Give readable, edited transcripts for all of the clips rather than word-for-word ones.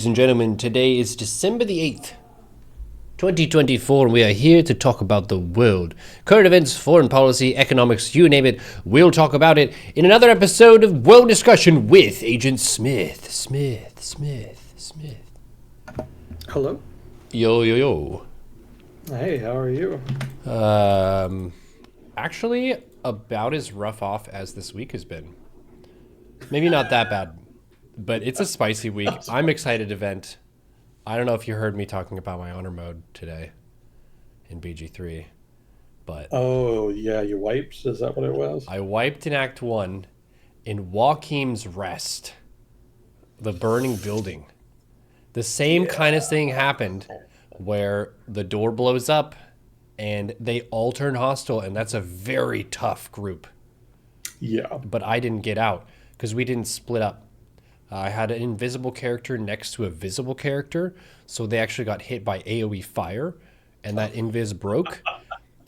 Ladies and gentlemen, today is December the 8th, 2024, and we are here to talk about the world. Current events, foreign policy, economics, you name it, we'll talk about it in another episode of World Discussion with Agent Smith. Hello. Yo. Hey, how are you? Actually, about as rough off as this week has been. Maybe not that bad, but it's a spicy week. I'm excited to vent. I don't know if you heard me talking about my honor mode today in BG3, but Oh, yeah, you wiped? Is that what it was? I wiped in Act 1 in Joachim's Rest, the burning building. The same kind of thing happened where the door blows up and they all turn hostile, and that's a very tough group. Yeah. But I didn't get out because we didn't split up. I had an invisible character next to a visible character, so they actually got hit by AoE fire, and that invis broke.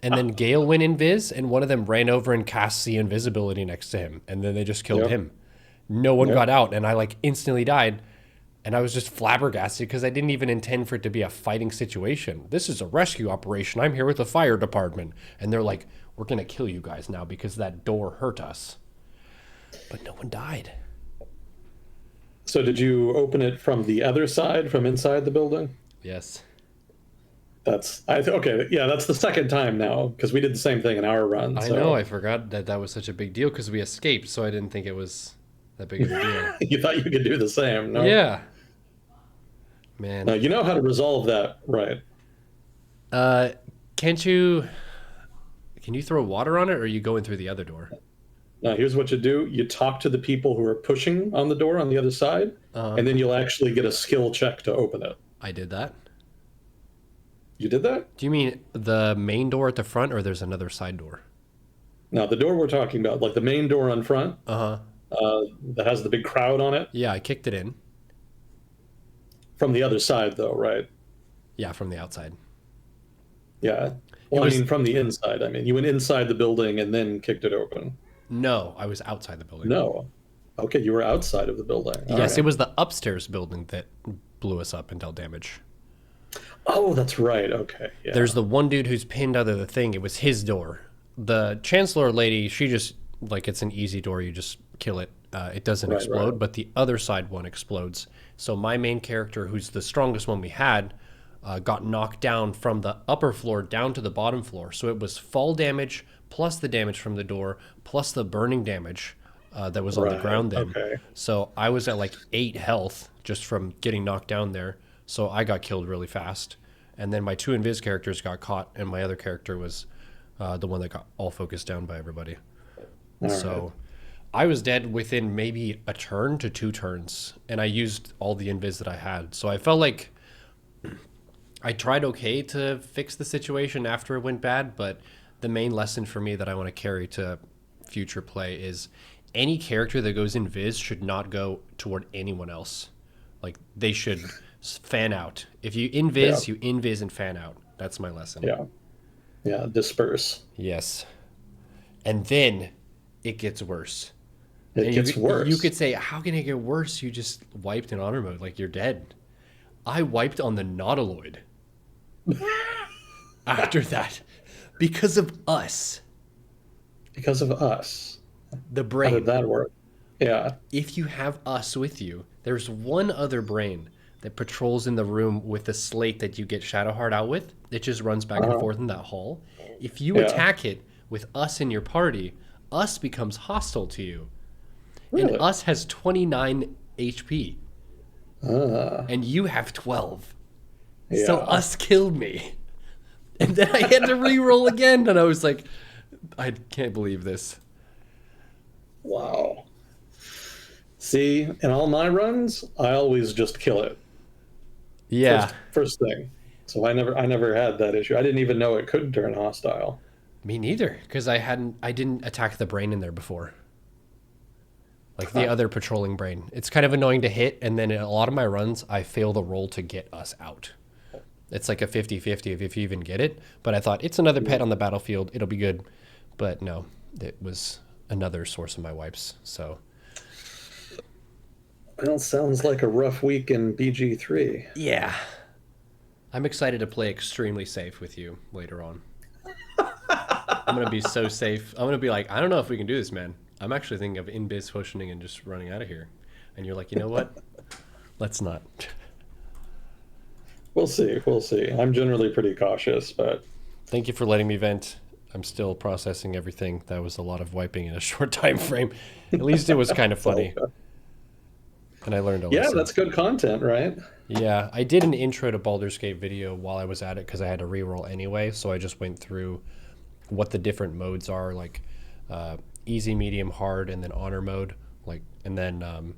And then Gale went invis, and one of them ran over and cast the invisibility next to him, and then they just killed him. No one got out, and I instantly died, and I was just flabbergasted because I didn't even intend for it to be a fighting situation. This is a rescue operation. I'm here with the fire department, and they're like, "We're gonna kill you guys now because that door hurt us." But no one died. So did you open it from the other side, from inside the building? Yes. Okay, yeah, that's the second time now, because we did the same thing in our run. I know, I forgot that was such a big deal because we escaped, so I didn't think it was that big of a deal. You thought you could do the same, no? Yeah. Man. No, you know how to resolve that, right? Can't you... Can you throw water on it, or are you going through the other door? Now, here's what you do. You talk to the people who are pushing on the door on the other side, and then you'll actually get a skill check to open it. I did that. You did that? Do you mean the main door at the front, or there's another side door? Now, the door we're talking about, like the main door on front, that has the big crowd on it. Yeah, I kicked it in. From the other side, though, right? Yeah, from the outside. Yeah. Well, I mean, from the inside. I mean, you went inside the building and then kicked it open. No, I was outside the building. No. Okay, you were outside of the building. All yes, right. it was the upstairs building that blew us up and dealt damage. Oh, that's right. Okay. Yeah. There's the one dude who's pinned under the thing. It was his door. The Chancellor lady, she just, it's an easy door. You just kill it. It doesn't explode, but the other side one explodes. So my main character, who's the strongest one we had, got knocked down from the upper floor down to the bottom floor. So it was fall damage plus the damage from the door plus the burning damage that was on the ground then. Okay. So I was at 8 health just from getting knocked down there. So I got killed really fast. And then my 2 invis characters got caught, and my other character was the one that got all focused down by everybody. So I was dead within maybe a turn to 2 turns, and I used all the invis that I had. So I felt like I tried okay to fix the situation after it went bad, but the main lesson for me that I want to carry to future play is any character that goes invis should not go toward anyone else. They should fan out. If you invis, you invis and fan out. That's my lesson. Yeah. Yeah, disperse. Yes. And then it gets worse. It gets worse. You could say, how can it get worse? You just wiped in honor mode. You're dead. I wiped on the Nautiloid after that because of us. Because of us. The brain. How did that work? Yeah. If you have us with you, there's one other brain that patrols in the room with the slate that you get Shadowheart out with. It just runs back and forth in that hall. If you attack it with us in your party, us becomes hostile to you. Really? And us has 29 HP. And you have 12. Yeah. So us killed me. And then I had to re-roll again, and I was like, I can't believe this. Wow. See, in all my runs, I always just kill it. Yeah. First thing. So I never had that issue. I didn't even know it could turn hostile. Me neither, because I didn't attack the brain in there before. The other patrolling brain. It's kind of annoying to hit, and then in a lot of my runs, I fail the roll to get us out. It's like a 50-50 if you even get it. But I thought, it's another pet on the battlefield. It'll be good. But no, it was another source of my wipes. So Well, sounds like a rough week in BG3. Yeah. I'm excited to play extremely safe with you later on. I'm gonna be so safe. I'm gonna be like, I don't know if we can do this, man. I'm actually thinking of in-biz pushing and just running out of here. And you're like, you know what? Let's not. We'll see. We'll see. I'm generally pretty cautious, but Thank you for letting me vent. I'm still processing everything. That was a lot of wiping in a short time frame. At least it was kind of funny, and I learned a yeah, lesson. that's good content, right? Yeah, I did an intro to Baldur's Gate video while I was at it because I had to reroll anyway. So I just went through what the different modes are, like easy, medium, hard, and then honor mode. Like, and then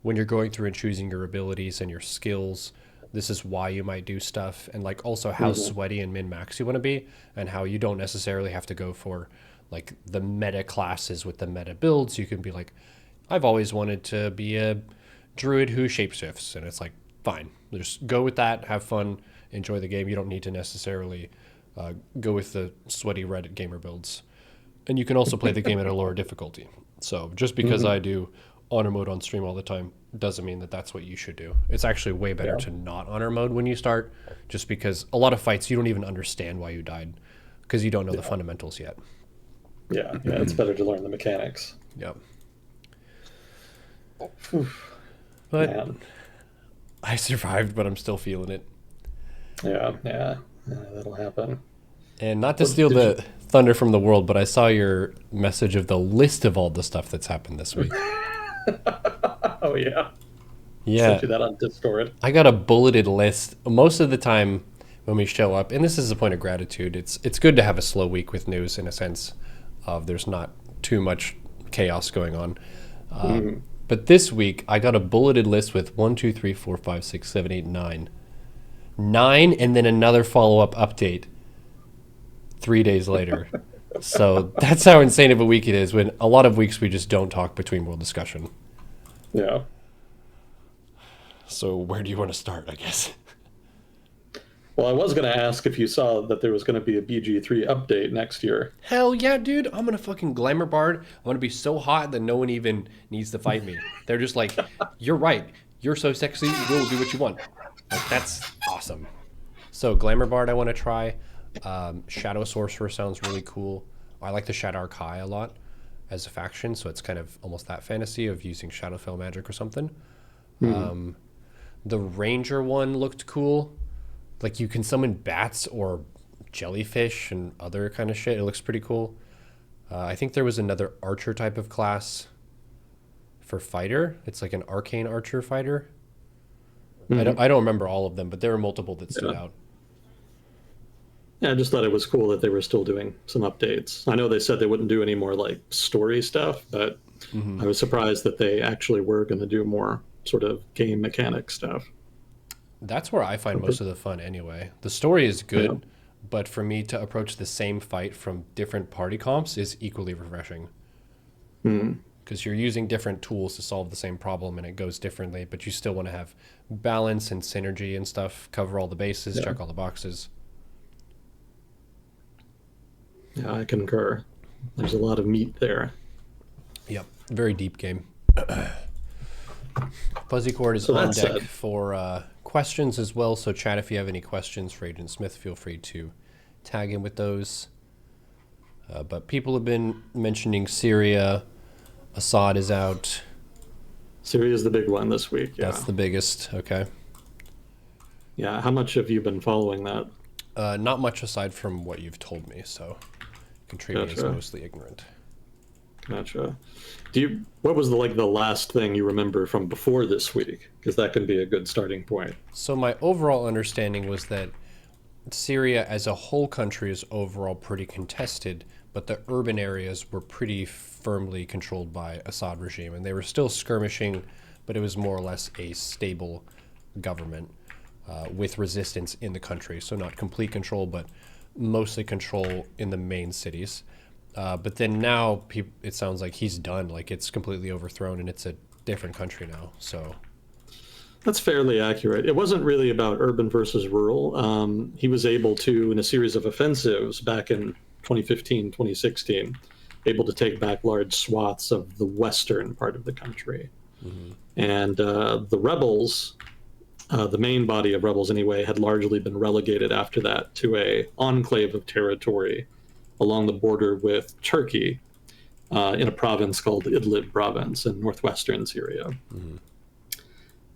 when you're going through and choosing your abilities and your skills, this is why you might do stuff, and like also how sweaty and min max you want to be, and how you don't necessarily have to go for like the meta classes with the meta builds. You can be like, I've always wanted to be a druid who shapeshifts, and it's like, fine, just go with that, have fun, enjoy the game. You don't need to necessarily go with the sweaty Reddit gamer builds, and you can also play the game at a lower difficulty. So just because I do honor mode on stream all the time doesn't mean that that's what you should do. It's actually way better to not honor mode when you start, just because a lot of fights you don't even understand why you died because you don't know the fundamentals yet. Yeah, it's better to learn the mechanics. Yep. But Man. I survived, but I'm still feeling it. Yeah, that'll happen. And not to steal the thunder from the world, but I saw your message of the list of all the stuff that's happened this week. Oh yeah. Yeah. Sent you that on Discord. I got a bulleted list. Most of the time when we show up, and this is a point of gratitude, it's good to have a slow week with news in a sense of there's not too much chaos going on. But this week, I got a bulleted list with 1, 2, 3, 4, 5, 6, 7, 8, 9. 9, and then another follow-up update 3 days later. So that's how insane of a week it is, when a lot of weeks we just don't talk between world discussion. Yeah. So where do you want to start, I guess? Well, I was going to ask if you saw that there was going to be a BG3 update next year. Hell yeah, dude. I'm going to fucking glamour bard. I'm going to be so hot that no one even needs to fight me. They're just like, you're right. You're so sexy. We'll do what you want. Like, that's awesome. So glamour bard I want to try. Shadow sorcerer sounds really cool. I like the Shadow Kai a lot as a faction, so it's kind of almost that fantasy of using Shadowfell magic or something. The ranger one looked cool. Like, you can summon bats or jellyfish and other kind of shit. It looks pretty cool. I think there was another archer type of class for fighter. It's like an arcane archer fighter. I don't remember all of them, but there were multiple that stood out. Yeah, I just thought it was cool that they were still doing some updates. I know they said they wouldn't do any more like story stuff, but I was surprised that they actually were going to do more sort of game mechanic stuff. That's where I find most of the fun anyway. The story is good, but for me to approach the same fight from different party comps is equally refreshing. Because you're using different tools to solve the same problem and it goes differently, but you still want to have balance and synergy and stuff, cover all the bases, check all the boxes. Yeah, I concur. There's a lot of meat there. Yep, very deep game. Fuzzy Cord is So on that deck said- for questions as well. So chat, if you have any questions for Agent Smith, feel free to tag in with those. But people have been mentioning Syria. Assad is out. Syria is the big one this week. Yeah. That's the biggest. Okay. Yeah. How much have you been following that? Not much aside from what you've told me, so you can treat me as Gotcha. mostly ignorant. Gotcha. What was the last thing you remember from before this week? Because that can be a good starting point. So my overall understanding was that Syria as a whole country is overall pretty contested, but the urban areas were pretty firmly controlled by Assad regime, and they were still skirmishing, but it was more or less a stable government with resistance in the country. So not complete control, but mostly control in the main cities. But then now it sounds like he's done. Like, it's completely overthrown and it's a different country now. So That's fairly accurate. It wasn't really about urban versus rural. He was able to, in a series of offensives back in 2015, 2016, able to take back large swaths of the western part of the country. And the rebels, the main body of rebels anyway, had largely been relegated after that to a enclave of territory along the border with Turkey, in a province called Idlib province in northwestern Syria.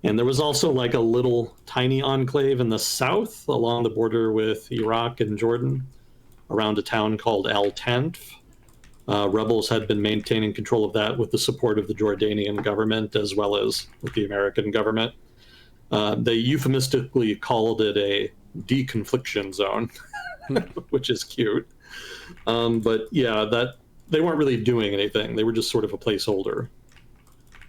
And there was also like a little tiny enclave in the south along the border with Iraq and Jordan around a town called Al-Tanf. Rebels had been maintaining control of that with the support of the Jordanian government as well as with the American government. They euphemistically called it a deconfliction zone, which is cute. But yeah, that they weren't really doing anything. They were just sort of a placeholder.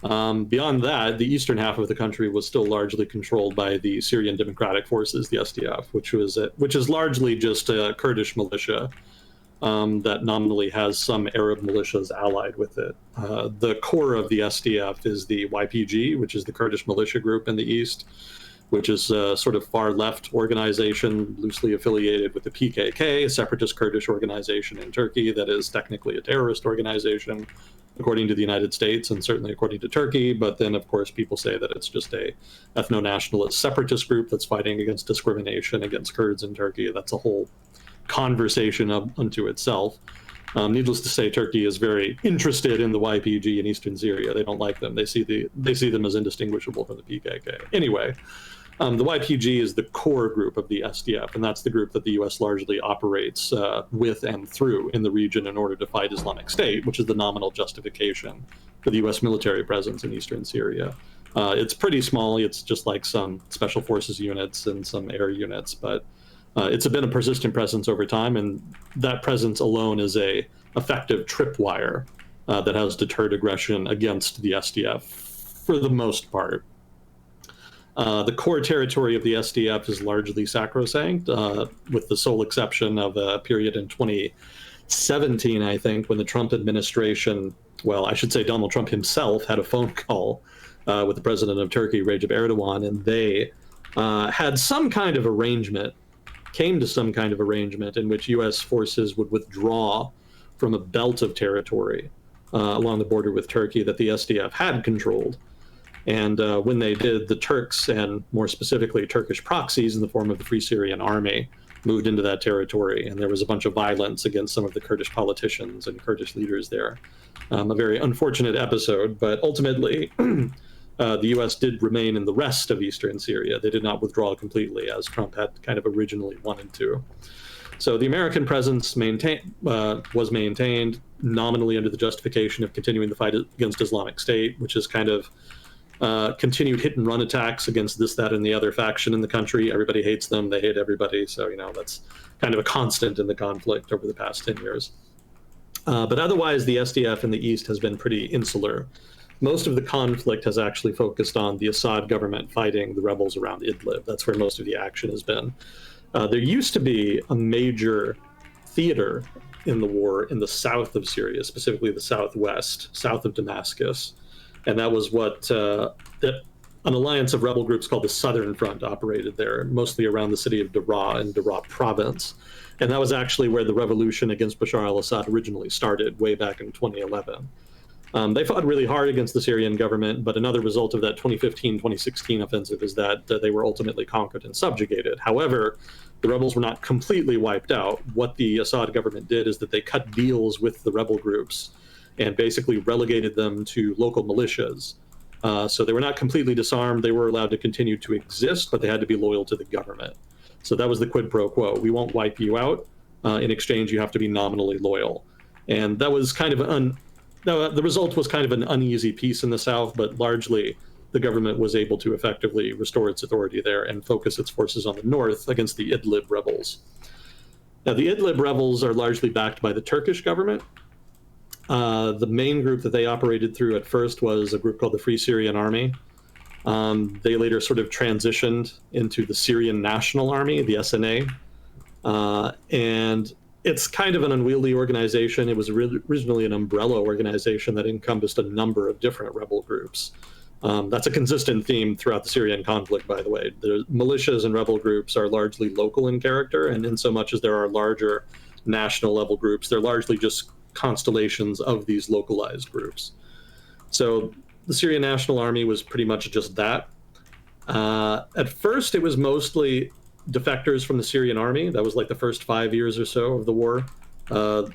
Beyond that, the eastern half of the country was still largely controlled by the Syrian Democratic Forces, the SDF, which is largely just a Kurdish militia that nominally has some Arab militias allied with it. The core of the SDF is the YPG, which is the Kurdish militia group in the east, which is a sort of far left organization loosely affiliated with the PKK, a separatist Kurdish organization in Turkey that is technically a terrorist organization, according to the United States and certainly according to Turkey. But then, of course, people say that it's just a ethno-nationalist separatist group that's fighting against discrimination against Kurds in Turkey. That's a whole conversation unto itself. Needless to say, Turkey is very interested in the YPG in eastern Syria. They don't like them. They see them as indistinguishable from the PKK. Anyway, the YPG is the core group of the SDF, and that's the group that the U.S. largely operates with and through in the region in order to fight Islamic State, which is the nominal justification for the U.S. military presence in eastern Syria. It's pretty small. It's just like some special forces units and some air units, but it's been a persistent presence over time, and that presence alone is a effective tripwire that has deterred aggression against the SDF for the most part. The core territory of the SDF is largely sacrosanct, with the sole exception of a period in 2017, I think, when the Trump administration, well, I should say Donald Trump himself, had a phone call with the president of Turkey, Recep Erdogan, and they had some kind of arrangement, came to some kind of arrangement in which U.S. forces would withdraw from a belt of territory along the border with Turkey that the SDF had controlled. And when they did, the Turks, and more specifically Turkish proxies in the form of the Free Syrian Army, moved into that territory, and there was a bunch of violence against some of the Kurdish politicians and Kurdish leaders there. A very unfortunate episode, but ultimately the U.S. did remain in the rest of eastern Syria. They did not withdraw completely, as Trump had kind of originally wanted to. So the American presence was maintained nominally under the justification of continuing the fight against Islamic State, which is kind of continued hit and run attacks against this, that, and the other faction in the country. Everybody hates them. They hate everybody. So, that's kind of a constant in the conflict over the past 10 years. But otherwise, the SDF in the east has been pretty insular. Most of the conflict has actually focused on the Assad government fighting the rebels around Idlib. That's where most of the action has been. There used to be a major theater in the war in the south of Syria, specifically the southwest, south of Damascus. And that was what an alliance of rebel groups called the Southern Front operated there, mostly around the city of Daraa in Daraa province. And that was actually where the revolution against Bashar al-Assad originally started, way back in 2011. They fought really hard against the Syrian government, but another result of that 2015-2016 offensive is that they were ultimately conquered and subjugated. However, the rebels were not completely wiped out. What the Assad government did is that they cut deals with the rebel groups and basically relegated them to local militias. So they were not completely disarmed. They were allowed to continue to exist, but they had to be loyal to the government. So that was the quid pro quo. We won't wipe you out. In exchange, you have to be nominally loyal. And that was kind of the result was kind of an uneasy peace in the south, but largely the government was able to effectively restore its authority there and focus its forces on the north against the Idlib rebels. Now, the Idlib rebels are largely backed by the Turkish government. The main group that they operated through at first was a group called the Free Syrian Army. They later sort of transitioned into the Syrian National Army, the SNA. And it's kind of an unwieldy organization. It was originally an umbrella organization that encompassed a number of different rebel groups. That's a consistent theme throughout the Syrian conflict, by the way. The militias and rebel groups are largely local in character, and in so much as there are larger national level groups, they're largely just constellations of these localized groups. So the Syrian National Army was pretty much just that. At first, it was mostly defectors from the Syrian army. That was like the first 5 years or so of the war.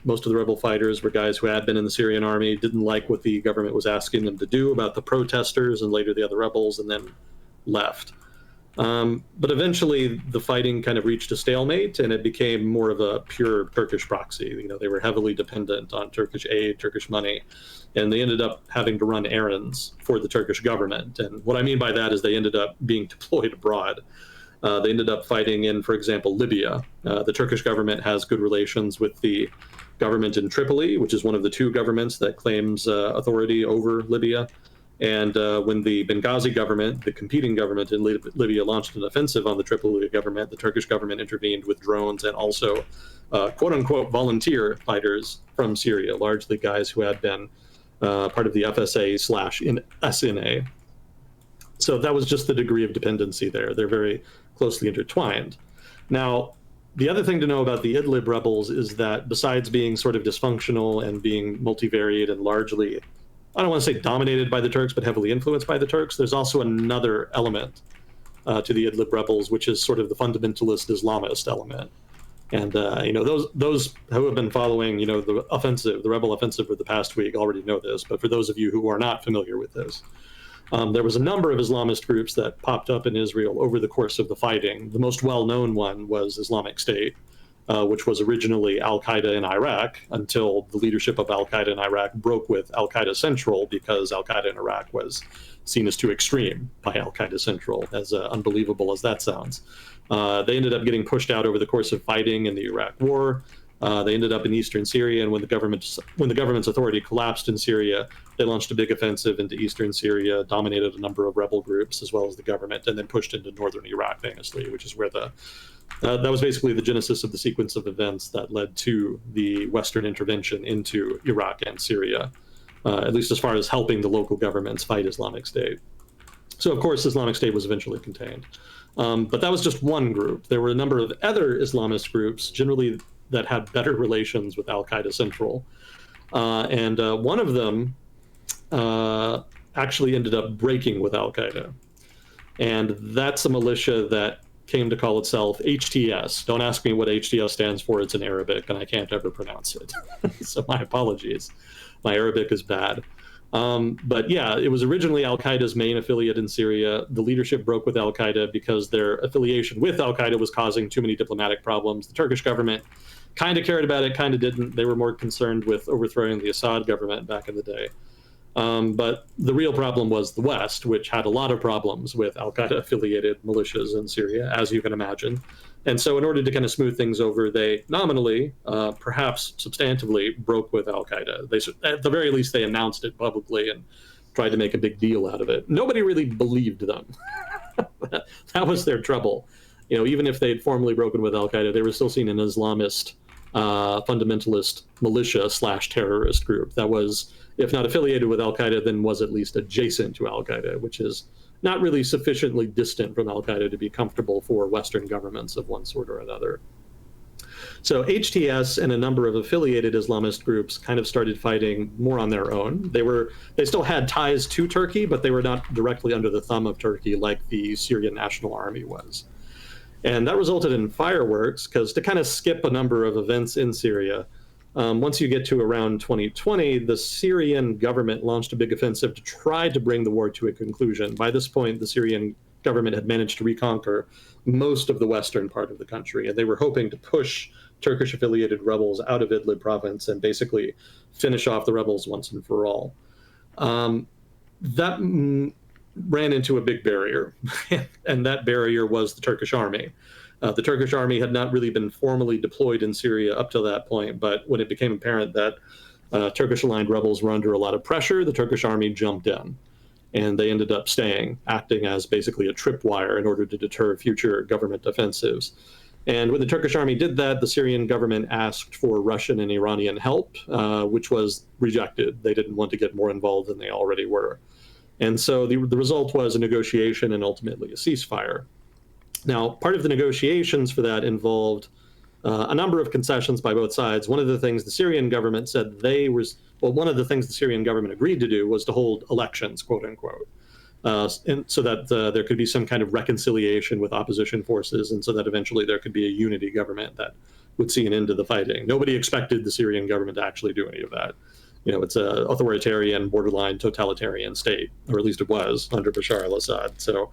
Most of the rebel fighters were guys who had been in the Syrian army, didn't like what the government was asking them to do about the protesters and later the other rebels, and then left. But eventually the fighting kind of reached a stalemate, and it became more of a pure Turkish proxy. You know, they were heavily dependent on Turkish aid, Turkish money, and they ended up having to run errands for the Turkish government. And what I mean by that is they ended up being deployed abroad. They ended up fighting in, for example, Libya. The Turkish government has good relations with the government in Tripoli, which is one of the two governments that claims authority over Libya. And when the Benghazi government, the competing government in Libya, launched an offensive on the Tripoli government, the Turkish government intervened with drones and also quote-unquote volunteer fighters from Syria, largely guys who had been part of the FSA/SNA. So that was just the degree of dependency there. They're very closely intertwined. Now, the other thing to know about the Idlib rebels is that besides being sort of dysfunctional and being multivariate and largely, I don't want to say dominated by the Turks, but heavily influenced by the Turks, there's also another element to the Idlib rebels, which is sort of the fundamentalist Islamist element. And you know, those who have been following, you know, the rebel offensive for the past week already know this. But for those of you who are not familiar with this, there was a number of Islamist groups that popped up in Israel over the course of the fighting. The most well-known one was Islamic State, which was originally Al-Qaeda in Iraq, until the leadership of Al-Qaeda in Iraq broke with Al-Qaeda Central, because Al-Qaeda in Iraq was seen as too extreme by Al-Qaeda Central, as unbelievable as that sounds. They ended up getting pushed out over the course of fighting in the Iraq War. They ended up in eastern Syria, and when the government's authority collapsed in Syria, they launched a big offensive into eastern Syria, dominated a number of rebel groups as well as the government, and then pushed into northern Iraq famously, which is where that was basically the genesis of the sequence of events that led to the Western intervention into Iraq and Syria, at least as far as helping the local governments fight Islamic State. So, of course, Islamic State was eventually contained. But that was just one group. There were a number of other Islamist groups, generally that had better relations with Al-Qaeda Central. And one of them actually ended up breaking with Al-Qaeda. And that's a militia that came to call itself HTS. Don't ask me what HTS stands for. It's in Arabic, and I can't ever pronounce it. So my apologies. My Arabic is bad. But yeah, it was originally Al-Qaeda's main affiliate in Syria. The leadership broke with Al-Qaeda because their affiliation with Al-Qaeda was causing too many diplomatic problems. The Turkish government kind of cared about it, kind of didn't. They were more concerned with overthrowing the Assad government back in the day. But the real problem was the West, which had a lot of problems with Al-Qaeda-affiliated militias in Syria, as you can imagine. And so in order to kind of smooth things over, they nominally, perhaps substantively, broke with Al-Qaeda. At the very least, they announced it publicly and tried to make a big deal out of it. Nobody really believed them. That was their trouble. You know, even if they'd formally broken with Al-Qaeda, they were still seen an Islamist fundamentalist militia/terrorist group that was, if not affiliated with Al-Qaeda, then was at least adjacent to Al-Qaeda, which is not really sufficiently distant from Al-Qaeda to be comfortable for Western governments of one sort or another. So HTS and a number of affiliated Islamist groups kind of started fighting more on their own. They still had ties to Turkey, but they were not directly under the thumb of Turkey like the Syrian National Army was. And that resulted in fireworks, because to kind of skip a number of events in Syria, once you get to around 2020, the Syrian government launched a big offensive to try to bring the war to a conclusion. By this point, the Syrian government had managed to reconquer most of the western part of the country, and they were hoping to push Turkish-affiliated rebels out of Idlib province and basically finish off the rebels once and for all. That ran into a big barrier, and that barrier was the Turkish army. The Turkish army had not really been formally deployed in Syria up to that point, but when it became apparent that Turkish-aligned rebels were under a lot of pressure, the Turkish army jumped in, and they ended up staying, acting as basically a tripwire in order to deter future government offensives. And when the Turkish army did that, the Syrian government asked for Russian and Iranian help, which was rejected. They didn't want to get more involved than they already were. And so the result was a negotiation and ultimately a ceasefire. Now, part of the negotiations for that involved a number of concessions by both sides. One of the things the Syrian government said one of the things the Syrian government agreed to do was to hold elections, quote unquote, and so that there could be some kind of reconciliation with opposition forces, and so that eventually there could be a unity government that would see an end to the fighting. Nobody expected the Syrian government to actually do any of that. It's an authoritarian, borderline totalitarian state, or at least it was under Bashar al-Assad. So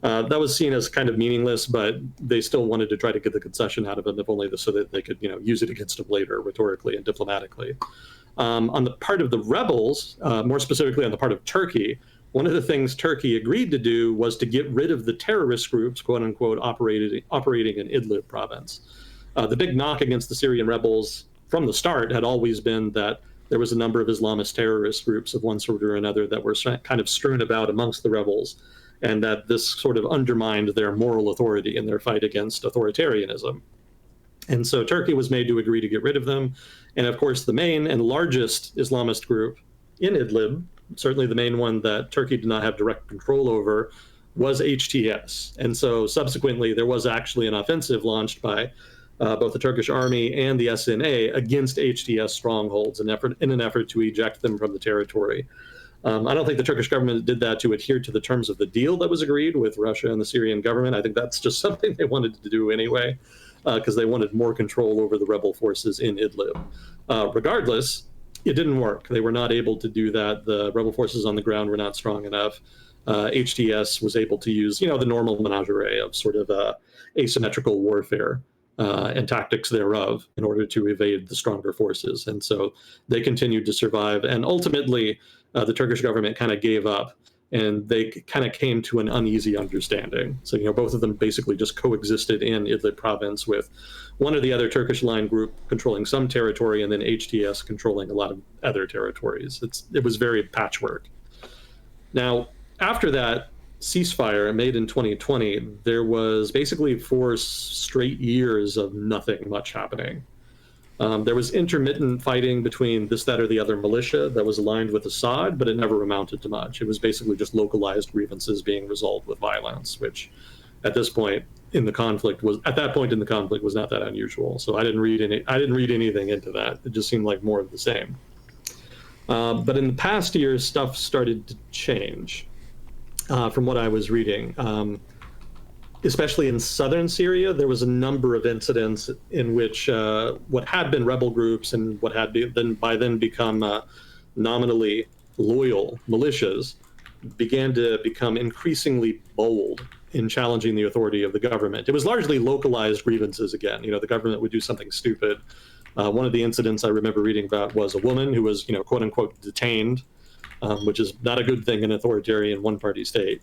that was seen as kind of meaningless, but they still wanted to try to get the concession out of him, if only so that they could, use it against him later, rhetorically and diplomatically. On the part of the rebels, more specifically on the part of Turkey, one of the things Turkey agreed to do was to get rid of the terrorist groups, quote unquote, operating in Idlib province. The big knock against the Syrian rebels from the start had always been that there was a number of Islamist terrorist groups of one sort or another that were kind of strewn about amongst the rebels, and that this sort of undermined their moral authority in their fight against authoritarianism. And so Turkey was made to agree to get rid of them. And of course, the main and largest Islamist group in Idlib, certainly the main one that Turkey did not have direct control over, was HTS. And so subsequently, there was actually an offensive launched by both the Turkish army and the SNA against HTS strongholds in an effort to eject them from the territory. I don't think the Turkish government did that to adhere to the terms of the deal that was agreed with Russia and the Syrian government. I think that's just something they wanted to do anyway, because they wanted more control over the rebel forces in Idlib. Regardless, it didn't work. They were not able to do that. The rebel forces on the ground were not strong enough. HTS was able to use, the normal menagerie of sort of asymmetrical warfare and tactics thereof in order to evade the stronger forces. And so they continued to survive. And ultimately, the Turkish government kind of gave up, and they kind of came to an uneasy understanding. So, both of them basically just coexisted in Idlib province, with one or the other Turkish line group controlling some territory and then HTS controlling a lot of other territories. It was very patchwork. Now, after that ceasefire made in 2020, there was basically 4 straight years of nothing much happening. There was intermittent fighting between this, that, or the other militia that was aligned with Assad, but it never amounted to much. It was basically just localized grievances being resolved with violence, which at that point in the conflict was not that unusual. So I didn't read anything into that. It just seemed like more of the same. But in the past years, stuff started to change. From what I was reading, especially in southern Syria, there was a number of incidents in which what had been rebel groups and what had then become nominally loyal militias began to become increasingly bold in challenging the authority of the government. It was largely localized grievances again. The government would do something stupid. One of the incidents I remember reading about was a woman who was, quote unquote, detained, which is not a good thing in an authoritarian one-party state.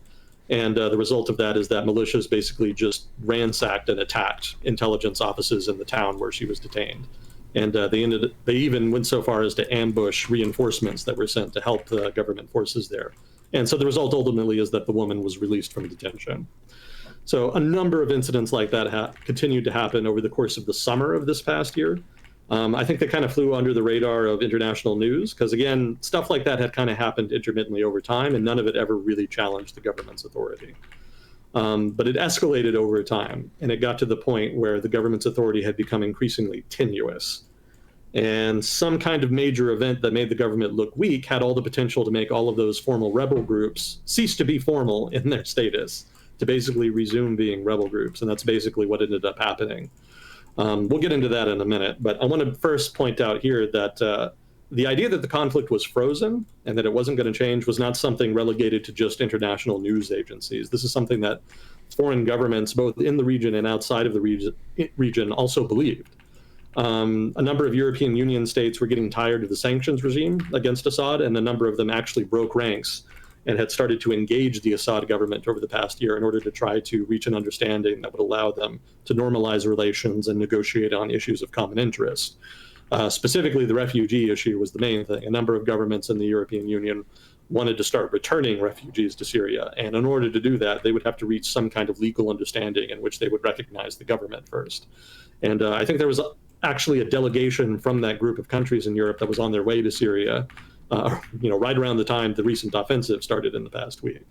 And the result of that is that militias basically just ransacked and attacked intelligence offices in the town where she was detained. And they even went so far as to ambush reinforcements that were sent to help the government forces there. And so the result ultimately is that the woman was released from detention. So a number of incidents like that continued to happen over the course of the summer of this past year. I think they kind of flew under the radar of international news because, again, stuff like that had kind of happened intermittently over time, and none of it ever really challenged the government's authority. But it escalated over time, and it got to the point where the government's authority had become increasingly tenuous. And some kind of major event that made the government look weak had all the potential to make all of those formal rebel groups cease to be formal in their status, to basically resume being rebel groups. And that's basically what ended up happening. We'll get into that in a minute, but I want to first point out here that the idea that the conflict was frozen and that it wasn't going to change was not something relegated to just international news agencies. This is something that foreign governments, both in the region and outside of the region, also believed. A number of European Union states were getting tired of the sanctions regime against Assad, and a number of them actually broke ranks and had started to engage the Assad government over the past year in order to try to reach an understanding that would allow them to normalize relations and negotiate on issues of common interest. Specifically, the refugee issue was the main thing. A number of governments in the European Union wanted to start returning refugees to Syria, and in order to do that, they would have to reach some kind of legal understanding in which they would recognize the government first. And I think there was actually a delegation from that group of countries in Europe that was on their way to Syria, right around the time the recent offensive started in the past week.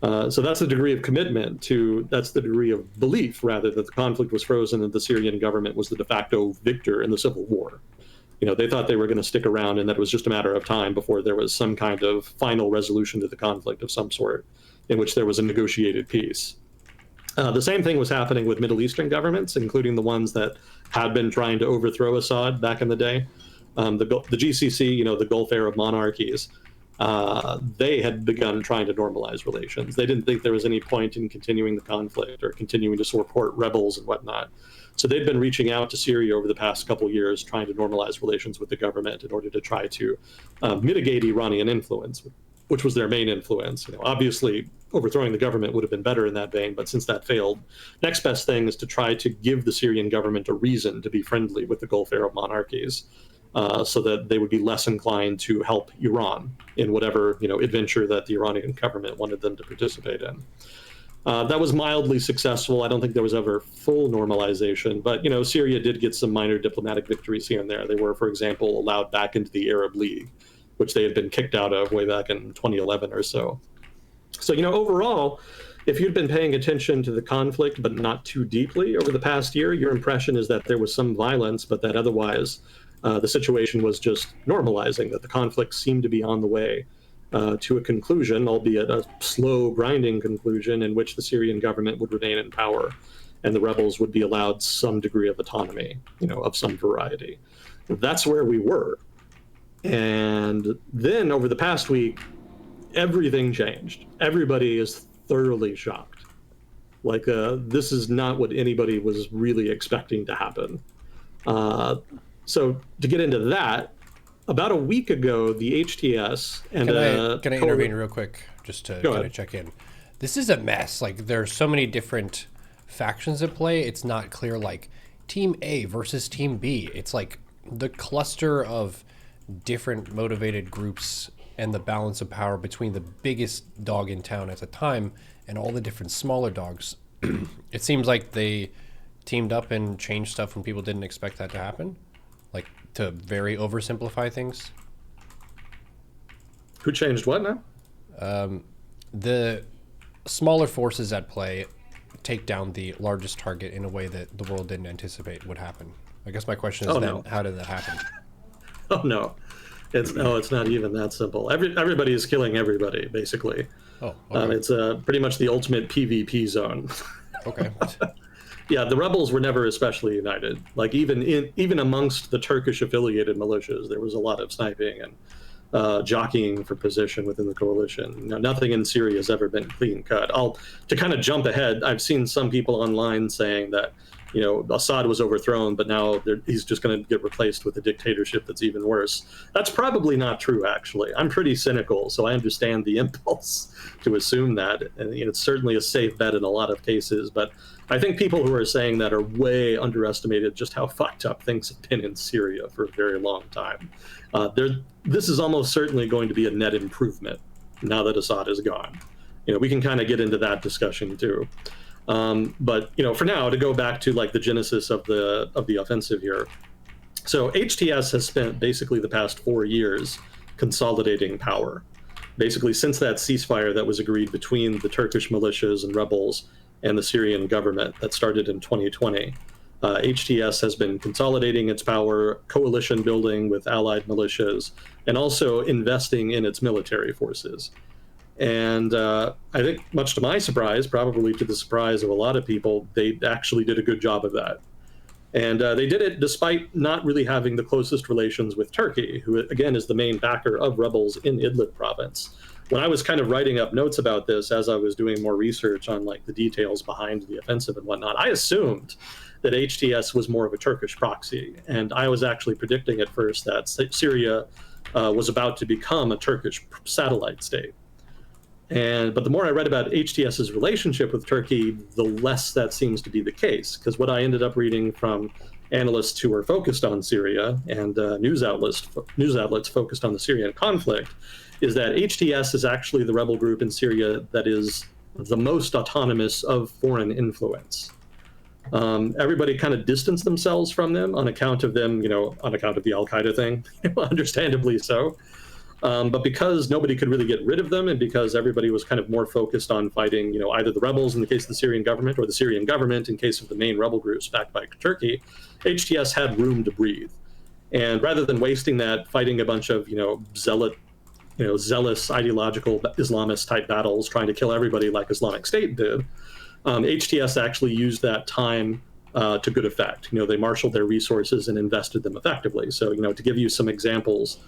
So that's the degree of commitment that's the degree of belief, rather, that the conflict was frozen and the Syrian government was the de facto victor in the civil war. They thought they were going to stick around and that it was just a matter of time before there was some kind of final resolution to the conflict of some sort in which there was a negotiated peace. The same thing was happening with Middle Eastern governments, including the ones that had been trying to overthrow Assad back in the day. The GCC, the Gulf Arab monarchies, they had begun trying to normalize relations. They didn't think there was any point in continuing the conflict or continuing to support rebels and whatnot. So they'd been reaching out to Syria over the past couple of years, trying to normalize relations with the government in order to try to mitigate Iranian influence, which was their main influence. Obviously, overthrowing the government would have been better in that vein, but since that failed, next best thing is to try to give the Syrian government a reason to be friendly with the Gulf Arab monarchies, so that they would be less inclined to help Iran in whatever adventure that the Iranian government wanted them to participate in. That was mildly successful. I don't think there was ever full normalization, but Syria did get some minor diplomatic victories here and there. They were, for example, allowed back into the Arab League, which they had been kicked out of way back in 2011 or so. So overall, if you'd been paying attention to the conflict but not too deeply over the past year, your impression is that there was some violence, but that otherwise the situation was just normalizing, that the conflict seemed to be on the way to a conclusion, albeit a slow, grinding conclusion, in which the Syrian government would remain in power and the rebels would be allowed some degree of autonomy, of some variety. That's where we were. And then over the past week, everything changed. Everybody is thoroughly shocked. This is not what anybody was really expecting to happen. So to get into that, about a week ago, the HTS and can I intervene real quick just to kind of check in? This is a mess. There are so many different factions at play. It's not clear, Team A versus Team B. It's the cluster of different motivated groups and the balance of power between the biggest dog in town at the time and all the different smaller dogs. It seems like they teamed up and changed stuff when people didn't expect that to happen. To very oversimplify things. Who changed what now? The smaller forces at play take down the largest target in a way that the world didn't anticipate would happen. I guess my question is how did that happen? Oh no, it's not even that simple. Everybody is killing everybody, basically. Oh, okay. It's pretty much the ultimate PvP zone. Okay. Yeah, the rebels were never especially united. Even amongst the Turkish affiliated militias, there was a lot of sniping and jockeying for position within the coalition. Nothing in Syria has ever been clean cut. To kind of jump ahead, I've seen some people online saying that Assad was overthrown, but now he's just going to get replaced with a dictatorship that's even worse. That's probably not true, actually. I'm pretty cynical, so I understand the impulse to assume that. And it's certainly a safe bet in a lot of cases, but I think people who are saying that are way underestimated just how fucked up things have been in Syria for a very long time. This is almost certainly going to be a net improvement now that Assad is gone. We can kind of get into that discussion too. But for now, to go back to the genesis of the offensive here. So HTS has spent basically the past 4 years consolidating power. Basically, since that ceasefire that was agreed between the Turkish militias and rebels and the Syrian government that started in 2020, HTS has been consolidating its power, coalition building with allied militias, and also investing in its military forces. And I think, much to my surprise, probably to the surprise of a lot of people, they actually did a good job of that. And they did it despite not really having the closest relations with Turkey, who, again, is the main backer of rebels in Idlib province. When I was kind of writing up notes about this, as I was doing more research on the details behind the offensive and whatnot, I assumed that HTS was more of a Turkish proxy. And I was actually predicting at first that Syria was about to become a Turkish satellite state. But the more I read about HTS's relationship with Turkey, the less that seems to be the case. Because what I ended up reading from analysts who are focused on Syria and news outlets focused on the Syrian conflict is that HTS is actually the rebel group in Syria that is the most autonomous of foreign influence. Everybody kind of distanced themselves from them on account of the Al-Qaeda thing, understandably so. But because nobody could really get rid of them, and because everybody was kind of more focused on fighting, either the rebels in the case of the Syrian government or the Syrian government in case of the main rebel groups backed by Turkey, HTS had room to breathe. And rather than wasting that fighting a bunch of, zealous ideological Islamist type battles trying to kill everybody like Islamic State did, HTS actually used that time to good effect. They marshaled their resources and invested them effectively. So, to give you some examples,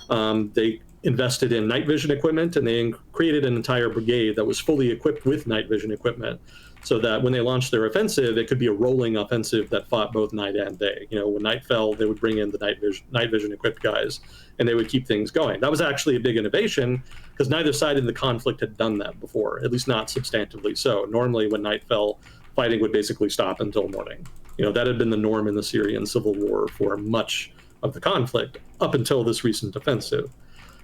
they invested in night vision equipment, and they created an entire brigade that was fully equipped with night vision equipment, so that when they launched their offensive, it could be a rolling offensive that fought both night and day. When night fell, they would bring in the night vision equipped guys, and they would keep things going. That was actually a big innovation, because neither side in the conflict had done that before, at least not substantively so. Normally, when night fell, fighting would basically stop until morning. That had been the norm in the Syrian civil war for much of the conflict up until this recent offensive.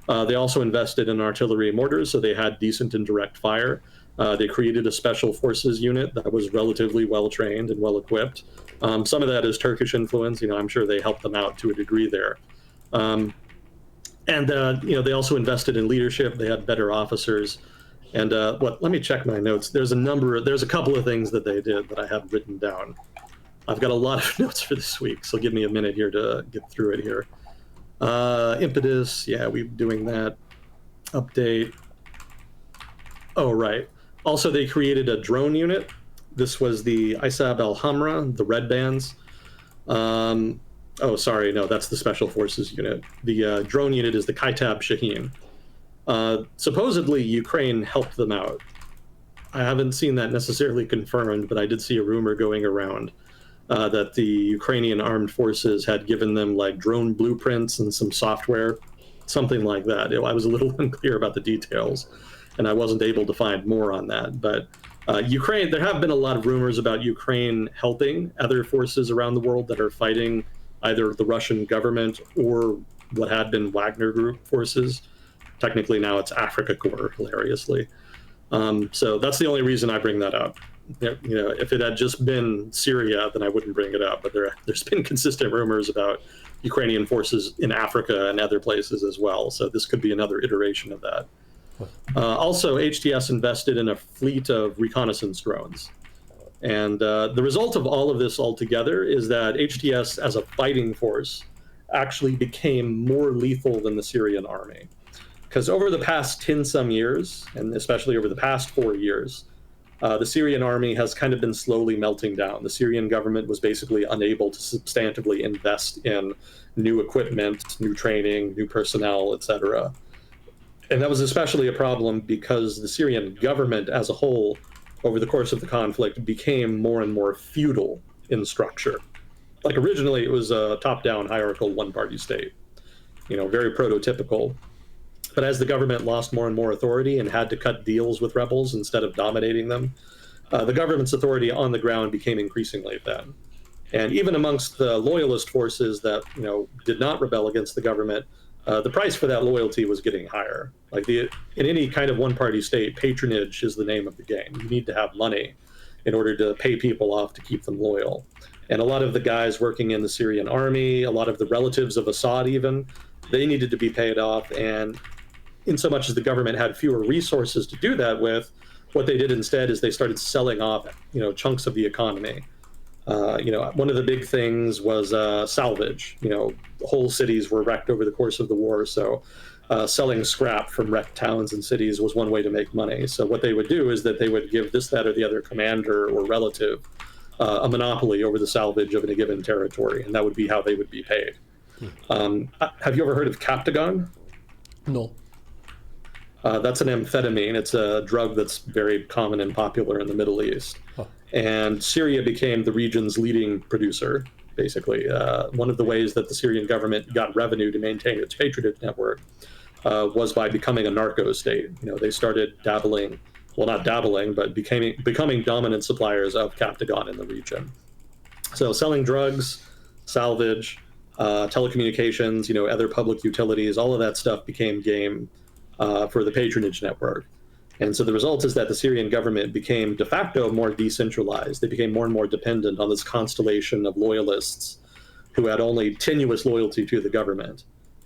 They also invested in artillery mortars, so they had decent indirect fire. They created a special forces unit that was relatively well trained and well equipped. Some of that is Turkish influence. I'm sure they helped them out to a degree there. They also invested in leadership. They had better officers. And let me check my notes. There's a couple of things that they did that I have written down. I've got a lot of notes for this week, so give me a minute here to get through it here. Impetus, yeah, we're doing that. Update. Oh, right. Also, they created a drone unit. This was the Isab al-Hamra, the Red Bands. Sorry, no, that's the Special Forces unit. The drone unit is the Kaitab Shaheen. Supposedly, Ukraine helped them out. I haven't seen that necessarily confirmed, but I did see a rumor going around that the Ukrainian armed forces had given them like drone blueprints and some software, something like that. I was a little unclear about the details, and I wasn't able to find more on that. But Ukraine, there have been a lot of rumors about Ukraine helping other forces around the world that are fighting either the Russian government or what had been Wagner Group forces. Technically now it's Africa Corps, hilariously. So that's the only reason I bring that up. If it had just been Syria, then I wouldn't bring it up. But there's been consistent rumors about Ukrainian forces in Africa and other places as well. So this could be another iteration of that. Also, HTS invested in a fleet of reconnaissance drones. And the result of all of this altogether is that HTS as a fighting force actually became more lethal than the Syrian army. Because over the past 10-some years, and especially over the past 4 years, the Syrian army has kind of been slowly melting down. The Syrian government was basically unable to substantively invest in new equipment, new training, new personnel, etc. And that was especially a problem because the Syrian government as a whole, over the course of the conflict, became more and more feudal in structure. Like originally, it was a top-down hierarchical one-party state, very prototypical. But as the government lost more and more authority and had to cut deals with rebels instead of dominating them, the government's authority on the ground became increasingly thin. And even amongst the loyalist forces that did not rebel against the government, the price for that loyalty was getting higher. In any kind of one-party state, patronage is the name of the game. You need to have money in order to pay people off to keep them loyal. And a lot of the guys working in the Syrian army, a lot of the relatives of Assad even, they needed to be paid off. And in so much as the government had fewer resources to do that with, what they did instead is they started selling off, chunks of the economy. One of the big things was salvage. Whole cities were wrecked over the course of the war, so selling scrap from wrecked towns and cities was one way to make money. So what they would do is that they would give this, that, or the other commander or relative a monopoly over the salvage of a given territory, and that would be how they would be paid. Have you ever heard of Captagon? No. That's an amphetamine. It's a drug that's very common and popular in the Middle East. Huh. And Syria became the region's leading producer, basically. One of the ways that the Syrian government got revenue to maintain its patronage network was by becoming a narco state. They started dabbling, well, not dabbling, but becoming dominant suppliers of Captagon in the region. So selling drugs, salvage, telecommunications, other public utilities, all of that stuff became game for the patronage network. And so the result is that the Syrian government became de facto more decentralized. They became more and more dependent on this constellation of loyalists who had only tenuous loyalty to the government.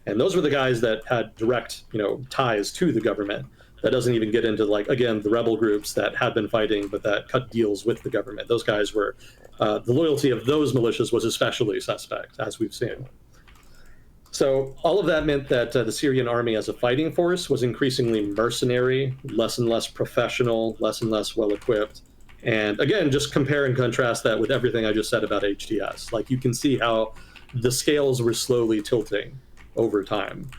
And those were the guys that had direct, ties to the government. That doesn't even get into, like, again, the rebel groups that had been fighting, but that cut deals with the government. Those guys were, the loyalty of those militias was especially suspect, as we've seen. So all of that meant that the Syrian army as a fighting force was increasingly mercenary, less and less professional, less and less well-equipped. And again, just compare and contrast that with everything I just said about HTS. Like, you can see how the scales were slowly tilting over time.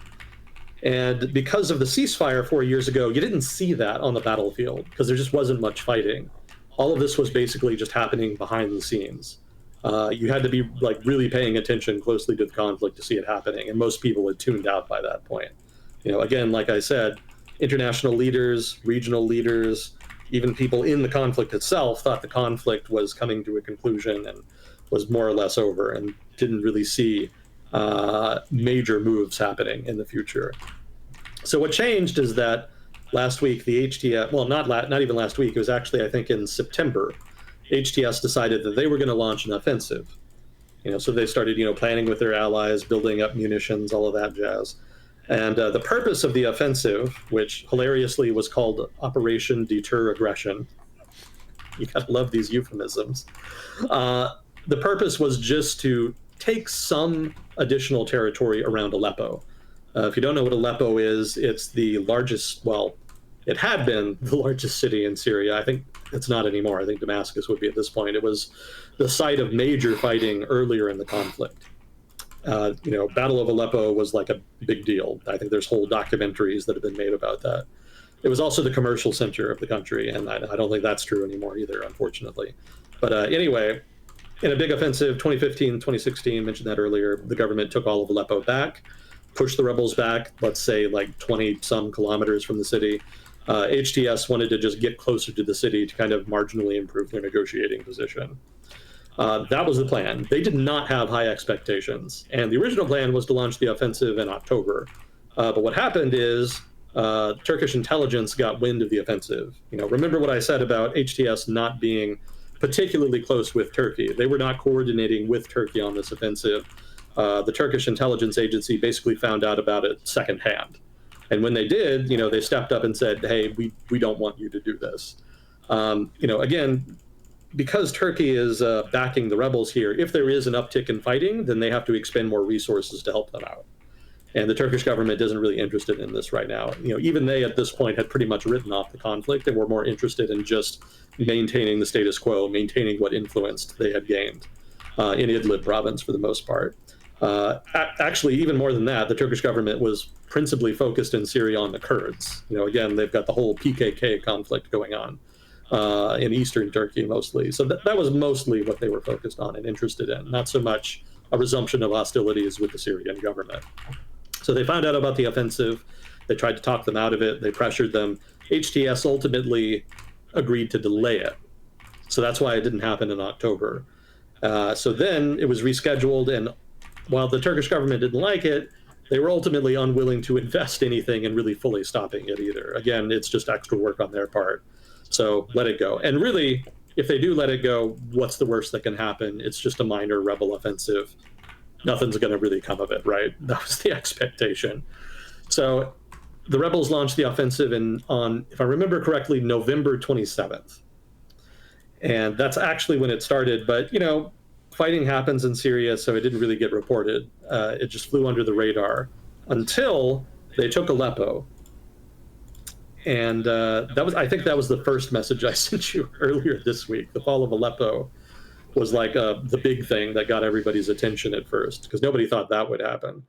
And because of the ceasefire 4 years ago, you didn't see that on the battlefield because there just wasn't much fighting. All of this was basically just happening behind the scenes. You had to be, like, really paying attention closely to the conflict to see it happening, and most people had tuned out by that point. Again, like I said, international leaders, regional leaders, even people in the conflict itself thought the conflict was coming to a conclusion and was more or less over, and didn't really see major moves happening in the future. So what changed is that last week, the HTS, well, not even last week, it was actually, I think, in September, HTS decided that they were going to launch an offensive. So they started, planning with their allies, building up munitions, all of that jazz. And the purpose of the offensive, which hilariously was called Operation Deter Aggression, you gotta love these euphemisms. The purpose was just to take some additional territory around Aleppo. If you don't know what Aleppo is, it's the largest, well, it had been the largest city in Syria. I think it's not anymore. I think Damascus would be at this point. It was the site of major fighting earlier in the conflict. Battle of Aleppo was like a big deal. I think there's whole documentaries that have been made about that. It was also the commercial center of the country, and I don't think that's true anymore either, unfortunately. But anyway, in a big offensive, 2015, 2016, mentioned that earlier, the government took all of Aleppo back, pushed the rebels back, let's say like 20-some kilometers from the city. HTS wanted to just get closer to the city to kind of marginally improve their negotiating position. That was the plan. They did not have high expectations. And the original plan was to launch the offensive in October. But what happened is Turkish intelligence got wind of the offensive. Remember what I said about HTS not being particularly close with Turkey. They were not coordinating with Turkey on this offensive. The Turkish intelligence agency basically found out about it secondhand. And when they did, they stepped up and said, hey, we don't want you to do this. Again, because Turkey is backing the rebels here, if there is an uptick in fighting, then they have to expend more resources to help them out. And the Turkish government isn't really interested in this right now. Even they at this point had pretty much written off the conflict and were more interested in just maintaining the status quo, maintaining what influence they had gained in Idlib province for the most part. Actually, even more than that, the Turkish government was principally focused in Syria on the Kurds. Again, they've got the whole PKK conflict going on in eastern Turkey mostly. So that was mostly what they were focused on and interested in, not so much a resumption of hostilities with the Syrian government. So they found out about the offensive. They tried to talk them out of it. They pressured them. HTS ultimately agreed to delay it. So that's why it didn't happen in October. So then it was rescheduled, and while the Turkish government didn't like it, they were ultimately unwilling to invest anything in really fully stopping it either. Again, it's just extra work on their part. So let it go. And really, if they do let it go, what's the worst that can happen? It's just a minor rebel offensive. Nothing's going to really come of it, right? That was the expectation. So the rebels launched the offensive on, if I remember correctly, November 27th. And that's actually when it started. But, fighting happens in Syria, so it didn't really get reported. It just flew under the radar until they took Aleppo. And I think that was the first message I sent you earlier this week. The fall of Aleppo was like the big thing that got everybody's attention at first, because nobody thought that would happen.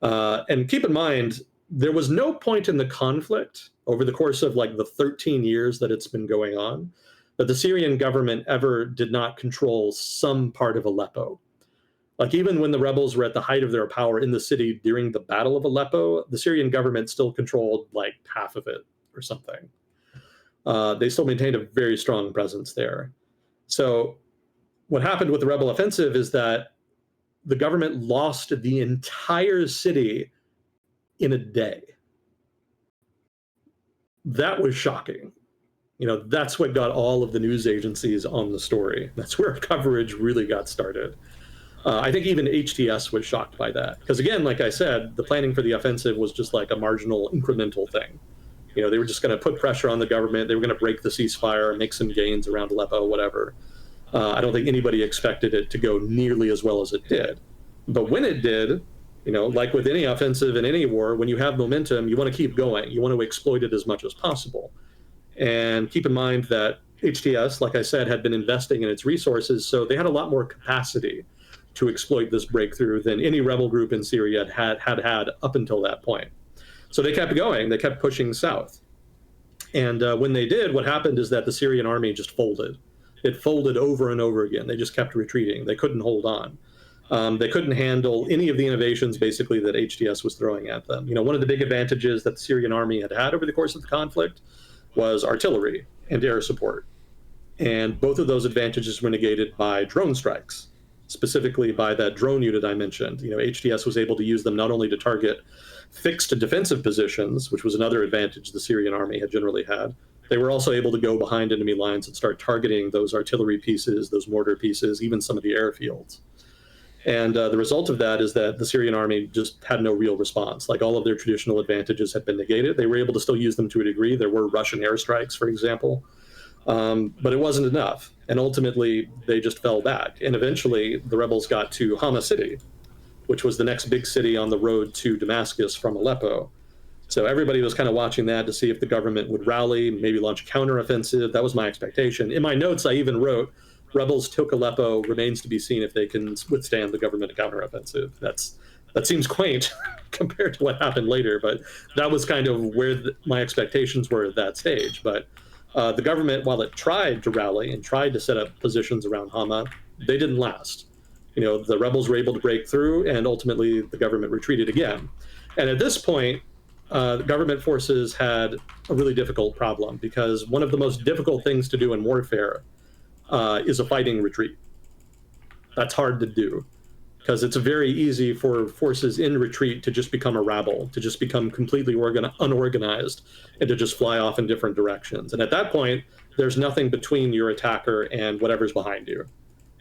And keep in mind, there was no point in the conflict over the course of like the 13 years that it's been going on that the Syrian government ever did not control some part of Aleppo. Like, even when the rebels were at the height of their power in the city during the Battle of Aleppo, the Syrian government still controlled like half of it or something. They still maintained a very strong presence there. So what happened with the rebel offensive is that the government lost the entire city in a day. That was shocking. That's what got all of the news agencies on the story. That's where coverage really got started. I think even HTS was shocked by that. Because again, like I said, the planning for the offensive was just like a marginal, incremental thing. They were just going to put pressure on the government. They were going to break the ceasefire, make some gains around Aleppo, whatever. I don't think anybody expected it to go nearly as well as it did. But when it did, like with any offensive in any war, when you have momentum, you want to keep going. You want to exploit it as much as possible. And keep in mind that HTS, like I said, had been investing in its resources, so they had a lot more capacity to exploit this breakthrough than any rebel group in Syria had up until that point. So they kept going. They kept pushing south. And when they did, what happened is that the Syrian army just folded. It folded over and over again. They just kept retreating. They couldn't hold on. They couldn't handle any of the innovations, basically, that HTS was throwing at them. One of the big advantages that the Syrian army had over the course of the conflict was artillery and air support. And both of those advantages were negated by drone strikes, specifically by that drone unit I mentioned. HTS was able to use them not only to target fixed defensive positions, which was another advantage the Syrian army had generally had. They were also able to go behind enemy lines and start targeting those artillery pieces, those mortar pieces, even some of the airfields. And the result of that is that the Syrian army just had no real response. Like, all of their traditional advantages had been negated. They were able to still use them to a degree. There were Russian airstrikes, for example, but it wasn't enough. And ultimately, they just fell back. And eventually, the rebels got to Hama city, which was the next big city on the road to Damascus from Aleppo. So everybody was kind of watching that to see if the government would rally, maybe launch a counteroffensive. That was my expectation. In my notes, I even wrote, rebels took Aleppo, remains to be seen if they can withstand the government counteroffensive. That seems quaint compared to what happened later, but that was kind of where my expectations were at that stage. But the government, while it tried to rally and tried to set up positions around Hama, they didn't last. The rebels were able to break through, and ultimately the government retreated again. And at this point, the government forces had a really difficult problem, because one of the most difficult things to do in warfare is a fighting retreat. That's hard to do, because it's very easy for forces in retreat to just become a rabble, to just become completely unorganized, and to just fly off in different directions. And at that point, there's nothing between your attacker and whatever's behind you.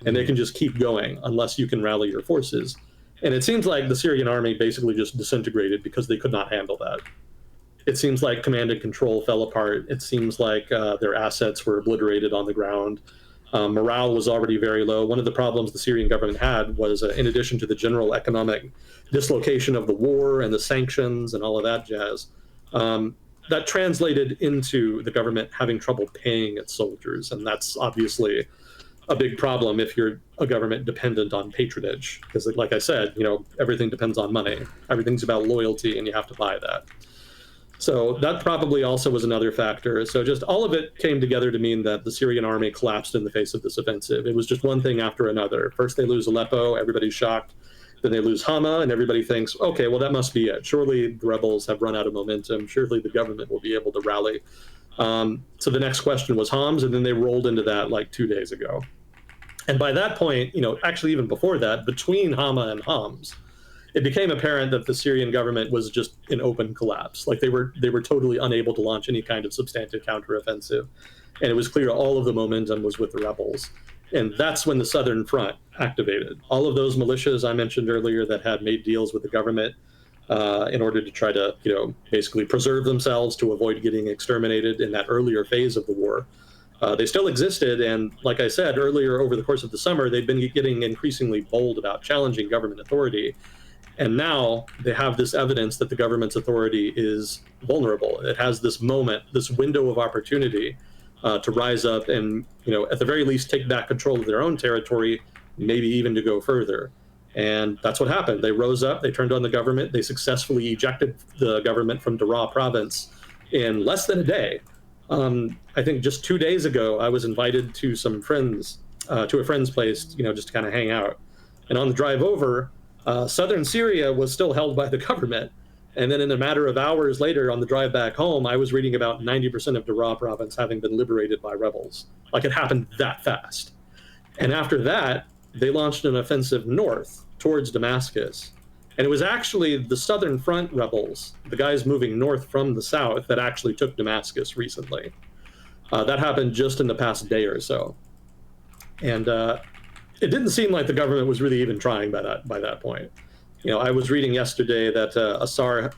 And they can just keep going unless you can rally your forces. And it seems like the Syrian army basically just disintegrated because they could not handle that. It seems like command and control fell apart. It seems like their assets were obliterated on the ground. Morale was already very low. One of the problems the Syrian government had was, in addition to the general economic dislocation of the war and the sanctions and all of that jazz, that translated into the government having trouble paying its soldiers. And that's obviously a big problem if you're a government dependent on patronage, because like I said, everything depends on money. Everything's about loyalty, and you have to buy that. So that probably also was another factor. So just all of it came together to mean that the Syrian army collapsed in the face of this offensive. It was just one thing after another. First they lose Aleppo, everybody's shocked. Then they lose Hama, and everybody thinks, okay, well, that must be it. Surely the rebels have run out of momentum. Surely the government will be able to rally. So the next question was Homs, and then they rolled into that like 2 days ago. And by that point, actually even before that, between Hama and Homs, it became apparent that the Syrian government was just in open collapse. Like they were totally unable to launch any kind of substantive counteroffensive. And it was clear all of the momentum was with the rebels. And that's when the Southern Front activated. All of those militias I mentioned earlier that had made deals with the government in order to try to, basically preserve themselves to avoid getting exterminated in that earlier phase of the war. They still existed, and like I said earlier, over the course of the summer, they've been getting increasingly bold about challenging government authority. And now they have this evidence that the government's authority is vulnerable. It has this moment, this window of opportunity to rise up and, at the very least, take back control of their own territory, maybe even to go further. And that's what happened. They rose up, they turned on the government, they successfully ejected the government from Daraa province in less than a day. I think just 2 days ago, I was invited to some friends, to a friend's place, just to kind of hang out. And on the drive over, southern Syria was still held by the government. And then in a matter of hours later, on the drive back home, I was reading about 90% of Daraa province having been liberated by rebels. Like, it happened that fast. And after that, they launched an offensive north towards Damascus. And it was actually the Southern Front rebels, the guys moving north from the south, that actually took Damascus recently. That happened just in the past day or so. And it didn't seem like the government was really even trying by that point. I was reading yesterday that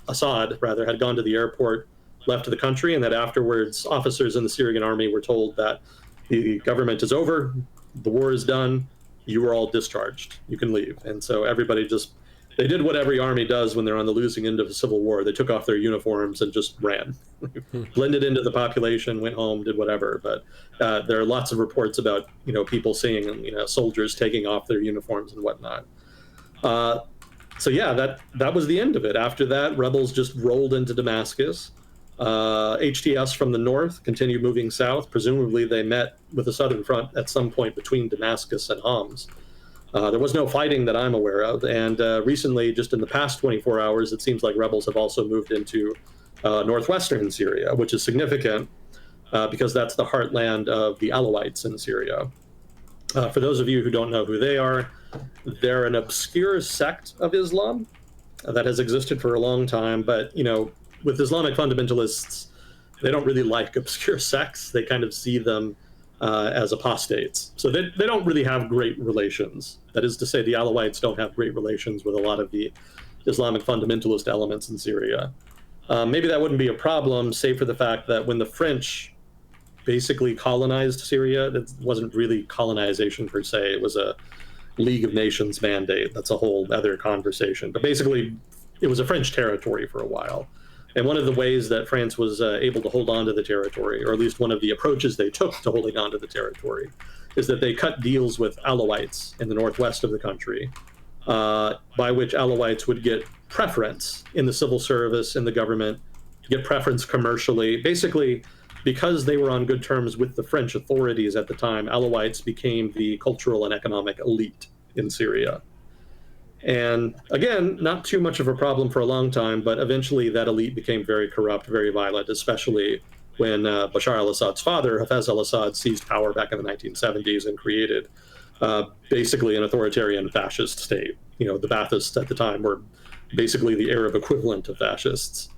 Assad rather had gone to the airport, left the country, and that afterwards officers in the Syrian army were told that the government is over, the war is done, you were all discharged, you can leave. And so everybody they did what every army does when they're on the losing end of a civil war. They took off their uniforms and just ran, blended into the population, went home, did whatever. But there are lots of reports about people seeing soldiers taking off their uniforms and whatnot. So yeah, that was the end of it. After that, rebels just rolled into Damascus. HTS from the north continued moving south. Presumably they met with the Southern Front at some point between Damascus and Homs. There was no fighting that I'm aware of. And recently, just in the past 24 hours, it seems like rebels have also moved into northwestern Syria, which is significant because that's the heartland of the Alawites in Syria. For those of you who don't know who they are, they're an obscure sect of Islam that has existed for a long time. But, with Islamic fundamentalists, they don't really like obscure sects. They kind of see them as apostates. So they don't really have great relations. That is to say, the Alawites don't have great relations with a lot of the Islamic fundamentalist elements in Syria. Maybe that wouldn't be a problem, save for the fact that when the French basically colonized Syria, it wasn't really colonization per se. It was a League of Nations mandate. That's a whole other conversation. But basically, it was a French territory for a while. And one of the ways that France was able to hold on to the territory, or at least one of the approaches they took to holding on to the territory, is that they cut deals with Alawites in the northwest of the country, by which Alawites would get preference in the civil service, in the government, get preference commercially. Basically, because they were on good terms with the French authorities at the time, Alawites became the cultural and economic elite in Syria. And again, not too much of a problem for a long time, but eventually that elite became very corrupt, very violent, especially when Bashar al-Assad's father, Hafez al-Assad, seized power back in the 1970s and created basically an authoritarian fascist state. The Baathists at the time were basically the Arab equivalent of fascists.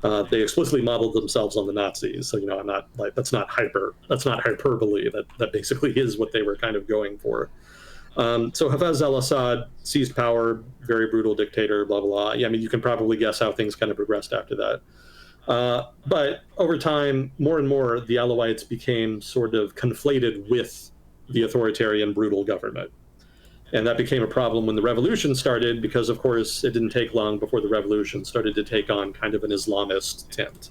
They explicitly modeled themselves on the Nazis. So, I'm not like, that's not hyperbole. That basically is what they were kind of going for. So Hafez al-Assad seized power, very brutal dictator, blah, blah, blah. Yeah, I mean, you can probably guess how things kind of progressed after that. But over time, more and more, the Alawites became sort of conflated with the authoritarian, brutal government. And that became a problem when the revolution started, because, of course, it didn't take long before the revolution started to take on kind of an Islamist tint.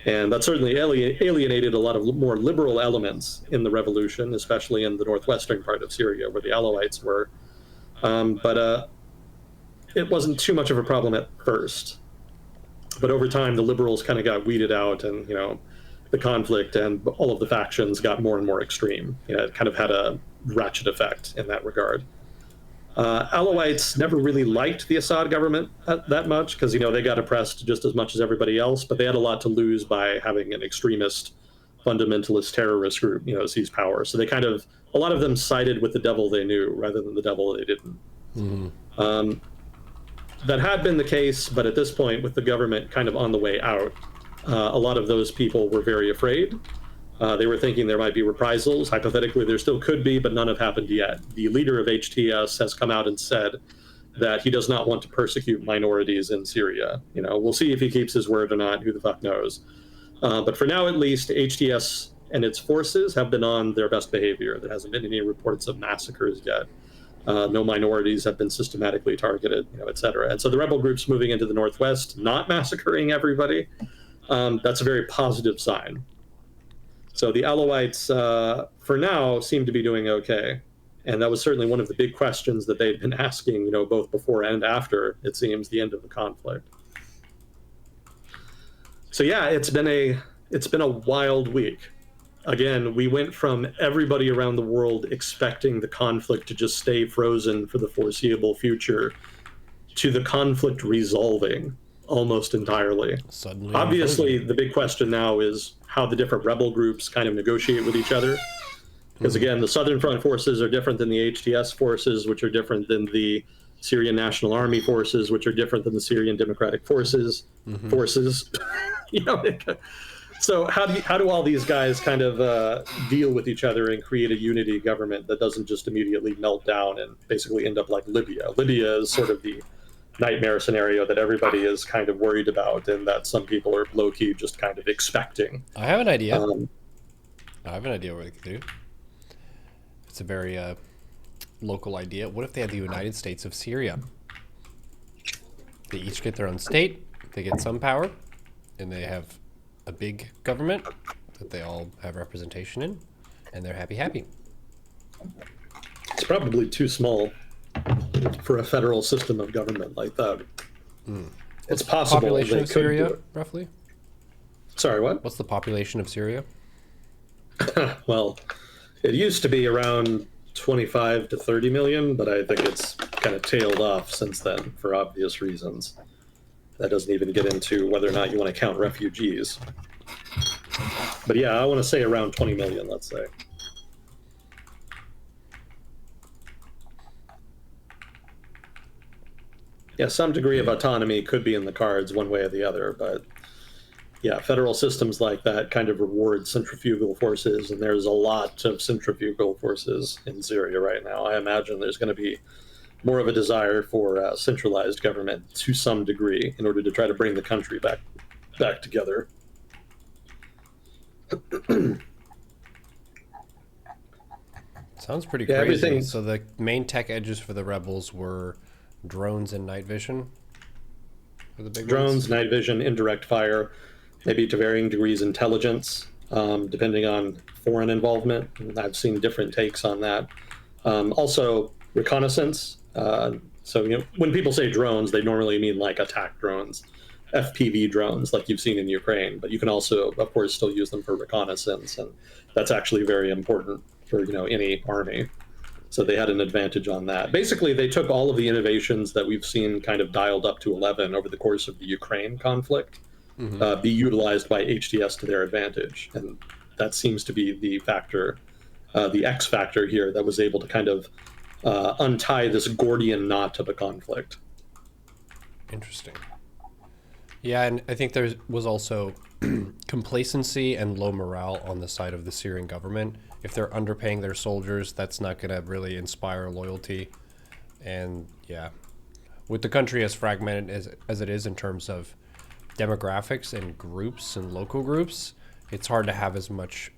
And that certainly alienated a lot of more liberal elements in the revolution, especially in the northwestern part of Syria, where the Alawites were. But it wasn't too much of a problem at first. But over time, the liberals kind of got weeded out, and the conflict and all of the factions got more and more extreme. It kind of had a ratchet effect in that regard. Alawites never really liked the Assad government that much because, they got oppressed just as much as everybody else, but they had a lot to lose by having an extremist, fundamentalist terrorist group, seize power. So a lot of them sided with the devil they knew rather than the devil they didn't. Mm-hmm. That had been the case, but at this point, with the government kind of on the way out, a lot of those people were very afraid. They were thinking there might be reprisals. Hypothetically, there still could be, but none have happened yet. The leader of HTS has come out and said that he does not want to persecute minorities in Syria. We'll see if he keeps his word or not. Who the fuck knows? But for now, at least, HTS and its forces have been on their best behavior. There hasn't been any reports of massacres yet. No minorities have been systematically targeted, et cetera. And so the rebel groups moving into the northwest, not massacring everybody, that's a very positive sign. So the Alawites, for now, seem to be doing okay. And that was certainly one of the big questions that they'd been asking, both before and after, it seems, the end of the conflict. So yeah, it's been a wild week. Again, we went from everybody around the world expecting the conflict to just stay frozen for the foreseeable future to the conflict resolving almost entirely. Suddenly, obviously, the big question now is how the different rebel groups kind of negotiate with each other. Because again, the Southern Front forces are different than the HTS forces, which are different than the Syrian National Army forces, which are different than the Syrian Democratic Forces. So how do all these guys kind of deal with each other and create a unity government that doesn't just immediately melt down and basically end up like Libya? Libya is sort of the nightmare scenario that everybody is kind of worried about, and that some people are low key just kind of expecting. I have an idea. Um, I have an idea what they could do. It's a very local idea. What if they had the United States of Syria? They each get their own state, they get some power, and they have a big government that they all have representation in, and they're happy. it's probably too small for a federal system of government like that. It's possible Population they of could Syria, do it. roughly? Sorry, what? What's the population of Syria? Well, it used to be around 25 to 30 million, but I think it's kind of tailed off since then for obvious reasons. That doesn't even get into whether or not you want to count refugees. But yeah, I want to say around 20 million, let's say. Yeah, some degree of autonomy could be in the cards one way or the other, but yeah, federal systems like that kind of reward centrifugal forces, and there's a lot of centrifugal forces in Syria right now. I imagine there's going to be more of a desire for centralized government to some degree in order to try to bring the country back together. Sounds pretty Yeah, crazy. everything- So the main tech edges for the rebels were drones and night vision. For the big Drones, ones? night vision, indirect fire, maybe to varying degrees intelligence, depending on foreign involvement. I've seen different takes on that. Also, reconnaissance. So, when people say drones, they normally mean like attack drones, FPV drones, like you've seen in Ukraine. But you can also, of course, still use them for reconnaissance, and that's actually very important for any army. So they had an advantage on that. Basically, they took all of the innovations that we've seen kind of dialed up to 11 over the course of the Ukraine conflict, be utilized by HTS to their advantage. And that seems to be the factor, the X factor here that was able to kind of untie this Gordian knot of a conflict. Interesting. Yeah, and I think there was also complacency and low morale on the side of the Syrian government. If they're underpaying their soldiers, that's not going to really inspire loyalty. And yeah, with the country as fragmented as it is in terms of demographics and groups and local groups, it's hard to have as much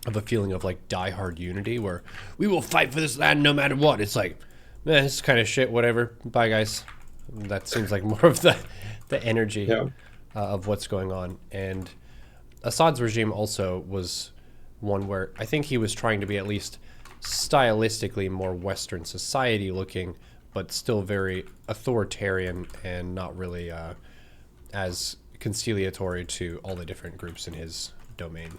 of a feeling of like diehard unity where we will fight for this land no matter what. It's like, it's kind of shit, whatever. Bye, guys. That seems like more of the energy of what's going on. And Assad's regime also was one where I think he was trying to be at least stylistically more Western society looking, but still very authoritarian and not really as conciliatory to all the different groups in his domain.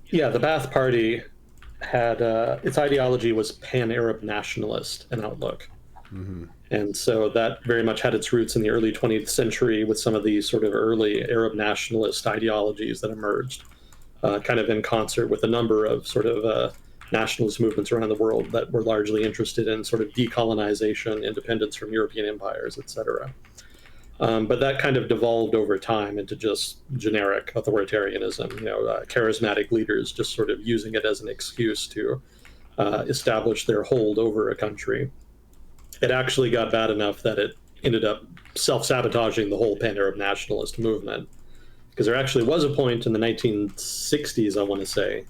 Yeah, the Ba'ath Party had its ideology was pan-Arab nationalist in outlook. And so that very much had its roots in the early 20th century with some of these sort of early Arab nationalist ideologies that emerged, kind of in concert with a number of sort of nationalist movements around the world that were largely interested in sort of decolonization, independence from European empires, etc. But that kind of devolved over time into just generic authoritarianism, charismatic leaders just sort of using it as an excuse to establish their hold over a country. It actually got bad enough that it ended up self-sabotaging the whole pan-Arab nationalist movement. Because there actually was a point in the 1960s, I want to say,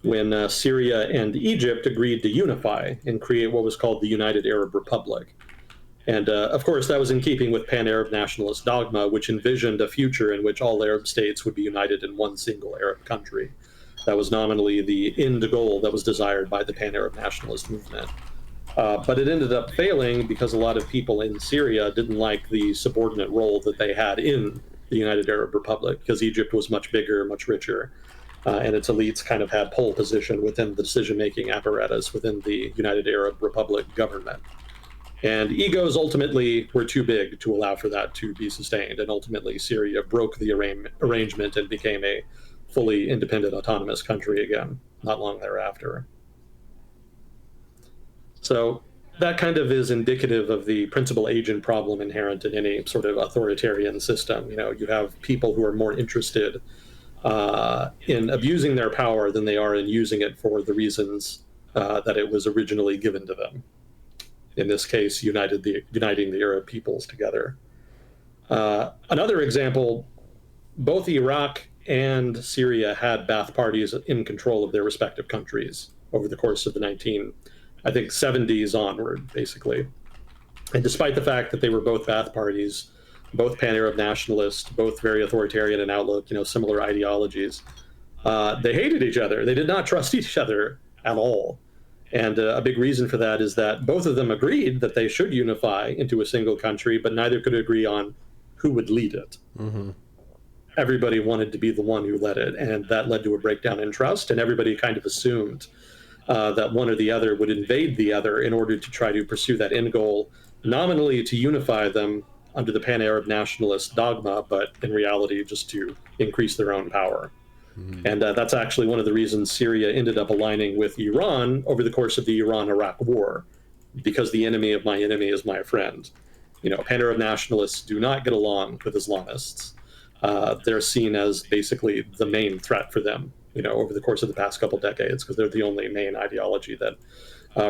when Syria and Egypt agreed to unify and create what was called the United Arab Republic. And of course, that was in keeping with pan-Arab nationalist dogma, which envisioned a future in which all Arab states would be united in one single Arab country. That was nominally the end goal that was desired by the pan-Arab nationalist movement. But it ended up failing because a lot of people in Syria didn't like the subordinate role that they had in the United Arab Republic, because Egypt was much bigger, much richer, and its elites kind of had pole position within the decision-making apparatus within the United Arab Republic government. And egos ultimately were too big to allow for that to be sustained, and ultimately Syria broke the arrangement and became a fully independent, autonomous country again, not long thereafter. So that kind of is indicative of the principal agent problem inherent in any sort of authoritarian system. You know, you have people who are more interested in abusing their power than they are in using it for the reasons that it was originally given to them. In this case, uniting the Arab peoples together. Another example, both Iraq and Syria had Ba'ath parties in control of their respective countries over the course of the 70s onward, basically. And despite the fact that they were both Ba'ath parties, both pan-Arab nationalists, both very authoritarian in outlook, you know, similar ideologies, they hated each other. They did not trust each other at all. And a big reason for that is that both of them agreed that they should unify into a single country, but neither could agree on who would lead it. Mm-hmm. Everybody wanted to be the one who led it, and that led to a breakdown in trust, and everybody kind of assumed that one or the other would invade the other in order to try to pursue that end goal, nominally to unify them under the pan-Arab nationalist dogma, but in reality just to increase their own power. Mm-hmm. And that's actually one of the reasons Syria ended up aligning with Iran over the course of the Iran-Iraq war, because the enemy of my enemy is my friend. You know, pan-Arab nationalists do not get along with Islamists. They're seen as basically the main threat for them, you know, over the course of the past couple decades, because they're the only main ideology that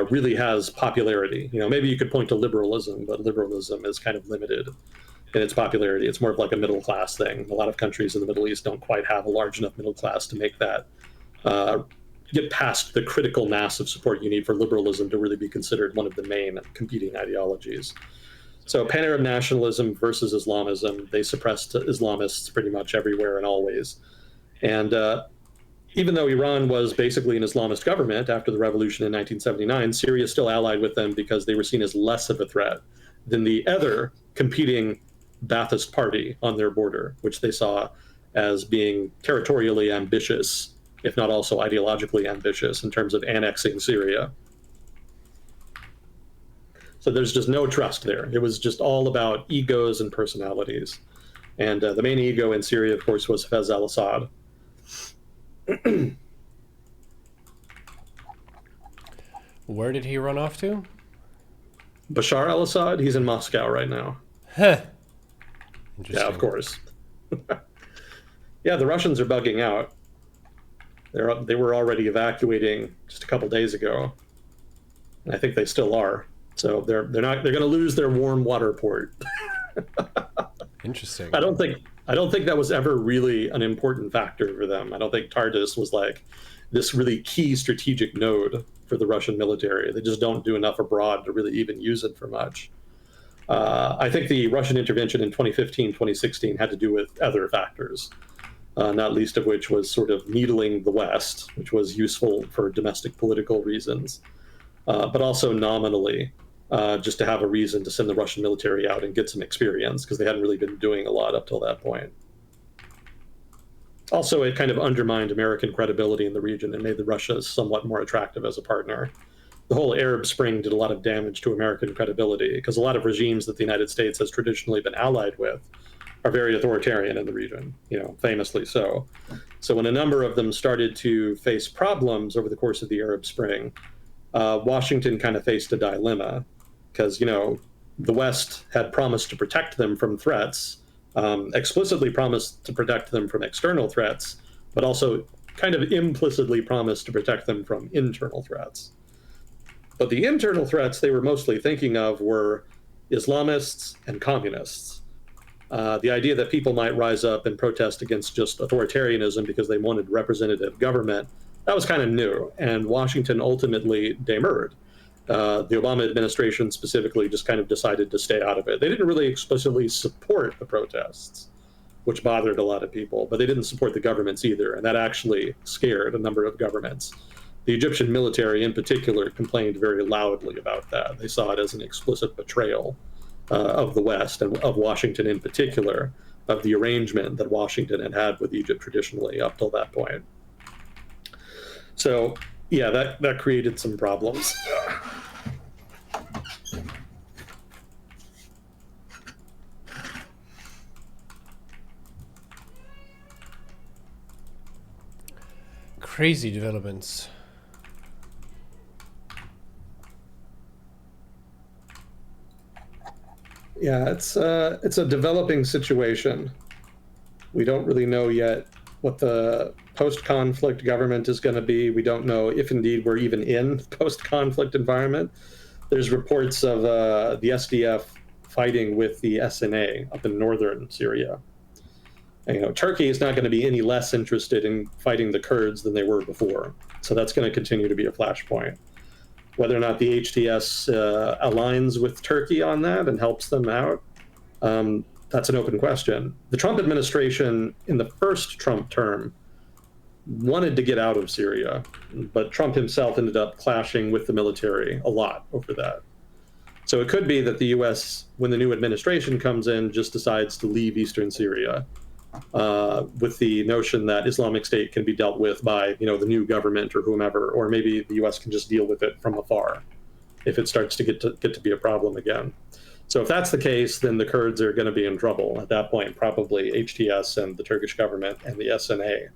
really has popularity. You know, maybe you could point to liberalism, but liberalism is kind of limited in its popularity. It's more of like a middle class thing. A lot of countries in the Middle East don't quite have a large enough middle class to make that get past the critical mass of support you need for liberalism to really be considered one of the main competing ideologies. So pan-Arab nationalism versus Islamism, they suppressed Islamists pretty much everywhere and always. And even though Iran was basically an Islamist government after the revolution in 1979, Syria still allied with them because they were seen as less of a threat than the other competing Ba'athist party on their border, which they saw as being territorially ambitious, if not also ideologically ambitious in terms of annexing Syria. So there's just no trust there. It was just all about egos and personalities. And the main ego in Syria, of course, was Hafez al-Assad. Where did he run off to? Bashar al-Assad, he's in Moscow right now. Huh. Yeah, of course. Yeah, the Russians are bugging out. They were already evacuating just a couple days ago. And I think they still are. So they're going to lose their warm water port. Interesting. I don't think that was ever really an important factor for them. I don't think Tartus was like this really key strategic node for the Russian military. They just don't do enough abroad to really even use it for much. I think the Russian intervention in 2015, 2016 had to do with other factors, not least of which was sort of needling the West, which was useful for domestic political reasons, but also nominally, just to have a reason to send the Russian military out and get some experience, because they hadn't really been doing a lot up till that point. Also, it kind of undermined American credibility in the region and made the Russians somewhat more attractive as a partner. The whole Arab Spring did a lot of damage to American credibility, because a lot of regimes that the United States has traditionally been allied with are very authoritarian in the region, you know, famously so. So when a number of them started to face problems over the course of the Arab Spring, Washington kind of faced a dilemma, because, you know, the West had promised to protect them from threats, explicitly promised to protect them from external threats, but also kind of implicitly promised to protect them from internal threats. But the internal threats they were mostly thinking of were Islamists and communists. The idea that people might rise up and protest against just authoritarianism because they wanted representative government, that was kind of new, and Washington ultimately demurred. The Obama administration specifically just kind of decided to stay out of it. They didn't really explicitly support the protests, which bothered a lot of people, but they didn't support the governments either, and that actually scared a number of governments. The Egyptian military in particular complained very loudly about that. They saw it as an explicit betrayal of the West, and of Washington in particular, of the arrangement that Washington had had with Egypt traditionally up till that point. So, yeah, that created some problems. Crazy developments. Yeah, it's a developing situation. We don't really know yet what the post-conflict government is going to be. We don't know if indeed we're even in post-conflict environment. There's reports of the SDF fighting with the SNA up in northern Syria. And, Turkey is not going to be any less interested in fighting the Kurds than they were before. So that's going to continue to be a flashpoint. Whether or not the HTS aligns with Turkey on that and helps them out, that's an open question. The Trump administration, in the first Trump term, wanted to get out of Syria, but Trump himself ended up clashing with the military a lot over that. So it could be that the U.S., when the new administration comes in, just decides to leave eastern Syria with the notion that Islamic State can be dealt with by, the new government or whomever, or maybe the U.S. can just deal with it from afar if it starts to get to be a problem again. So if that's the case, then the Kurds are going to be in trouble. At that point, probably HTS and the Turkish government and the SNA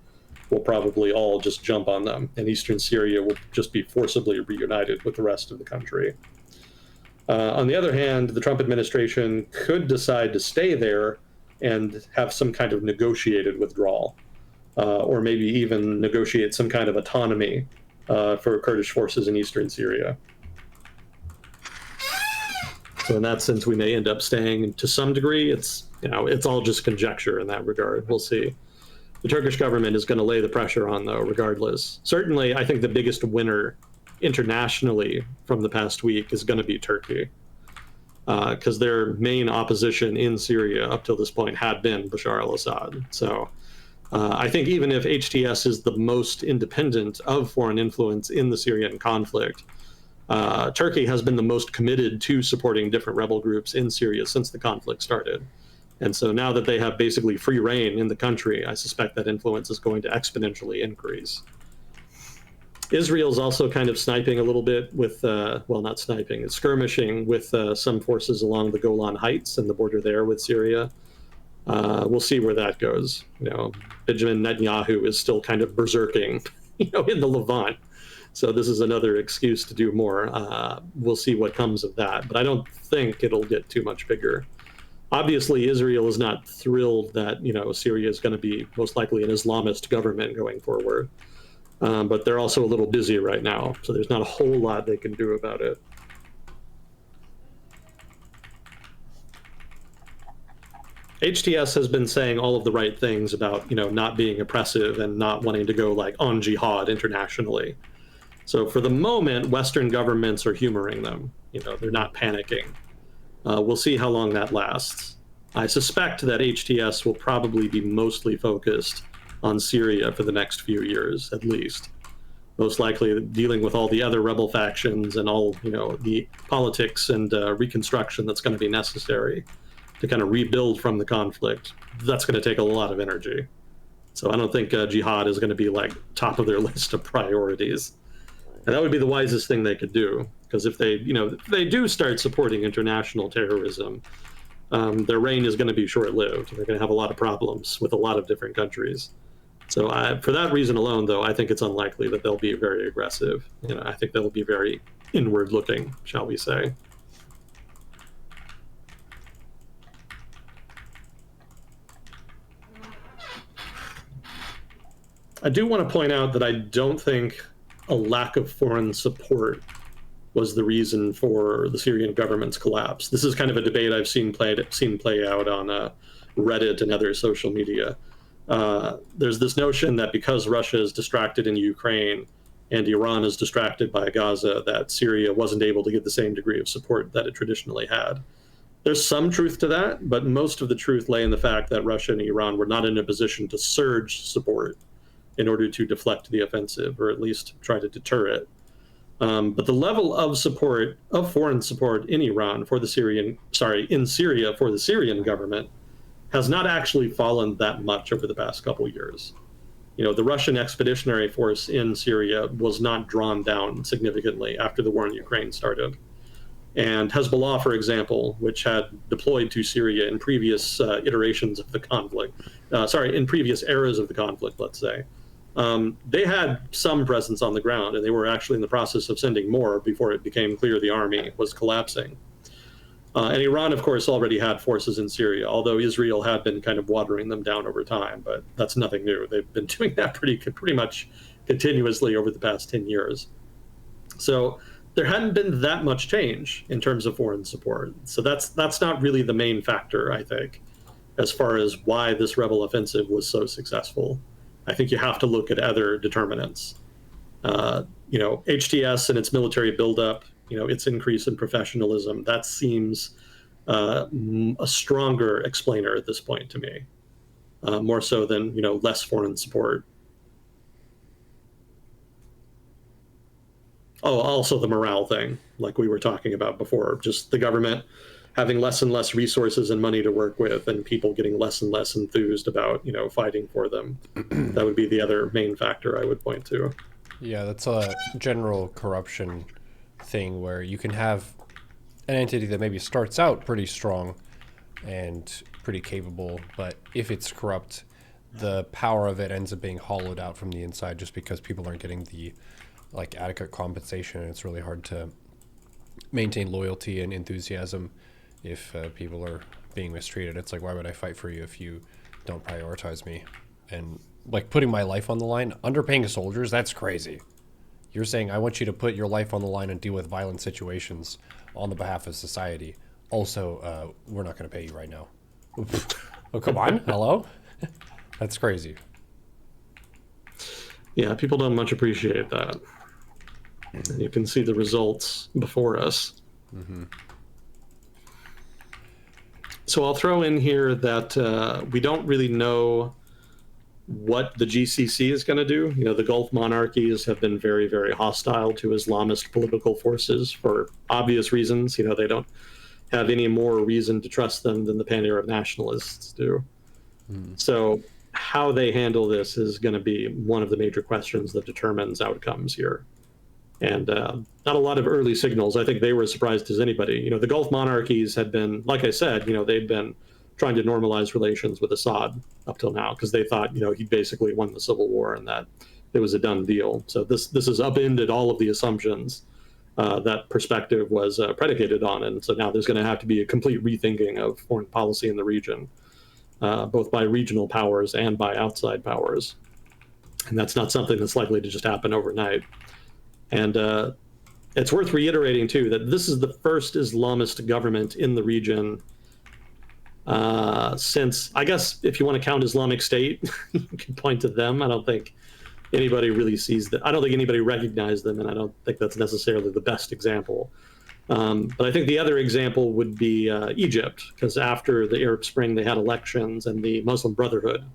will probably all just jump on them, and eastern Syria will just be forcibly reunited with the rest of the country. On the other hand, the Trump administration could decide to stay there and have some kind of negotiated withdrawal, or maybe even negotiate some kind of autonomy for Kurdish forces in eastern Syria. So in that sense, we may end up staying to some degree. It's all just conjecture in that regard. We'll see. The Turkish government is going to lay the pressure on, though, regardless. Certainly, I think the biggest winner internationally from the past week is going to be Turkey, because their main opposition in Syria up till this point had been Bashar al-Assad. So I think even if HTS is the most independent of foreign influence in the Syrian conflict, Turkey has been the most committed to supporting different rebel groups in Syria since the conflict started. And so now that they have basically free reign in the country, I suspect that influence is going to exponentially increase. Israel's also kind of sniping a little bit with, not sniping, it's skirmishing with some forces along the Golan Heights and the border there with Syria. We'll see where that goes. Benjamin Netanyahu is still kind of berserking, in the Levant. So this is another excuse to do more. We'll see what comes of that, but I don't think it'll get too much bigger. Obviously, Israel is not thrilled that, Syria is going to be most likely an Islamist government going forward. But they're also a little busy right now, so there's not a whole lot they can do about it. HTS has been saying all of the right things about, not being oppressive and not wanting to go on jihad internationally. So for the moment, Western governments are humoring them. They're not panicking. We'll see how long that lasts. I suspect that HTS will probably be mostly focused on Syria for the next few years, at least. Most likely dealing with all the other rebel factions and all, the politics and reconstruction that's going to be necessary to kind of rebuild from the conflict. That's going to take a lot of energy. So I don't think jihad is going to be top of their list of priorities. And that would be the wisest thing they could do, because if they do start supporting international terrorism, their reign is going to be short-lived. They're going to have a lot of problems with a lot of different countries. So for that reason alone, though, I think it's unlikely that they'll be very aggressive. I think they'll be very inward-looking, shall we say. I do want to point out that I don't think a lack of foreign support was the reason for the Syrian government's collapse. This is kind of a debate I've seen play out on Reddit and other social media. There's this notion that because Russia is distracted in Ukraine and Iran is distracted by Gaza, that Syria wasn't able to get the same degree of support that it traditionally had. There's some truth to that, but most of the truth lay in the fact that Russia and Iran were not in a position to surge support in order to deflect the offensive, or at least try to deter it. But the level of support, of foreign support in Syria for the Syrian government has not actually fallen that much over the past couple of years. The Russian expeditionary force in Syria was not drawn down significantly after the war in Ukraine started. And Hezbollah, for example, which had deployed to Syria in previous iterations of the conflict, in previous eras of the conflict, let's say, they had some presence on the ground, and they were actually in the process of sending more before it became clear the army was collapsing. And Iran, of course, already had forces in Syria, although Israel had been kind of watering them down over time. But that's nothing new. They've been doing that pretty much continuously over the past 10 years. So there hadn't been that much change in terms of foreign support. So that's not really the main factor, I think, as far as why this rebel offensive was so successful. I think you have to look at other determinants. HTS and its military buildup, its increase in professionalism, that seems a stronger explainer at this point to me, more so than, less foreign support. Oh, also the morale thing, like we were talking about before, just the government having less and less resources and money to work with, and people getting less and less enthused about, fighting for them. That would be the other main factor I would point to. Yeah, that's a general corruption thing where you can have an entity that maybe starts out pretty strong and pretty capable, but if it's corrupt, the power of it ends up being hollowed out from the inside just because people aren't getting the adequate compensation, and it's really hard to maintain loyalty and enthusiasm if people are being mistreated. It's like, why would I fight for you if you don't prioritize me? And putting my life on the line, underpaying soldiers, that's crazy. You're saying I want you to put your life on the line and deal with violent situations on the behalf of society. Also, we're not going to pay you right now. Oh, come on. Hello? That's crazy. Yeah, people don't much appreciate that. You can see the results before us. Mm-hmm. So I'll throw in here that we don't really know what the GCC is going to do. The Gulf monarchies have been very, very hostile to Islamist political forces for obvious reasons. They don't have any more reason to trust them than the pan-Arab nationalists do. So how they handle this is going to be one of the major questions that determines outcomes here. And not a lot of early signals. I think they were as surprised as anybody. The Gulf monarchies had been, like I said, they'd been trying to normalize relations with Assad up till now because they thought, he basically won the civil war and that it was a done deal. So this has upended all of the assumptions that perspective was predicated on. And so now there's going to have to be a complete rethinking of foreign policy in the region, both by regional powers and by outside powers. And that's not something that's likely to just happen overnight. And it's worth reiterating, too, that this is the first Islamist government in the region since, I guess, if you want to count Islamic State, you can point to them. I don't think anybody really sees that. I don't think anybody recognized them, and I don't think that's necessarily the best example. But I think the other example would be Egypt, because after the Arab Spring, they had elections, and the Muslim Brotherhood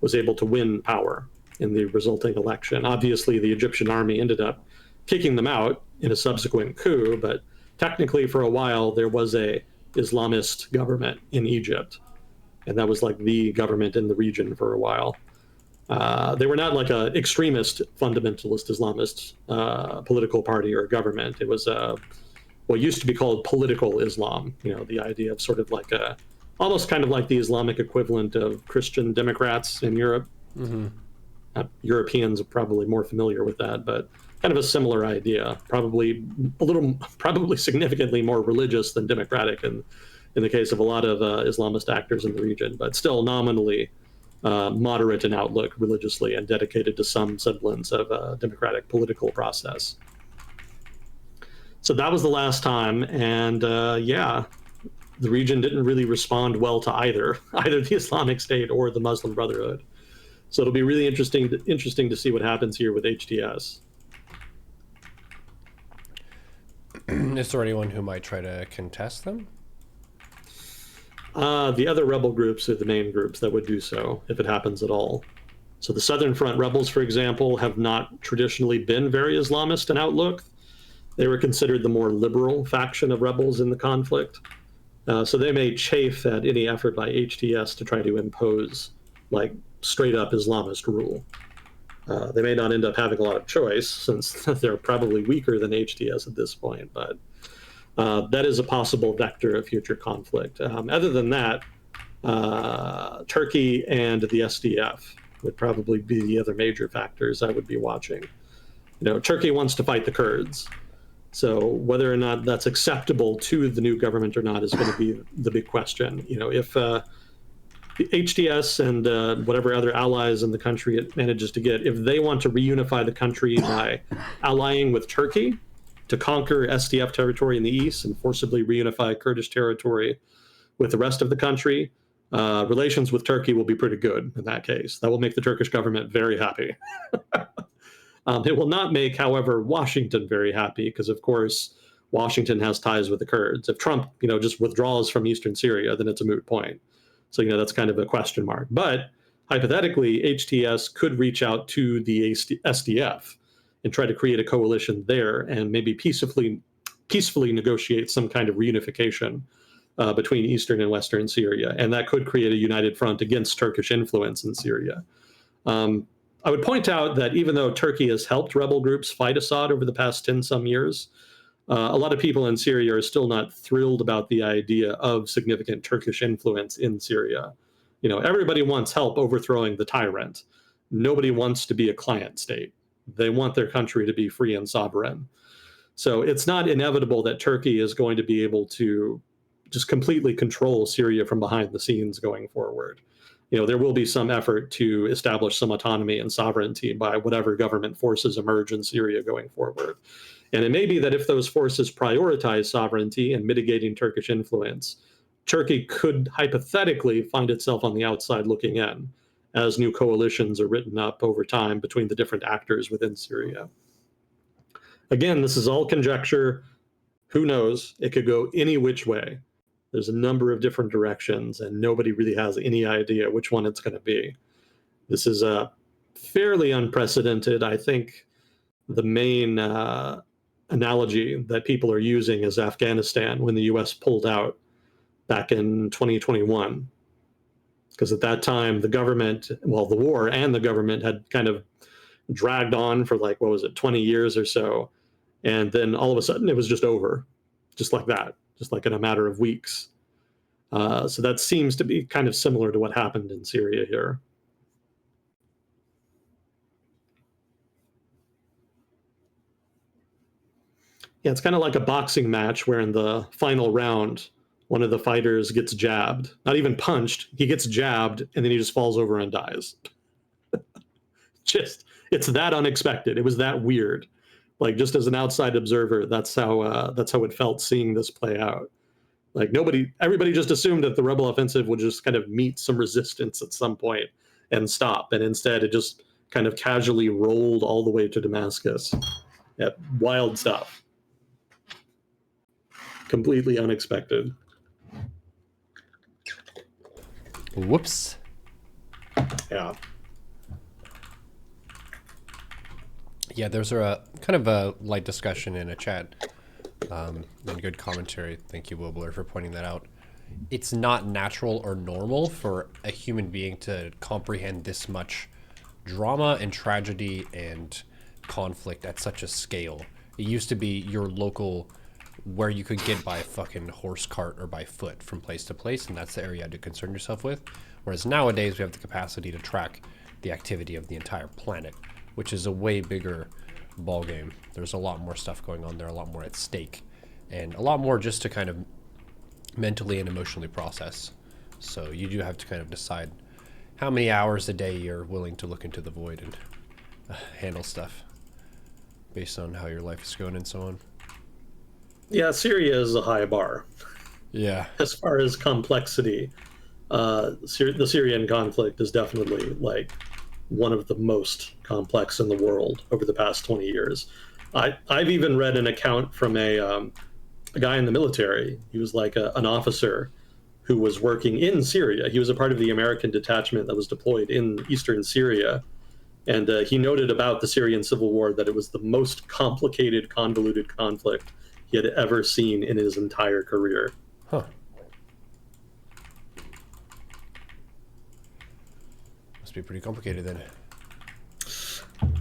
was able to win power in the resulting election. Obviously, the Egyptian army ended up kicking them out in a subsequent coup, but technically for a while there was a Islamist government in Egypt, and that was the government in the region for a while. They were not like a extremist fundamentalist Islamist political party or government. It was what used to be called political Islam, the idea of sort of almost kind of like the Islamic equivalent of Christian Democrats in Europe. Mm-hmm. Europeans are probably more familiar with that, but kind of a similar idea, probably significantly more religious than democratic in the case of a lot of Islamist actors in the region, but still nominally moderate in outlook religiously and dedicated to some semblance of a democratic political process. So that was the last time, and the region didn't really respond well to either the Islamic State or the Muslim Brotherhood. So it'll be really interesting to see what happens here with HTS. Is there anyone who might try to contest them? The other rebel groups are the main groups that would do so, if it happens at all. So the Southern Front rebels, for example, have not traditionally been very Islamist in outlook. They were considered the more liberal faction of rebels in the conflict. So they may chafe at any effort by HTS to try to impose straight up Islamist rule. They may not end up having a lot of choice since they're probably weaker than HTS at this point, but that is a possible vector of future conflict. Other than that, Turkey and the SDF would probably be the other major factors I would be watching. Turkey wants to fight the Kurds. So whether or not that's acceptable to the new government or not is going to be the big question. If the HTS and whatever other allies in the country it manages to get, if they want to reunify the country by allying with Turkey to conquer SDF territory in the east and forcibly reunify Kurdish territory with the rest of the country, relations with Turkey will be pretty good in that case. That will make the Turkish government very happy. It will not make, however, Washington very happy because, of course, Washington has ties with the Kurds. If Trump, just withdraws from eastern Syria, then it's a moot point. So, that's kind of a question mark. But hypothetically, HTS could reach out to the SDF and try to create a coalition there and maybe peacefully negotiate some kind of reunification between eastern and western Syria. And that could create a united front against Turkish influence in Syria. I would point out that even though Turkey has helped rebel groups fight Assad over the past 10-some years, a lot of people in Syria are still not thrilled about the idea of significant Turkish influence in Syria. Everybody wants help overthrowing the tyrant. Nobody wants to be a client state. They want their country to be free and sovereign. So it's not inevitable that Turkey is going to be able to just completely control Syria from behind the scenes going forward. There will be some effort to establish some autonomy and sovereignty by whatever government forces emerge in Syria going forward. And it may be that if those forces prioritize sovereignty and mitigating Turkish influence, Turkey could hypothetically find itself on the outside looking in as new coalitions are written up over time between the different actors within Syria. Again, this is all conjecture. Who knows? It could go any which way. There's a number of different directions, and nobody really has any idea which one it's going to be. This is fairly unprecedented. I think the main analogy that people are using is Afghanistan when the U.S. pulled out back in 2021. Because at that time, the war and the government had kind of dragged on for 20 years or so. And then all of a sudden, it was just over, just like that. Just like in a matter of weeks. So that seems to be kind of similar to what happened in Syria here. Yeah, it's kind of like a boxing match where in the final round, one of the fighters gets jabbed, not even punched. He gets jabbed and then he just falls over and dies. It's that unexpected. It was that weird. Just as an outside observer, that's how it felt seeing this play out. Everybody just assumed that the rebel offensive would just kind of meet some resistance at some point and stop. And instead it just kind of casually rolled all the way to Damascus. Yeah, wild stuff. Completely unexpected. Whoops. Yeah. Yeah, there's a kind of a light discussion in a chat and good commentary. Thank you, Wobbler, for pointing that out. It's not natural or normal for a human being to comprehend this much drama and tragedy and conflict at such a scale. It used to be your local, where you could get by fucking horse cart or by foot from place to place, and that's the area you had to concern yourself with. Whereas nowadays we have the capacity to track the activity of the entire planet, which is a way bigger ball game. There's a lot more stuff going on there, a lot more at stake, and a lot more just to kind of mentally and emotionally process. So you do have to kind of decide how many hours a day you're willing to look into the void and handle stuff based on how your life is going and so on. Yeah, Syria is a high bar. Yeah. As far as complexity, the Syrian conflict is definitely one of the most complex in the world over the past 20 years. I've even read an account from a guy in the military. He was an officer who was working in Syria. He was a part of the American detachment that was deployed in eastern Syria. And he noted about the Syrian civil war that it was the most complicated, convoluted conflict he had ever seen in his entire career. Huh. Must be pretty complicated then.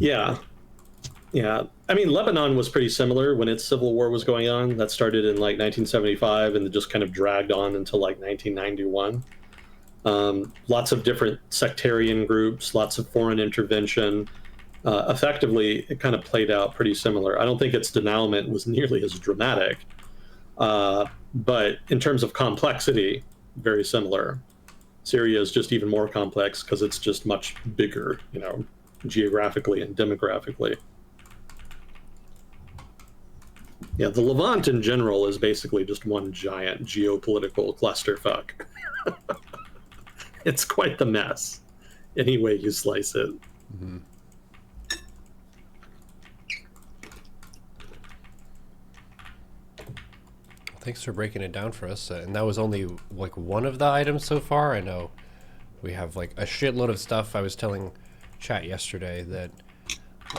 Yeah. I mean, Lebanon was pretty similar when its civil war was going on. That started in 1975 and it just kind of dragged on until 1991. Lots of different sectarian groups, lots of foreign intervention. effectively, it kind of played out pretty similar. I don't think its denouement was nearly as dramatic, but in terms of complexity, very similar. Syria is just even more complex because it's just much bigger, geographically and demographically. Yeah, the Levant in general is basically just one giant geopolitical clusterfuck. It's quite the mess, any way you slice it. Mm-hmm. Thanks for breaking it down for us. And that was only like one of the items so far. I know we have like a shitload of stuff. I was telling chat yesterday that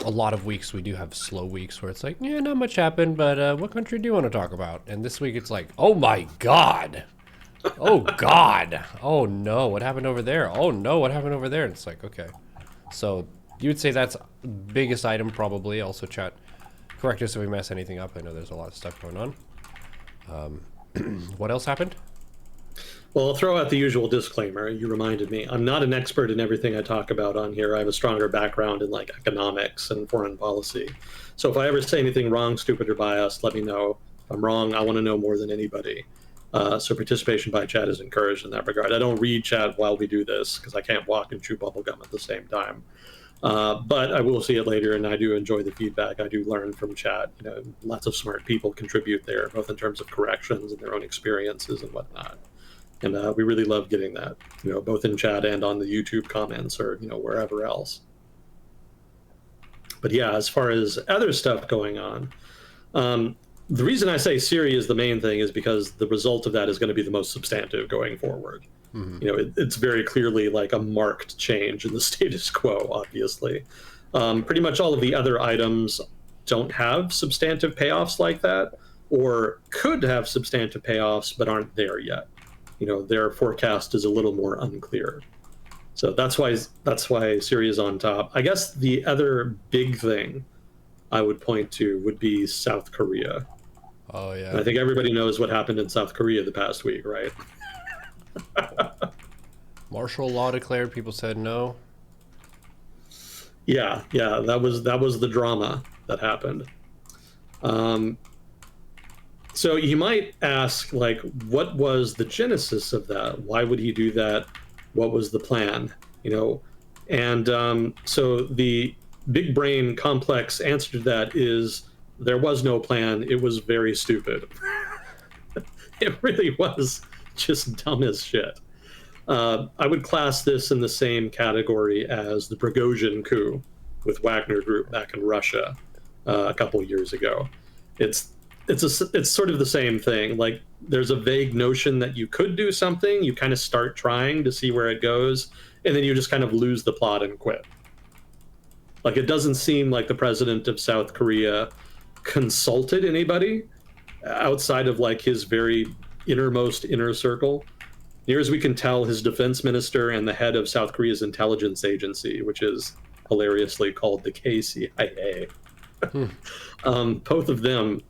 a lot of weeks we do have slow weeks where it's like, yeah, not much happened, but what country do you want to talk about? And this week it's like, oh my God. Oh God. Oh no, what happened over there? Oh no, what happened over there? And it's like, okay. So you would say that's biggest item probably. Also chat, correct us if we mess anything up. I know there's a lot of stuff going on. What else happened? Well, I'll throw out the usual disclaimer. You reminded me. I'm not an expert in everything I talk about on here. I have a stronger background in like economics and foreign policy. So if I ever say anything wrong, stupid, or biased, let me know. If I'm wrong, I want to know more than anybody. So participation by chat is encouraged in that regard. I don't read chat while we do this because I can't walk and chew bubblegum at the same time. But I will see it later, and I do enjoy the feedback. I do learn from chat. Lots of smart people contribute there, both in terms of corrections and their own experiences and whatnot. And we really love getting that, both in chat and on the YouTube comments or, wherever else. But yeah, as far as other stuff going on, the reason I say Syria is the main thing is because the result of that is going to be the most substantive going forward. Mm-hmm. It's very clearly like a marked change in the status quo, obviously. Pretty much all of the other items don't have substantive payoffs like that, or could have substantive payoffs, but aren't there yet. Their forecast is a little more unclear. So that's why Syria's on top. I guess the other big thing I would point to would be South Korea. Oh, yeah. And I think everybody knows what happened in South Korea the past week, right? Martial law declared. People said no. Yeah, that was the drama that happened. So you might ask, like, what was the genesis of that? Why would he do that? What was the plan? And so the big brain complex answer to that is there was no plan. It was very stupid. It really was just dumb as shit. I would class this in the same category as the Prigozhin coup with Wagner Group back in Russia a couple years ago. It's sort of the same thing. Like, there's a vague notion that you could do something. You kind of start trying to see where it goes, and then you just kind of lose the plot and quit. Like, it doesn't seem like the president of South Korea consulted anybody outside of like his very innermost inner circle. Near as we can tell, his defense minister and the head of South Korea's intelligence agency, which is hilariously called the KCIA, both of them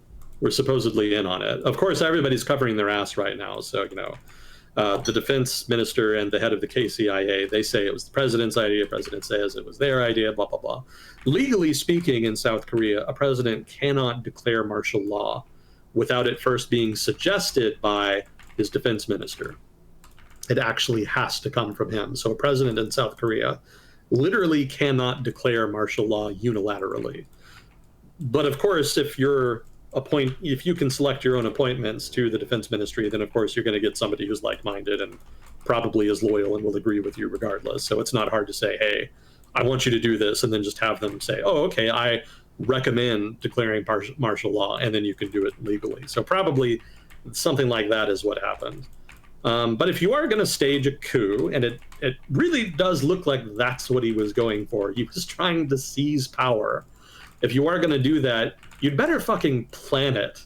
were supposedly in on it. Of course, everybody's covering their ass right now. So, the defense minister and the head of the KCIA, they say it was the president's idea. The president says it was their idea, blah, blah, blah. Legally speaking, in South Korea, a president cannot declare martial law without it first being suggested by his defense minister. It actually has to come from him. So a president in South Korea literally cannot declare martial law unilaterally. But of course, if you can select your own appointments to the defense ministry, then of course you're going to get somebody who's like-minded and probably is loyal and will agree with you regardless. So it's not hard to say, hey, I want you to do this, and then just have them say, oh, okay, I recommend declaring martial law, and then you can do it legally. So probably something like that is what happened. But if you are going to stage a coup, and it really does look like that's what he was going for, he was trying to seize power. If you are going to do that, you'd better fucking plan it,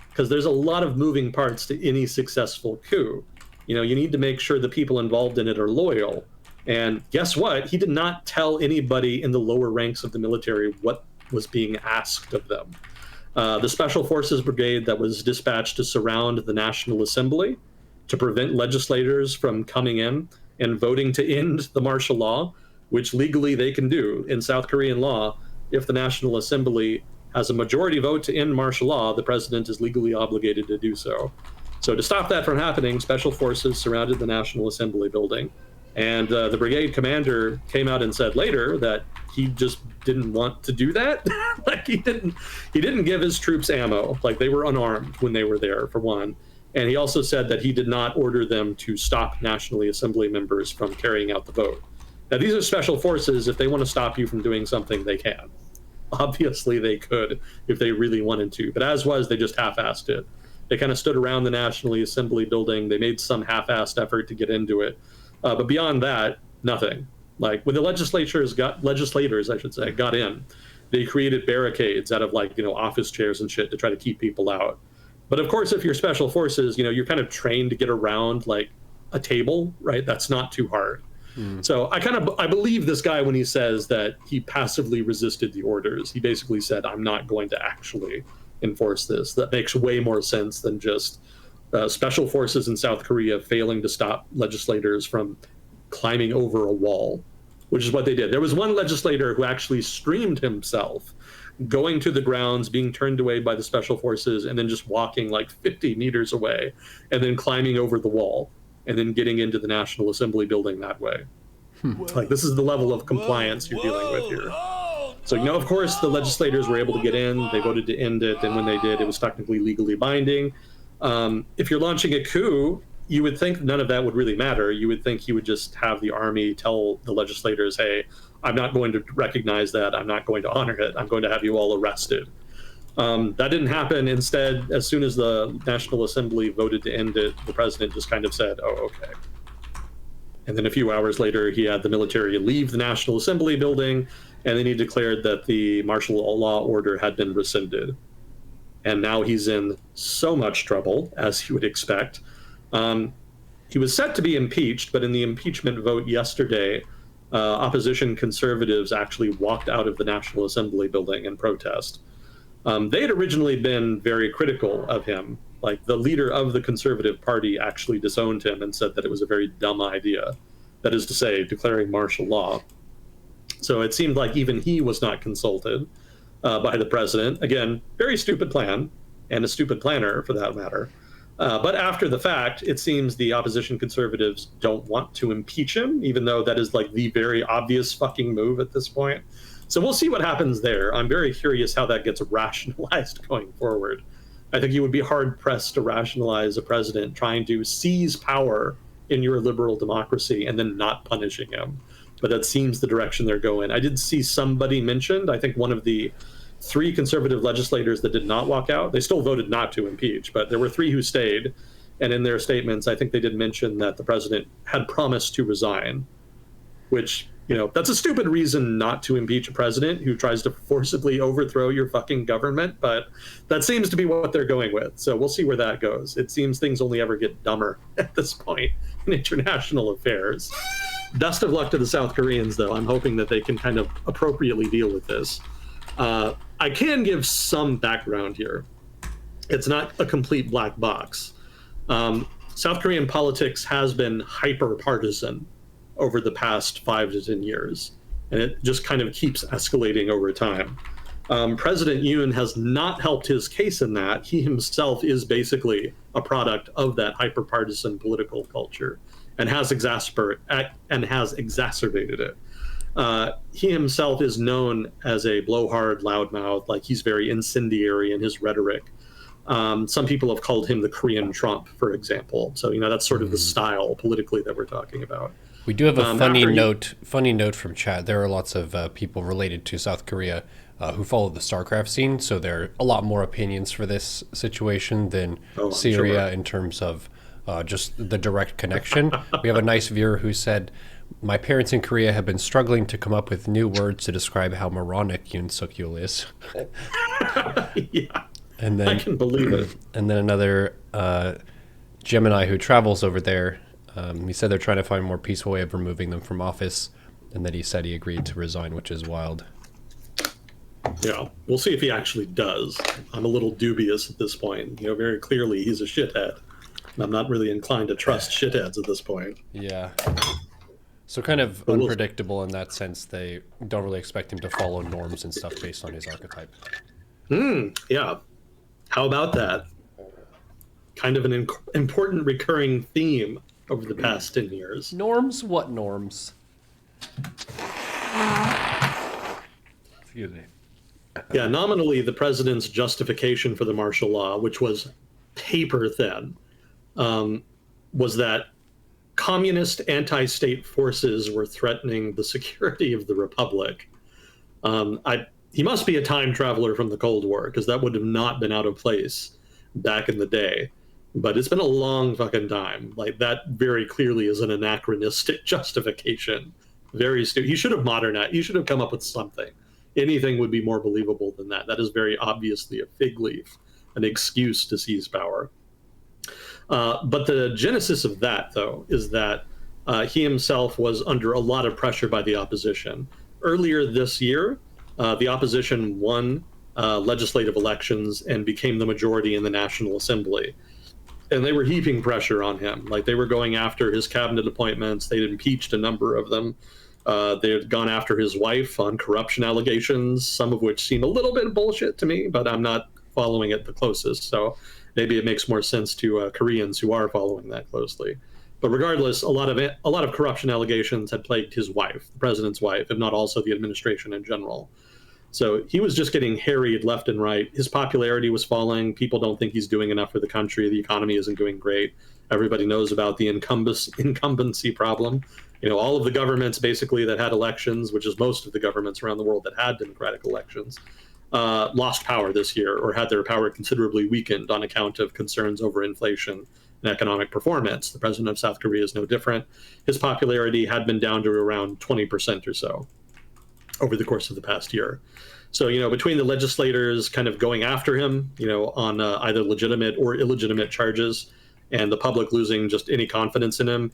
because there's a lot of moving parts to any successful coup. You need to make sure the people involved in it are loyal. And guess what? He did not tell anybody in the lower ranks of the military what was being asked of them. The Special Forces Brigade that was dispatched to surround the National Assembly to prevent legislators from coming in and voting to end the martial law, which legally they can do in South Korean law. If the National Assembly has a majority vote to end martial law, the president is legally obligated to do so. So to stop that from happening, special forces surrounded the National Assembly building. And the brigade commander came out and said later that he just didn't want to do that. Like he didn't give his troops ammo. Like they were unarmed when they were there, for one. And he also said that he did not order them to stop National Assembly members from carrying out the vote. Now, these are special forces. If they want to stop you from doing something, they can. Obviously, they could if they really wanted to. But as was, they just half-assed it. They kind of stood around the National Assembly building. They made some half-assed effort to get into it. But beyond that, nothing. Like when the legislators, I should say, got in, they created barricades out of office chairs and shit to try to keep people out. But of course, if you're special forces, you're kind of trained to get around like a table, right? That's not too hard. So I believe this guy when he says that he passively resisted the orders. He basically said, I'm not going to actually enforce this. That makes way more sense than just special forces in South Korea failing to stop legislators from climbing over a wall, which is what they did. There was one legislator who actually streamed himself going to the grounds, being turned away by the special forces, and then just walking like 50 meters away, and then climbing over the wall, and then getting into the National Assembly building that way. Like, this is the level of compliance you're dealing with here. So, of course, the legislators were able to get in. They voted to end it, and when they did, it was technically legally binding. If you're launching a coup, you would think none of that would really matter. You would think he would just have the army tell the legislators, hey, I'm not going to recognize that. I'm not going to honor it. I'm going to have you all arrested. That didn't happen. Instead, as soon as the National Assembly voted to end it, the president just kind of said, oh, okay. And then a few hours later, he had the military leave the National Assembly building, and then he declared that the martial law order had been rescinded. And now he's in so much trouble, as you would expect. He was set to be impeached, but in the impeachment vote yesterday, opposition conservatives actually walked out of the National Assembly building in protest. They had originally been very critical of him. Like, the leader of the Conservative Party actually disowned him and said that it was a very dumb idea. That is to say, declaring martial law. So it seemed like even he was not consulted by the president. Again, very stupid plan, and a stupid planner for that matter. But after the fact, it seems the opposition conservatives don't want to impeach him, even though that is like the very obvious fucking move at this point. So we'll see what happens there. I'm very curious how that gets rationalized going forward. I think you would be hard-pressed to rationalize a president trying to seize power in your liberal democracy and then not punishing him. But that seems the direction they're going. I did see somebody mentioned, I think one of the 3 conservative legislators that did not walk out. They still voted not to impeach, but there were 3 who stayed. And in their statements, I think they did mention that the president had promised to resign, which, that's a stupid reason not to impeach a president who tries to forcibly overthrow your fucking government. But that seems to be what they're going with. So we'll see where that goes. It seems things only ever get dumber at this point in international affairs. Best of luck to the South Koreans, though. I'm hoping that they can kind of appropriately deal with this. I can give some background here. It's not a complete black box. South Korean politics has been hyper-partisan over the past 5 to 10 years, and it just kind of keeps escalating over time. President Yoon has not helped his case in that. He himself is basically a product of that hyper-partisan political culture and has exacerbated it. He himself is known as a blowhard loudmouth, like he's very incendiary in his rhetoric. Some people have called him the Korean Trump, for example. So, that's sort of the style politically that we're talking about. We do have a funny note from chat. There are lots of people related to South Korea who follow the StarCraft scene, so there are a lot more opinions for this situation than Syria in terms of just the direct connection. We have a nice viewer who said, my parents in Korea have been struggling to come up with new words to describe how moronic Yoon Suk-yeol is. Yeah, and then, I can believe it. And then another Gemini who travels over there, he said they're trying to find a more peaceful way of removing them from office, and that he said he agreed to resign, which is wild. Yeah, we'll see if he actually does. I'm a little dubious at this point. Very clearly he's a shithead. And I'm not really inclined to trust shitheads at this point. Yeah. So kind of But unpredictable in that sense. They don't really expect him to follow norms and stuff based on his archetype. Yeah. How about that? Kind of an important recurring theme over the past 10 years. Norms? What norms? Excuse me. Yeah, nominally, the president's justification for the martial law, which was paper thin, was that communist anti-state forces were threatening the security of the republic. He must be a time traveler from the Cold War, because that would have not been out of place back in the day. But it's been a long fucking time. Like, that very clearly is an anachronistic justification. Very stupid. He should have modernized. He should have come up with something. Anything would be more believable than that. That is very obviously a fig leaf, an excuse to seize power. But the genesis of that, though, is that he himself was under a lot of pressure by the opposition. Earlier this year, the opposition won legislative elections and became the majority in the National Assembly. And they were heaping pressure on him. Like, they were going after his cabinet appointments. They'd impeached a number of them. They had gone after his wife on corruption allegations, some of which seem a little bit bullshit to me, but I'm not following it the closest. So maybe it makes more sense to Koreans who are following that closely. But regardless, a lot of corruption allegations had plagued his wife, the president's wife, if not also the administration in general. So he was just getting harried left and right. His popularity was falling. People don't think he's doing enough for the country. The economy isn't doing great. Everybody knows about the incumbency problem. You know, all of the governments basically that had elections, which is most of the governments around the world that had democratic elections, lost power this year or had their power considerably weakened on account of concerns over inflation and economic performance. The president of South Korea is no different. His popularity had been down to around 20% or so over the course of the past year. So, you know, between the legislators kind of going after him, you know, on either legitimate or illegitimate charges, and the public losing just any confidence in him,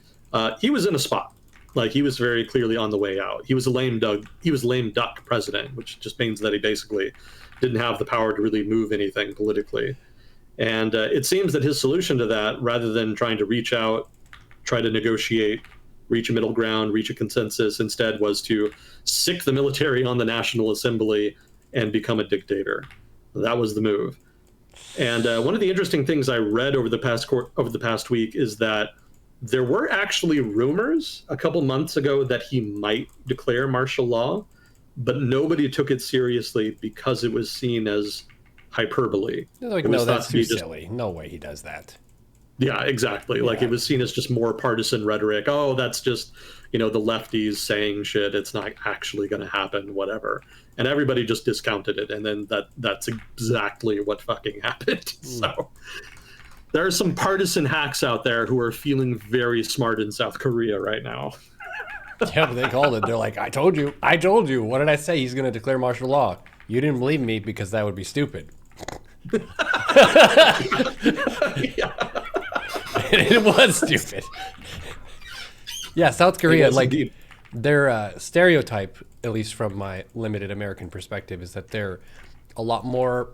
he was in a spot. Like, he was very clearly on the way out. He was a lame duck president, which just means that he basically didn't have the power to really move anything politically. And it seems that his solution to that, rather than trying to reach out, try to negotiate, reach a middle ground, reach a consensus, instead was to sick the military on the National Assembly and become a dictator. That was the move. And one of the interesting things I read over the past week is that there were actually rumors a couple months ago that he might declare martial law, but nobody took it seriously because it was seen as hyperbole. Like, no, that's too silly. No way he does that. Yeah, exactly. Yeah. Like, it was seen as just more partisan rhetoric. Oh, that's just, you know, the lefties saying shit. It's not actually going to happen, whatever. And everybody just discounted it. And then that's exactly what fucking happened. So there are some partisan hacks out there who are feeling very smart in South Korea right now. Yeah, but they called it. They're like, I told you. What did I say? He's going to declare martial law. You didn't believe me because that would be stupid. Yeah. It was stupid. Yeah, South Korea, like, indeed. Their stereotype, at least from my limited American perspective, is that they're a lot more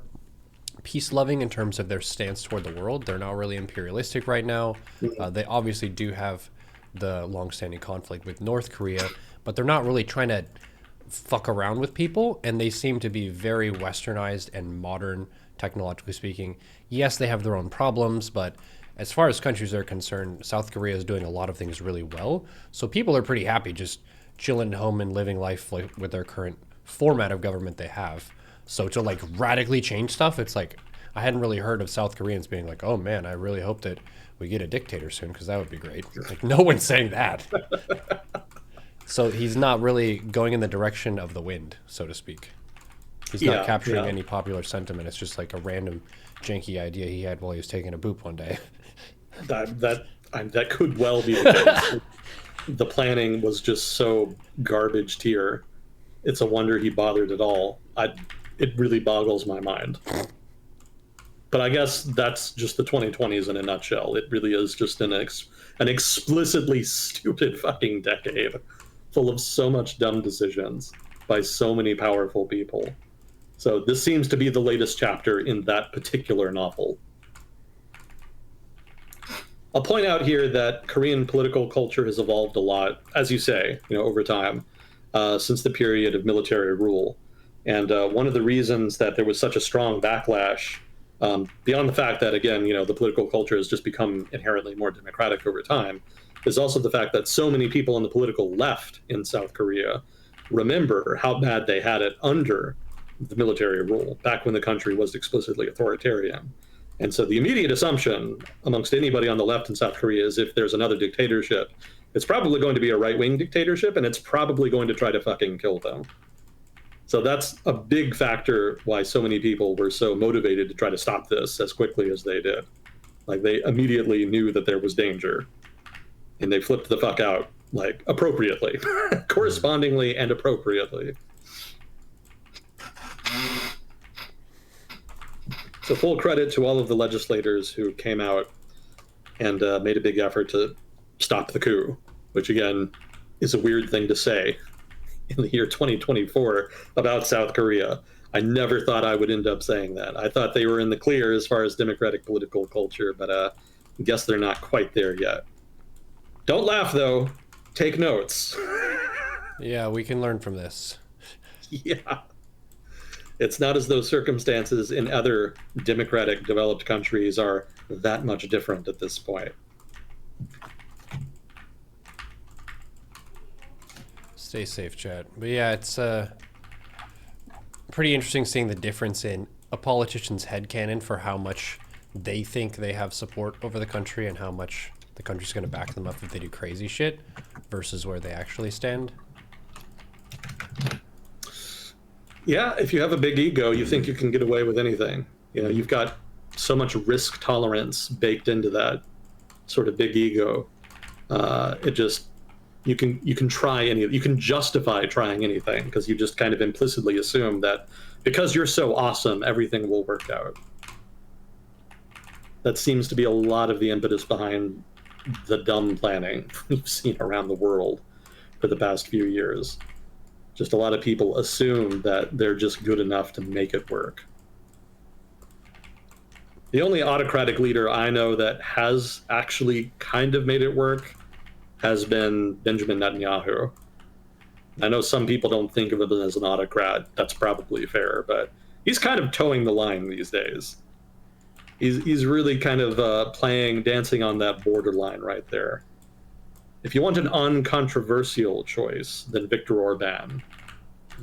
peace-loving in terms of their stance toward the world. They're not really imperialistic right now. They obviously do have the long-standing conflict with North Korea, but they're not really trying to fuck around with people, and they seem to be very westernized and modern, technologically speaking. Yes, they have their own problems, but as far as countries are concerned, South Korea is doing a lot of things really well. So people are pretty happy just chilling at home and living life with their current format of government they have. So to like radically change stuff, it's like, I hadn't really heard of South Koreans being like, oh man, I really hope that we get a dictator soon because that would be great. Like, no one's saying that. So he's not really going in the direction of the wind, so to speak. He's not capturing any popular sentiment. It's just like a random janky idea he had while he was taking a boop one day. That could well be the case. The planning was just so garbage tier. It's a wonder he bothered at all. It really boggles my mind. But I guess that's just the 2020s in a nutshell. It really is just an explicitly stupid fucking decade, full of so much dumb decisions by so many powerful people. So this seems to be the latest chapter in that particular novel. I'll point out here that Korean political culture has evolved a lot, as you say, over time, since the period of military rule. And one of the reasons that there was such a strong backlash, beyond the fact that, again, the political culture has just become inherently more democratic over time, is also the fact that so many people on the political left in South Korea remember how bad they had it under the military rule, back when the country was explicitly authoritarian. And so the immediate assumption amongst anybody on the left in South Korea is if there's another dictatorship, it's probably going to be a right-wing dictatorship, and it's probably going to try to fucking kill them. So that's a big factor why so many people were so motivated to try to stop this as quickly as they did. Like, they immediately knew that there was danger, and they flipped the fuck out, like, appropriately, correspondingly and appropriately. So full credit to all of the legislators who came out and made a big effort to stop the coup, which, again, is a weird thing to say in the year 2024 about South Korea. I never thought I would end up saying that. I thought they were in the clear as far as democratic political culture, but I guess they're not quite there yet. Don't laugh, though. Take notes. Yeah, we can learn from this. Yeah. It's not as though circumstances in other democratic developed countries are that much different at this point. Stay safe, chat. But yeah, it's pretty interesting seeing the difference in a politician's headcanon for how much they think they have support over the country and how much the country's going to back them up if they do crazy shit versus where they actually stand. Yeah, if you have a big ego, you think you can get away with anything. You've got so much risk tolerance baked into that sort of big ego. You can try you can justify trying anything because you just kind of implicitly assume that because you're so awesome, everything will work out. That seems to be a lot of the impetus behind the dumb planning we've seen around the world for the past few years. Just a lot of people assume that they're just good enough to make it work. The only autocratic leader I know that has actually kind of made it work has been Benjamin Netanyahu. I know some people don't think of him as an autocrat. That's probably fair, but he's kind of towing the line these days. He's really kind of dancing on that borderline right there. If you want an uncontroversial choice, then Viktor Orban.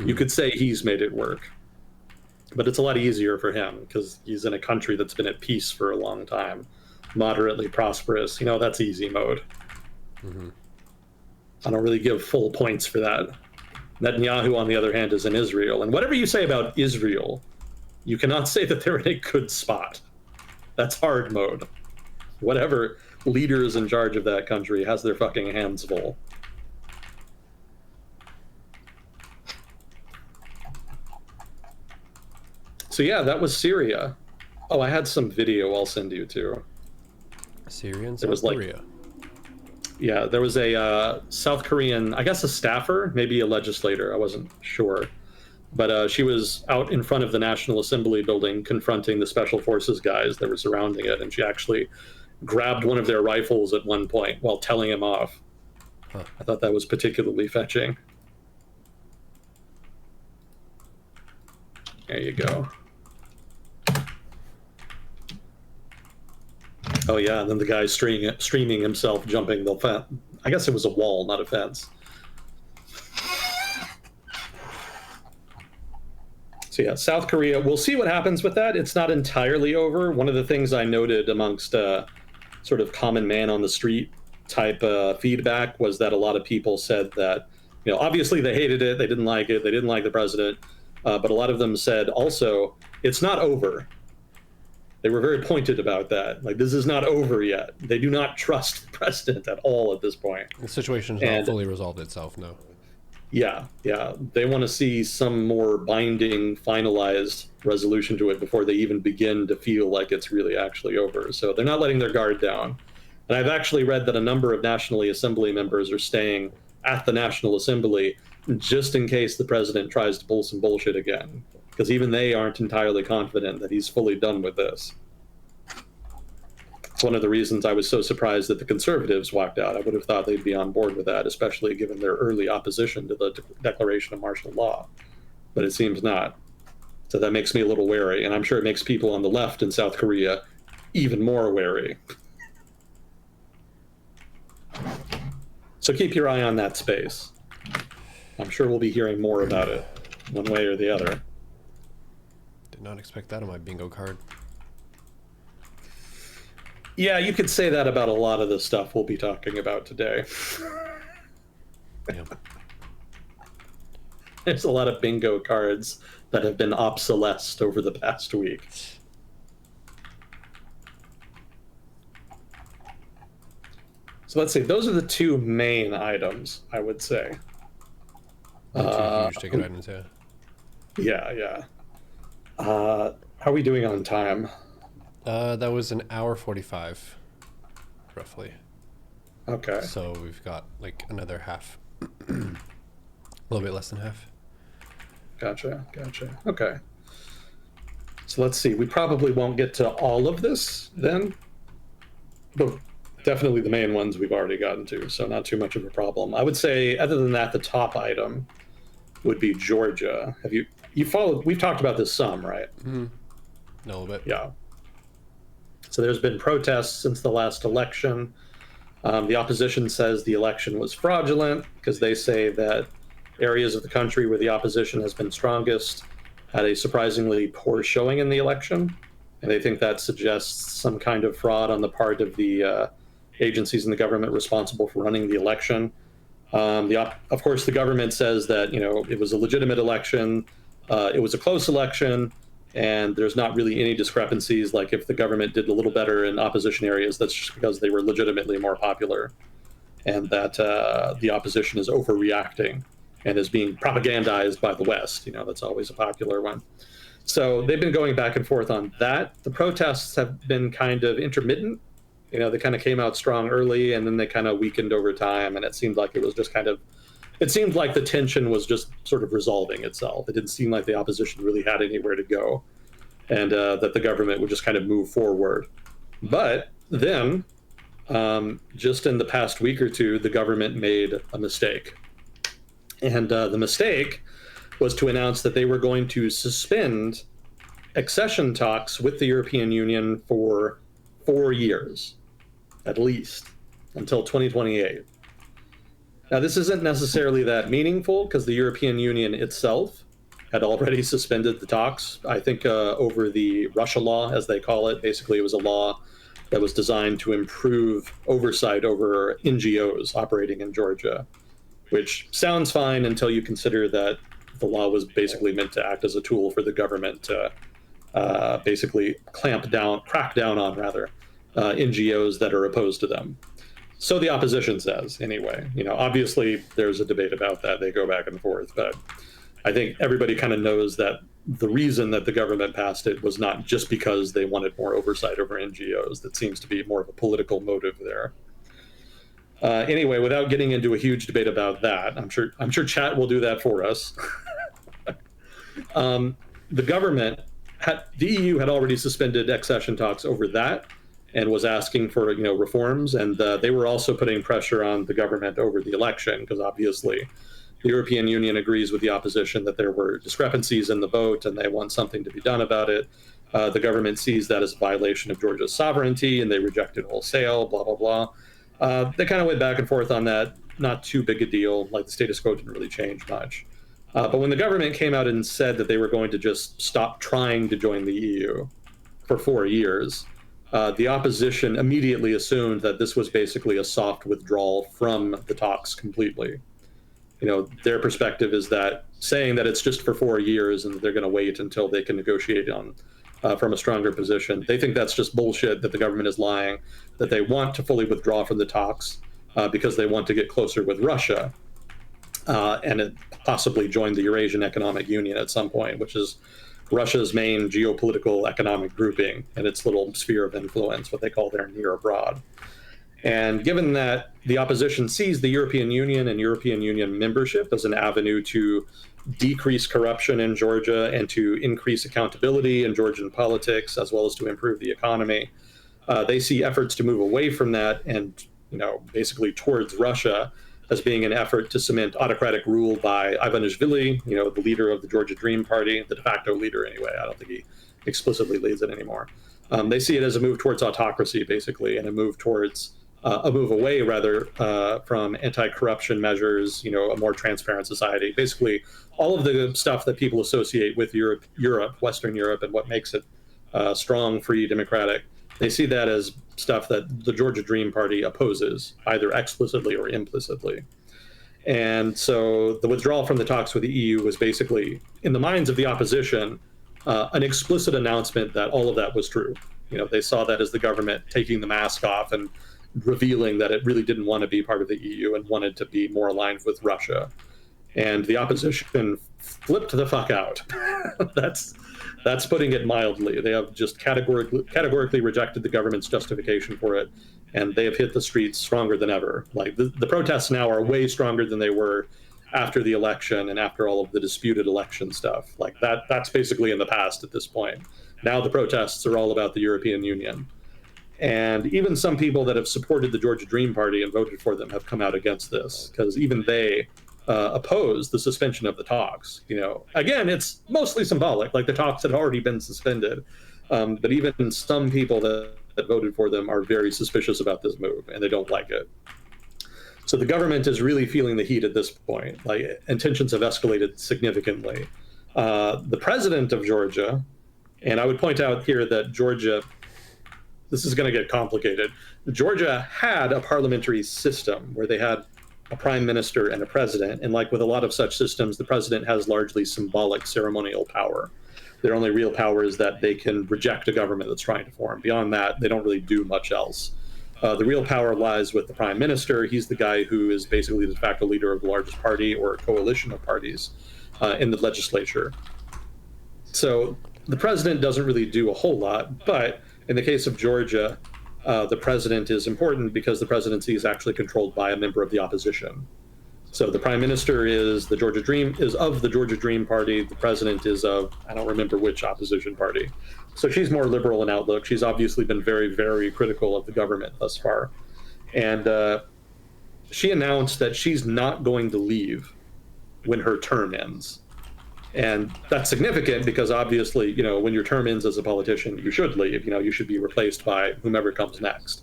You could say he's made it work. But it's a lot easier for him because he's in a country that's been at peace for a long time, moderately prosperous. That's easy mode. Mm-hmm. I don't really give full points for that. Netanyahu, on the other hand, is in Israel. And whatever you say about Israel, you cannot say that they're in a good spot. That's hard mode. Whatever leader is in charge of that country has their fucking hands full. So yeah, that was Syria. Oh, I had some video I'll send you too. Syrian, South Korea. Yeah, there was a South Korean, I guess a staffer, maybe a legislator, I wasn't sure. But she was out in front of the National Assembly building confronting the Special Forces guys that were surrounding it, and she actually grabbed one of their rifles at one point while telling him off. Huh. I thought that was particularly fetching. There you go. Oh yeah, and then the guy streaming himself jumping the fence. I guess it was a wall, not a fence. So yeah, South Korea, we'll see what happens with that. It's not entirely over. One of the things I noted amongst sort of common man on the street type feedback was that a lot of people said that, obviously they hated it, they didn't like it, they didn't like the president, but a lot of them said also, it's not over. They were very pointed about that. Like, this is not over yet. They do not trust the president at all at this point. The situation has not fully resolved itself, no. Yeah. They want to see some more binding, finalized resolution to it before they even begin to feel like it's really actually over. So they're not letting their guard down. And I've actually read that a number of National Assembly members are staying at the National Assembly just in case the president tries to pull some bullshit again. Because even they aren't entirely confident that he's fully done with this. one of the reasons I was so surprised that the Conservatives walked out. I would have thought they'd be on board with that, especially given their early opposition to the declaration of martial law. But it seems not. So that makes me a little wary, and I'm sure it makes people on the left in South Korea even more wary. So keep your eye on that space. I'm sure we'll be hearing more about it, one way or the other. Did not expect that on my bingo card. Yeah, you could say that about a lot of the stuff we'll be talking about today. Yeah. There's a lot of bingo cards that have been obsolesced over the past week. So let's see, those are the two main items, I would say. Two huge ticket items, yeah. Yeah. How are we doing on time? That was an hour 45, roughly. Okay. So we've got like another half, a little bit less than half. Gotcha. Okay. So let's see. We probably won't get to all of this then, but definitely the main ones we've already gotten to, so not too much of a problem. I would say, other than that, the top item would be Georgia. Have you followed? We've talked about this some, right? Mm-hmm. A little bit. Yeah. So there's been protests since the last election. The opposition says the election was fraudulent because they say that areas of the country where the opposition has been strongest had a surprisingly poor showing in the election. And they think that suggests some kind of fraud on the part of the agencies in the government responsible for running the election. Of course, the government says that, it was a legitimate election. It was a close election. And there's not really any discrepancies. Like if the government did a little better in opposition areas, that's just because they were legitimately more popular, and that the opposition is overreacting and is being propagandized by the West. That's always a popular one. So they've been going back and forth on that. The protests have been kind of intermittent. They kind of came out strong early, and then they kind of weakened over time. And it seemed like it was just it seemed like the tension was just sort of resolving itself. It didn't seem like the opposition really had anywhere to go, and that the government would just kind of move forward. But then, just in the past week or two, the government made a mistake. And the mistake was to announce that they were going to suspend accession talks with the European Union for 4 years, at least, until 2028. Now, this isn't necessarily that meaningful because the European Union itself had already suspended the talks, I think, over the Russia law, as they call it. Basically, it was a law that was designed to improve oversight over NGOs operating in Georgia, which sounds fine until you consider that the law was basically meant to act as a tool for the government to basically crack down on, NGOs that are opposed to them. So the opposition says, anyway. Obviously, there's a debate about that. They go back and forth. But I think everybody kind of knows that the reason that the government passed it was not just because they wanted more oversight over NGOs. That seems to be more of a political motive there. Anyway, without getting into a huge debate about that, I'm sure chat will do that for us. The government, the EU had already suspended accession talks over that, and was asking for reforms, and they were also putting pressure on the government over the election, because obviously the European Union agrees with the opposition that there were discrepancies in the vote and they want something to be done about it. The government sees that as a violation of Georgia's sovereignty, and they reject it wholesale, blah, blah, blah. They kind of went back and forth on that, not too big a deal, like the status quo didn't really change much. But when the government came out and said that they were going to just stop trying to join the EU for 4 years, the opposition immediately assumed that this was basically a soft withdrawal from the talks completely. Their perspective is that saying that it's just for 4 years and that they're going to wait until they can negotiate on from a stronger position. They think that's just bullshit, that the government is lying, that they want to fully withdraw from the talks because they want to get closer with Russia and possibly join the Eurasian Economic Union at some point, which is Russia's main geopolitical economic grouping and its little sphere of influence, what they call their near abroad. And given that the opposition sees the European Union and European Union membership as an avenue to decrease corruption in Georgia and to increase accountability in Georgian politics, as well as to improve the economy, They see efforts to move away from that and, basically towards Russia as being an effort to cement autocratic rule by Ivanishvili, the leader of the Georgia Dream Party, the de facto leader anyway. I don't think he explicitly leads it anymore. They see it as a move towards autocracy, basically, and a move away, rather, from anti-corruption measures, a more transparent society. Basically, all of the stuff that people associate with Europe, Western Europe, and what makes it strong, free, democratic. They see that as stuff that the Georgia Dream Party opposes, either explicitly or implicitly. And so the withdrawal from the talks with the EU was basically, in the minds of the opposition, an explicit announcement that all of that was true. They saw that as the government taking the mask off and revealing that it really didn't want to be part of the EU and wanted to be more aligned with Russia. And the opposition flipped the fuck out. That's putting it mildly. They have just categorically rejected the government's justification for it, and they have hit the streets stronger than ever. Like the protests now are way stronger than they were after the election and after all of the disputed election stuff. Like that's basically in the past at this point. Now the protests are all about the European Union. And even some people that have supported the Georgia Dream Party and voted for them have come out against this, because even they oppose the suspension of the talks. Again, it's mostly symbolic, like the talks had already been suspended. But even some people that voted for them are very suspicious about this move, and they don't like it. So the government is really feeling the heat at this point. Like, intentions have escalated significantly. The president of Georgia, and I would point out here that Georgia, this is going to get complicated. Georgia had a parliamentary system where they had a prime minister and a president. And like with a lot of such systems, the president has largely symbolic ceremonial power. Their only real power is that they can reject a government that's trying to form. Beyond that, they don't really do much else. The real power lies with the prime minister. He's the guy who is basically the de facto leader of the largest party or a coalition of parties in the legislature. So the president doesn't really do a whole lot, but in the case of Georgia, the president is important because the presidency is actually controlled by a member of the opposition. So the prime minister is of the Georgia Dream Party. The president is of, I don't remember which opposition party. So she's more liberal in outlook. She's obviously been very, very critical of the government thus far. And she announced that she's not going to leave when her term ends. And that's significant because obviously, when your term ends as a politician, you should leave. You should be replaced by whomever comes next.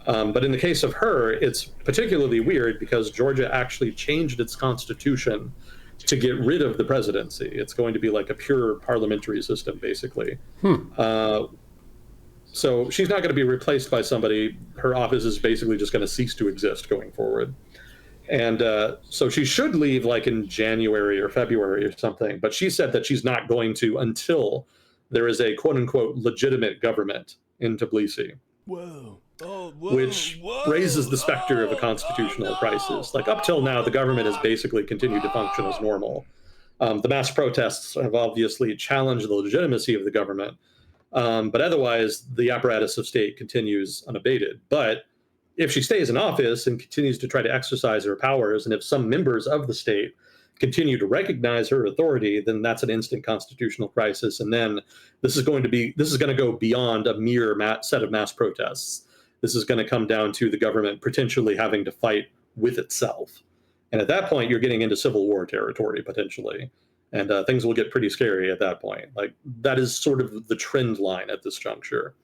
But in the case of her, it's particularly weird because Georgia actually changed its constitution to get rid of the presidency. It's going to be like a pure parliamentary system, basically. So she's not going to be replaced by somebody. Her office is basically just going to cease to exist going forward. And so she should leave like in January or February or something. But she said that she's not going to until there is a quote unquote legitimate government in Tbilisi. Whoa. Which raises the specter of a constitutional crisis. Like up till now, the government has basically continued to function as normal. The mass protests have obviously challenged the legitimacy of the government, but otherwise the apparatus of state continues unabated. But if she stays in office and continues to try to exercise her powers, and if some members of the state continue to recognize her authority, then that's an instant constitutional crisis. And then this is going to go beyond a mere set of mass protests. This is going to come down to the government potentially having to fight with itself. And at that point, you're getting into civil war territory, potentially. And things will get pretty scary at that point. Like, that is sort of the trend line at this juncture.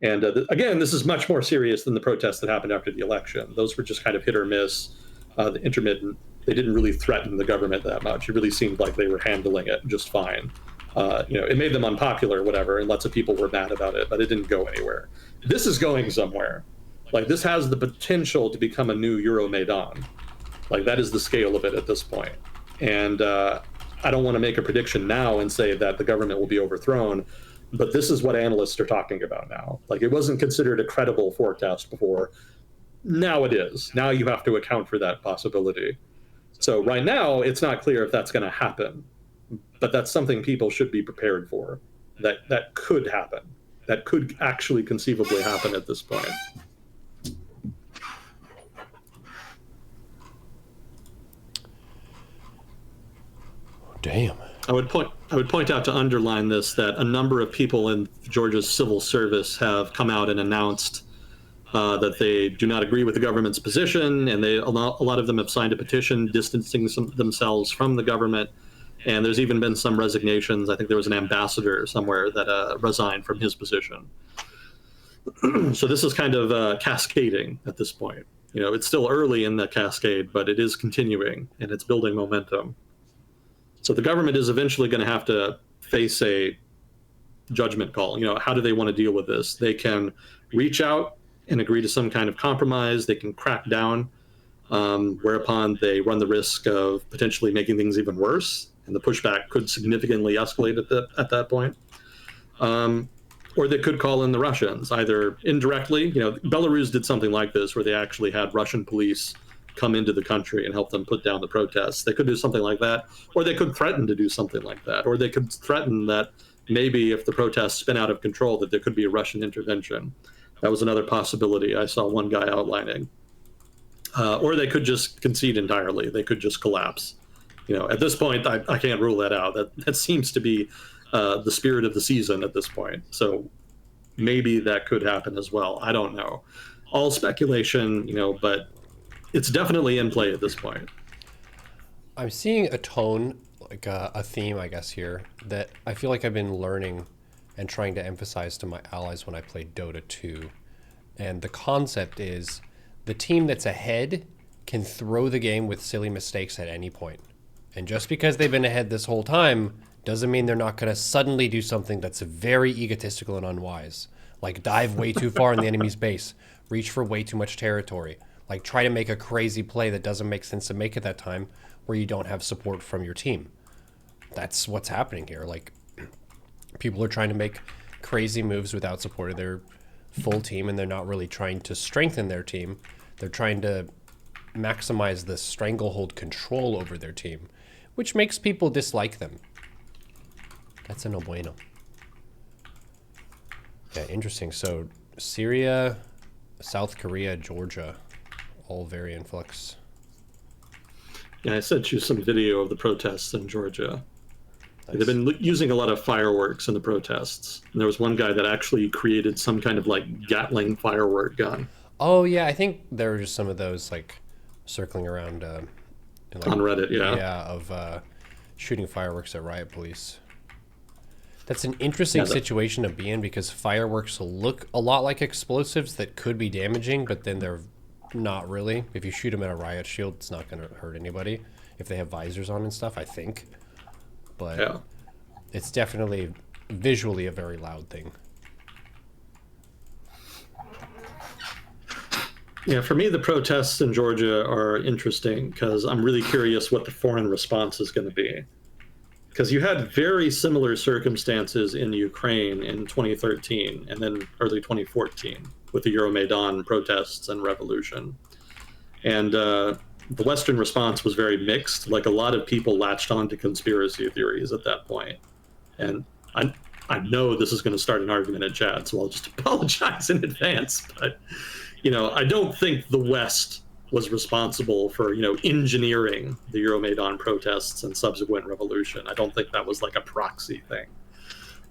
And again, this is much more serious than the protests that happened after the election. Those were just kind of hit or miss, the intermittent. They didn't really threaten the government that much. It really seemed like they were handling it just fine. It made them unpopular, whatever, and lots of people were mad about it, but it didn't go anywhere. This is going somewhere. Like, this has the potential to become a new Euromaidan. Like, that is the scale of it at this point. And I don't want to make a prediction now and say that the government will be overthrown, but this is what analysts are talking about now. Like, it wasn't considered a credible forecast before. Now it is. Now you have to account for that possibility. So right now, it's not clear if that's going to happen, but that's something people should be prepared for. That could happen. That could actually conceivably happen at this point. Damn. I would point out, to underline this, that a number of people in Georgia's civil service have come out and announced that they do not agree with the government's position, and a lot of them have signed a petition distancing themselves from the government. And there's even been some resignations. I think there was an ambassador somewhere that resigned from his position. So this is kind of cascading at this point. It's still early in the cascade, but it is continuing and it's building momentum. So the government is eventually going to have to face a judgment call. How do they want to deal with this? They can reach out and agree to some kind of compromise. They can crack down, whereupon they run the risk of potentially making things even worse, and the pushback could significantly escalate at that point. Or they could call in the Russians, either indirectly. Belarus did something like this, where they actually had Russian police come into the country and help them put down the protests. They could do something like that, or they could threaten to do something like that, or they could threaten that maybe if the protests spin out of control, that there could be a Russian intervention. That was another possibility I saw one guy outlining. Or they could just concede entirely. They could just collapse. At this point, I can't rule that out. That seems to be the spirit of the season at this point. So maybe that could happen as well. I don't know. All speculation, but it's definitely in play at this point. I'm seeing a tone, like a theme, I guess, here that I feel like I've been learning and trying to emphasize to my allies when I play Dota 2. And the concept is the team that's ahead can throw the game with silly mistakes at any point. And just because they've been ahead this whole time doesn't mean they're not going to suddenly do something that's very egotistical and unwise. Like dive way too far in the enemy's base, reach for way too much territory, like try to make a crazy play that doesn't make sense to make at that time where you don't have support from your team. That's what's happening here. Like, people are trying to make crazy moves without support of their full team, and they're not really trying to strengthen their team. They're trying to maximize the stranglehold control over their team, which makes people dislike them. That's a no bueno. Yeah, interesting. So Syria, South Korea, Georgia, all very in flux. Yeah, I sent you some video of the protests in Georgia. Nice. They've been using a lot of fireworks in the protests. And there was one guy that actually created some kind of like Gatling firework gun. Oh yeah, I think there were just some of those like circling around on Reddit, yeah. Yeah, of shooting fireworks at riot police. That's an interesting situation to be in, because fireworks look a lot like explosives that could be damaging, but then they're not really. If you shoot them at a riot shield, it's not going to hurt anybody if they have visors on and stuff, I think. But yeah, it's definitely visually a very loud thing. Yeah, for me, the protests in Georgia are interesting because I'm really curious what the foreign response is going to be. Because you had very similar circumstances in Ukraine in 2013 and then early 2014 with the Euromaidan protests and revolution. And the Western response was very mixed. Like, a lot of people latched on to conspiracy theories at that point. And I know this is going to start an argument in chat, so I'll just apologize in advance. But, I don't think the West was responsible for, engineering the Euromaidan protests and subsequent revolution. I don't think that was like a proxy thing.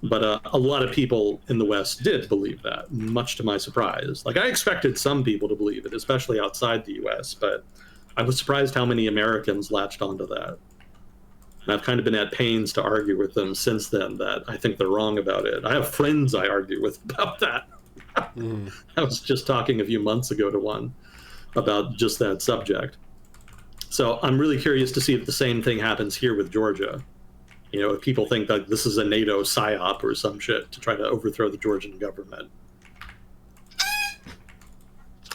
But a lot of people in the West did believe that, much to my surprise. Like, I expected some people to believe it, especially outside the US, but I was surprised how many Americans latched onto that. And I've kind of been at pains to argue with them since then that I think they're wrong about it. I have friends I argue with about that. I was just talking a few months ago to one about just that subject. So I'm really curious to see if the same thing happens here with Georgia. If people think that this is a NATO psyop or some shit to try to overthrow the Georgian government.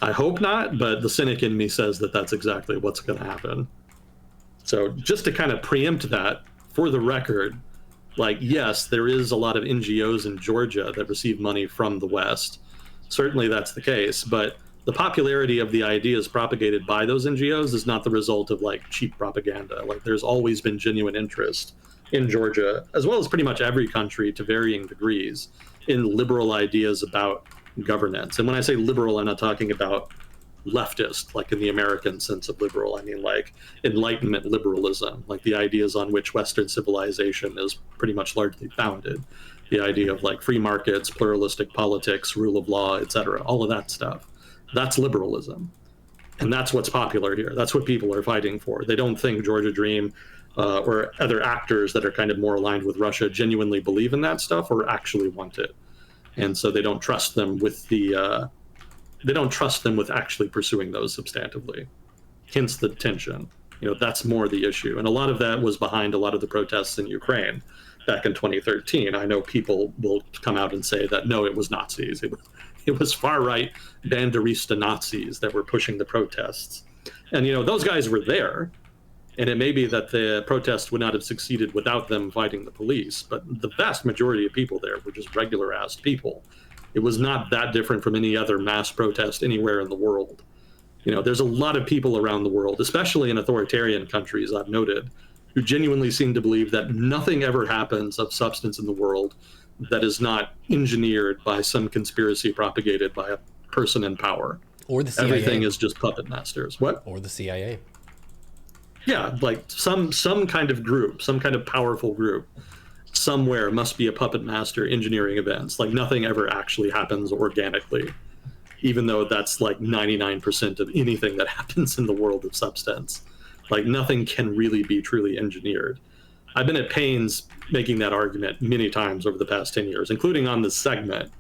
I hope not, but the cynic in me says that that's exactly what's going to happen. So just to kind of preempt that, for the record, like, yes, there is a lot of NGOs in Georgia that receive money from the West. Certainly that's the case, but the popularity of the ideas propagated by those NGOs is not the result of like cheap propaganda. Like, there's always been genuine interest in Georgia, as well as pretty much every country to varying degrees, in liberal ideas about governance. And when I say liberal, I'm not talking about leftist, like in the American sense of liberal. I mean, like Enlightenment liberalism, like the ideas on which Western civilization is pretty much largely founded. The idea of like free markets, pluralistic politics, rule of law, etc. All of that stuff. That's liberalism. And that's what's popular here. That's what people are fighting for. They don't think Georgia Dream or other actors that are kind of more aligned with Russia genuinely believe in that stuff or actually want it. And so they don't trust them with actually pursuing those substantively. Hence the tension. That's more the issue. And a lot of that was behind a lot of the protests in Ukraine back in 2013. I know people will come out and say that, no, it was Nazis. It was far-right Banderista Nazis that were pushing the protests. And, those guys were there. And it may be that the protest would not have succeeded without them fighting the police. But the vast majority of people there were just regular-ass people. It was not that different from any other mass protest anywhere in the world. There's a lot of people around the world, especially in authoritarian countries, I've noted, who genuinely seem to believe that nothing ever happens of substance in the world that is not engineered by some conspiracy propagated by a person in power. Or the CIA. Everything is just puppet masters. What? Or the CIA. Yeah, like some kind of group, some kind of powerful group somewhere must be a puppet master engineering events. Like nothing ever actually happens organically, even though that's like 99% of anything that happens in the world of substance. Like nothing can really be truly engineered. I've been at pains making that argument many times over the past 10 years, including on this segment,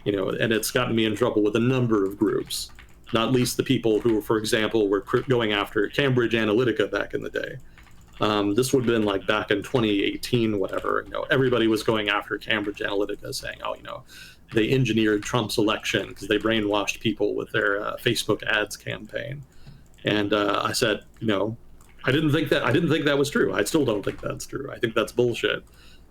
and it's gotten me in trouble with a number of groups, not least the people who, for example, were going after Cambridge Analytica back in the day. This would have been like back in 2018, whatever. Everybody was going after Cambridge Analytica saying, they engineered Trump's election because they brainwashed people with their Facebook ads campaign. And I said, I didn't think that was true. I still don't think that's true. I think that's bullshit.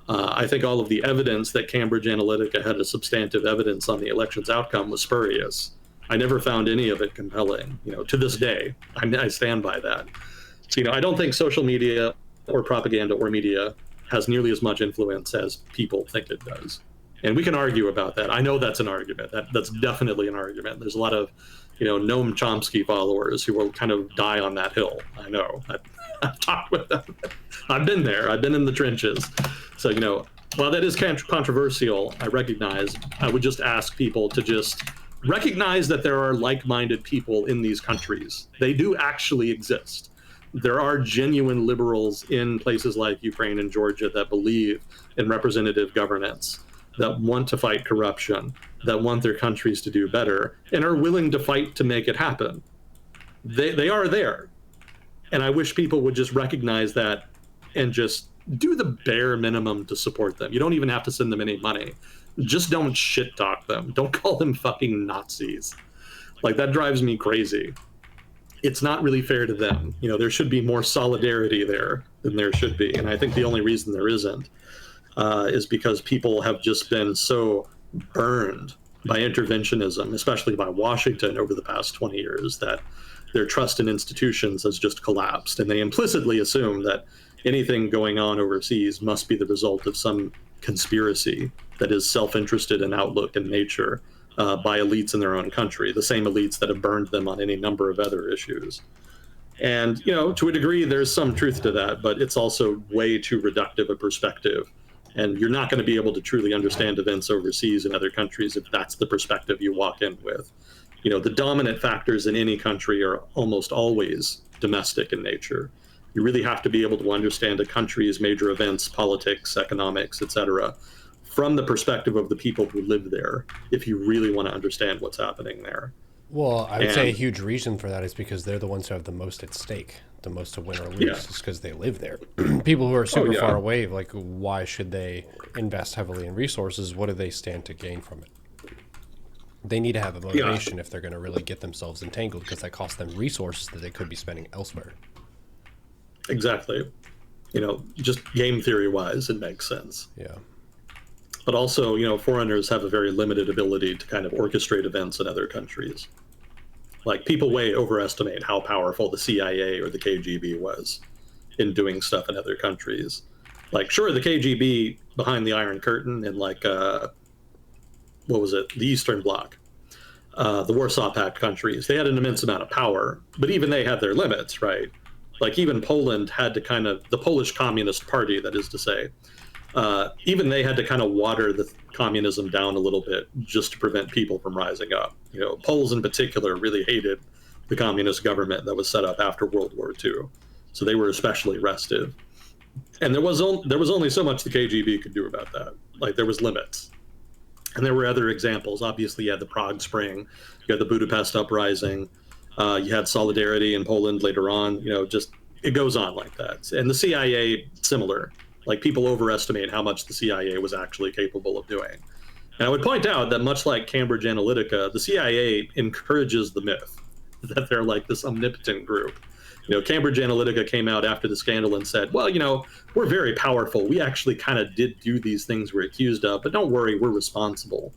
I think all of the evidence that Cambridge Analytica had a substantive evidence on the election's outcome was spurious. I never found any of it compelling. To this day, I stand by that. So, I don't think social media or propaganda or media has nearly as much influence as people think it does. And we can argue about that. I know that's an argument. That's definitely an argument. There's a lot of Noam Chomsky followers who will kind of die on that hill. I know. I've talked with them. I've been there. I've been in the trenches. So, while that is controversial, I recognize, I would just ask people to just recognize that there are like-minded people in these countries. They do actually exist. There are genuine liberals in places like Ukraine and Georgia that believe in representative governance, that want to fight corruption, that want their countries to do better, and are willing to fight to make it happen. They are there. And I wish people would just recognize that and just do the bare minimum to support them. You don't even have to send them any money. Just don't shit talk them. Don't call them fucking Nazis. Like, that drives me crazy. It's not really fair to them. There should be more solidarity there than there should be. And I think the only reason there isn't is because people have just been so burned by interventionism, especially by Washington over the past 20 years, that their trust in institutions has just collapsed. And they implicitly assume that anything going on overseas must be the result of some conspiracy that is self-interested in outlook and nature by elites in their own country, the same elites that have burned them on any number of other issues. And, to a degree, there's some truth to that, but it's also way too reductive a perspective. And you're not going to be able to truly understand events overseas in other countries if that's the perspective you walk in with. The dominant factors in any country are almost always domestic in nature. You really have to be able to understand a country's major events, politics, economics, etc., from the perspective of the people who live there, if you really want to understand what's happening there. Well, I would say a huge reason for that is because they're the ones who have the most at stake, the most to win or lose, is because they live there. People who are super far away, like, why should they invest heavily in resources? What do they stand to gain from it? They need to have a motivation if they're going to really get themselves entangled, because that costs them resources that they could be spending elsewhere. Exactly. Just game theory wise, it makes sense. Yeah. But also, foreigners have a very limited ability to kind of orchestrate events in other countries. Like, people way overestimate how powerful the CIA or the KGB was in doing stuff in other countries. Like, sure, the KGB behind the Iron Curtain in, like, the Eastern Bloc. the Warsaw Pact countries. They had an immense amount of power, but even they had their limits, right? Like even Poland had to kind of, the Polish Communist Party, that is to say, even they had to kind of water the communism down a little bit just to prevent people from rising up. Poles in particular really hated the communist government that was set up after World War II. So they were especially restive. And there was only so much the KGB could do about that. Like there was limits. And there were other examples. Obviously, you had the Prague Spring, you had the Budapest Uprising, you had Solidarity in Poland later on. Just it goes on like that. And the CIA, similar. Like people overestimate how much the CIA was actually capable of doing. And I would point out that much like Cambridge Analytica, the CIA encourages the myth that they're like this omnipotent group. Cambridge Analytica came out after the scandal and said, well, we're very powerful. We actually kind of did do these things we're accused of, but don't worry, we're responsible.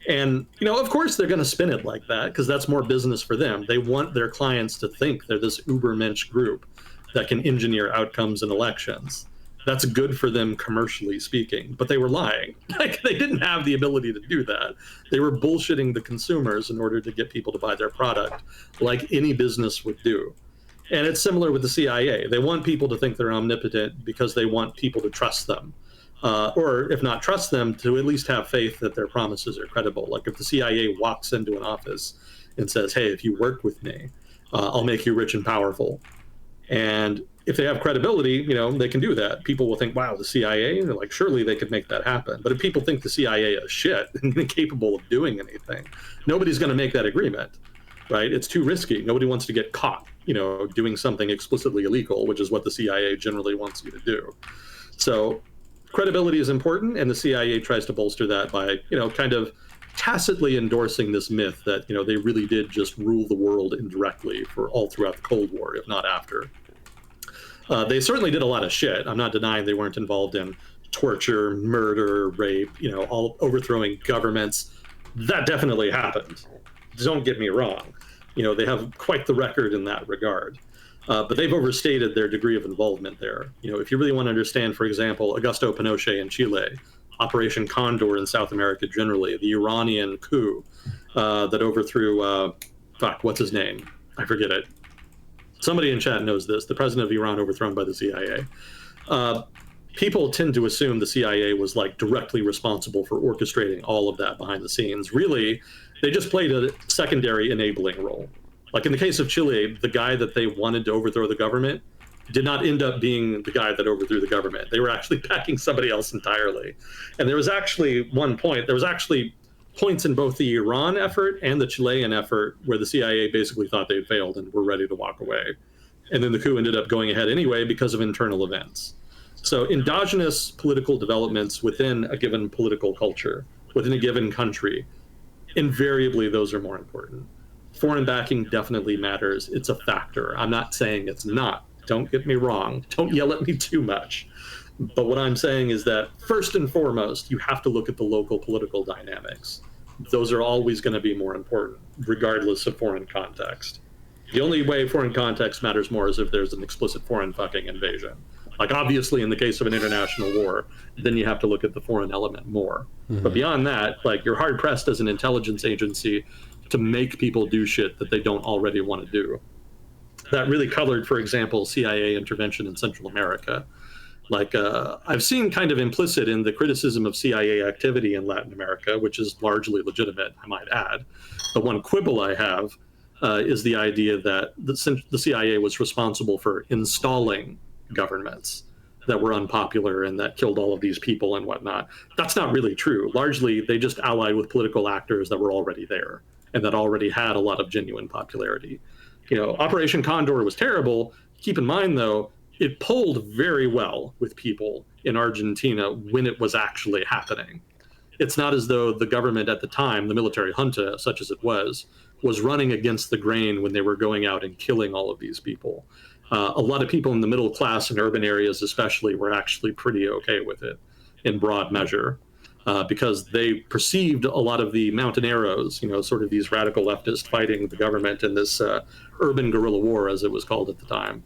And, of course, they're going to spin it like that because that's more business for them. They want their clients to think they're this ubermensch group that can engineer outcomes in elections. That's good for them commercially speaking, but they were lying. Like they didn't have the ability to do that. They were bullshitting the consumers in order to get people to buy their product like any business would do. And it's similar with the CIA. They want people to think they're omnipotent because they want people to trust them. Or if not trust them, to at least have faith that their promises are credible. Like if the CIA walks into an office and says, hey, if you work with me, I'll make you rich and powerful. And if they have credibility, they can do that. People will think, wow, the CIA? They're like, surely they could make that happen. But if people think the CIA is shit and incapable of doing anything, nobody's going to make that agreement, right? It's too risky. Nobody wants to get caught, doing something explicitly illegal, which is what the CIA generally wants you to do. So credibility is important, and the CIA tries to bolster that by, kind of tacitly endorsing this myth that, they really did just rule the world indirectly for all throughout the Cold War, if not after. They certainly did a lot of shit. I'm not denying they weren't involved in torture, murder, rape, all overthrowing governments. That definitely happened. Don't get me wrong. They have quite the record in that regard. But they've overstated their degree of involvement there. If you really want to understand, for example, Augusto Pinochet in Chile, Operation Condor in South America generally, the Iranian coup that overthrew, what's his name? I forget it. Somebody in chat knows this. The president of Iran overthrown by the CIA. People tend to assume the CIA was like directly responsible for orchestrating all of that behind the scenes. Really, they just played a secondary enabling role. Like in the case of Chile, the guy that they wanted to overthrow the government did not end up being the guy that overthrew the government. They were actually backing somebody else entirely. And there was actually points in both the Iran effort and the Chilean effort where the CIA basically thought they'd failed and were ready to walk away. And then the coup ended up going ahead anyway because of internal events. So endogenous political developments within a given political culture, within a given country, invariably those are more important. Foreign backing definitely matters. It's a factor. I'm not saying it's not. Don't get me wrong. Don't yell at me too much. But what I'm saying is that first and foremost, you have to look at the local political dynamics. Those are always going to be more important, regardless of foreign context. The only way foreign context matters more is if there's an explicit foreign fucking invasion. Like obviously in the case of an international war, then you have to look at the foreign element more. Mm-hmm. But beyond that, like you're hard pressed as an intelligence agency to make people do shit that they don't already want to do. That really colored, for example, CIA intervention in Central America. Like I've seen kind of implicit in the criticism of CIA activity in Latin America, which is largely legitimate, I might add. The one quibble I have is the idea that the CIA was responsible for installing governments that were unpopular and that killed all of these people and whatnot. That's not really true. Largely, they just allied with political actors that were already there and that already had a lot of genuine popularity. Operation Condor was terrible. Keep in mind, though, it polled very well with people in Argentina when it was actually happening. It's not as though the government at the time, the military junta, such as it was running against the grain when they were going out and killing all of these people. A lot of people in the middle class and urban areas especially were actually pretty okay with it in broad measure because they perceived a lot of the mountaineros, sort of these radical leftists fighting the government in this urban guerrilla war, as it was called at the time.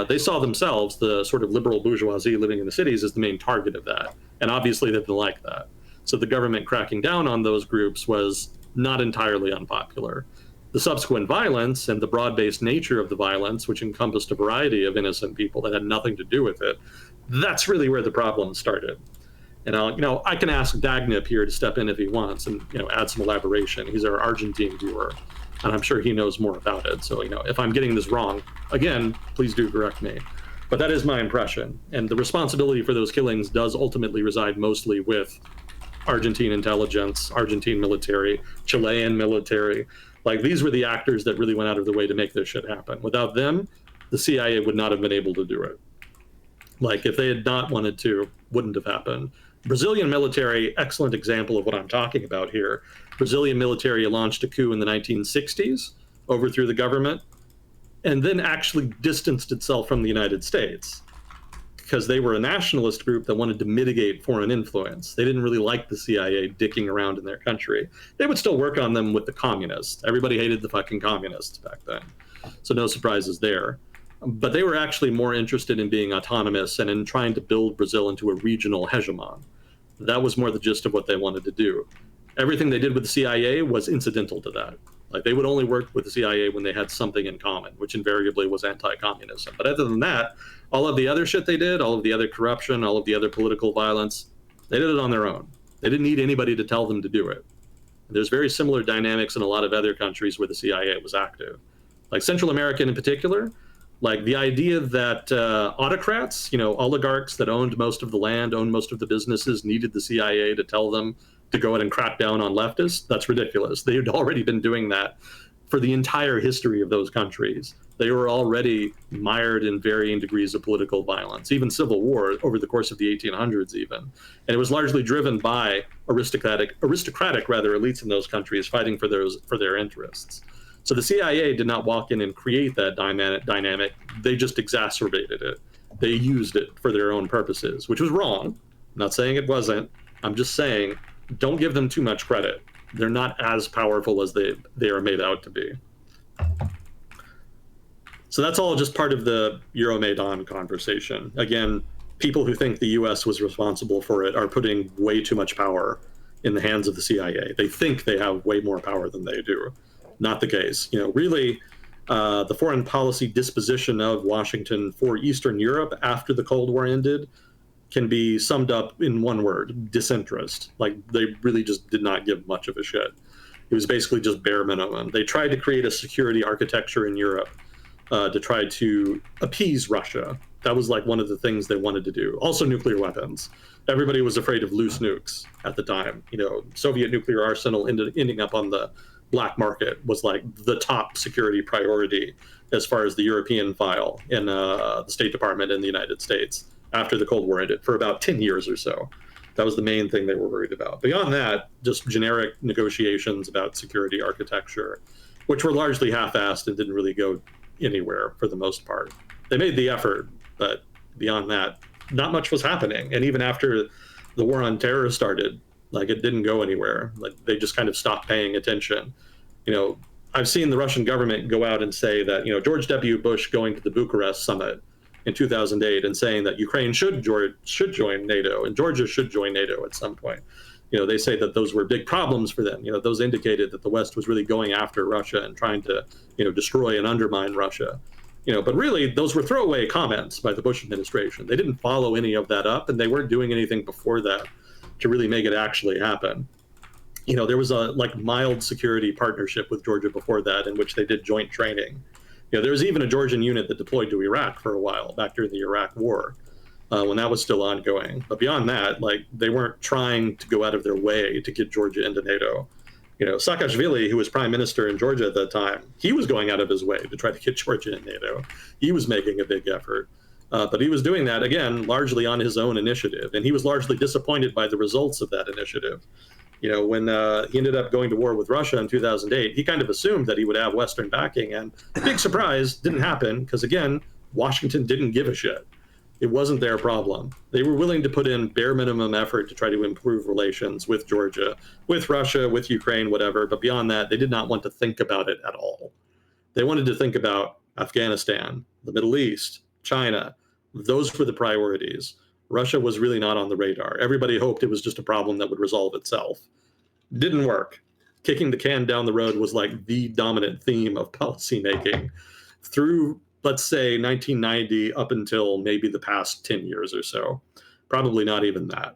They saw themselves, the sort of liberal bourgeoisie living in the cities, as the main target of that. And obviously they didn't like that. So the government cracking down on those groups was not entirely unpopular. The subsequent violence and the broad-based nature of the violence, which encompassed a variety of innocent people that had nothing to do with it, that's really where the problem started. And I can ask Dagnip here to step in if he wants and add some elaboration. He's our Argentine viewer, and I'm sure he knows more about it. So if I'm getting this wrong, again, please do correct me. But that is my impression, and the responsibility for those killings does ultimately reside mostly with Argentine intelligence, Argentine military, Chilean military. Like, these were the actors that really went out of their way to make this shit happen. Without them, the CIA would not have been able to do it. Like, if they had not wanted to, wouldn't have happened. Brazilian military, excellent example of what I'm talking about here. Brazilian military launched a coup in the 1960s, overthrew the government, and then actually distanced itself from the United States because they were a nationalist group that wanted to mitigate foreign influence. They didn't really like the CIA dicking around in their country. They would still work on them with the communists. Everybody hated the fucking communists back then. So no surprises there. But they were actually more interested in being autonomous and in trying to build Brazil into a regional hegemon. That was more the gist of what they wanted to do. Everything they did with the CIA was incidental to that. Like, they would only work with the CIA when they had something in common, which invariably was anti-communism. But other than that, all of the other shit they did, all of the other corruption, all of the other political violence, they did it on their own. They didn't need anybody to tell them to do it. There's very similar dynamics in a lot of other countries where the CIA was active. Like Central America in particular, like the idea that autocrats, oligarchs that owned most of the land, owned most of the businesses, needed the CIA to tell them to go ahead and crack down on leftists, that's ridiculous. They had already been doing that for the entire history of those countries. They were already mired in varying degrees of political violence, even civil war over the course of the 1800s even. And it was largely driven by aristocratic elites in those countries fighting for their interests. So the CIA did not walk in and create that dynamic. They just exacerbated it. They used it for their own purposes, which was wrong. I'm not saying it wasn't. I'm just saying, don't give them too much credit. They're not as powerful as they are made out to be. So that's all just part of the Euromaidan conversation. Again, people who think the US was responsible for it are putting way too much power in the hands of the CIA. They think they have way more power than they do. Not the case. Really, the foreign policy disposition of Washington for Eastern Europe after the Cold War ended can be summed up in one word: disinterest. Like, they really just did not give much of a shit. It was basically just bare minimum. They tried to create a security architecture in Europe to try to appease Russia. That was like one of the things they wanted to do. Also, nuclear weapons. Everybody was afraid of loose nukes at the time. Soviet nuclear arsenal ending up on the black market was like the top security priority as far as the European file in the State Department in the United States after the Cold War ended for about 10 years or so. That was the main thing they were worried about. Beyond that, just generic negotiations about security architecture, which were largely half-assed and didn't really go anywhere for the most part. They made the effort, but beyond that, not much was happening. And even after the war on terror started, like, it didn't go anywhere. Like, they just kind of stopped paying attention. I've seen the Russian government go out and say that, George W. Bush going to the Bucharest summit in 2008 and saying that Ukraine should join NATO and Georgia should join NATO at some point. They say that those were big problems for them. Those indicated that the West was really going after Russia and trying to, destroy and undermine Russia. But really, those were throwaway comments by the Bush administration. They didn't follow any of that up, and they weren't doing anything before that to really make it actually happen. There was a mild security partnership with Georgia before that in which they did joint training. There was even a Georgian unit that deployed to Iraq for a while back during the Iraq War when that was still ongoing. But beyond that, they weren't trying to go out of their way to get Georgia into NATO. Saakashvili, who was prime minister in Georgia at that time, he was going out of his way to try to get Georgia in NATO. He was making a big effort. But he was doing that, again, largely on his own initiative. And he was largely disappointed by the results of that initiative. When he ended up going to war with Russia in 2008, he kind of assumed that he would have Western backing. And big surprise, didn't happen because, again, Washington didn't give a shit. It wasn't their problem. They were willing to put in bare minimum effort to try to improve relations with Georgia, with Russia, with Ukraine, whatever. But beyond that, they did not want to think about it at all. They wanted to think about Afghanistan, the Middle East, China. Those were the priorities. Russia was really not on the radar. Everybody hoped it was just a problem that would resolve itself. Didn't work. kicking the can down the road was like the dominant theme of policymaking through, let's say, 1990 up until maybe the past 10 years or so. Probably not even that.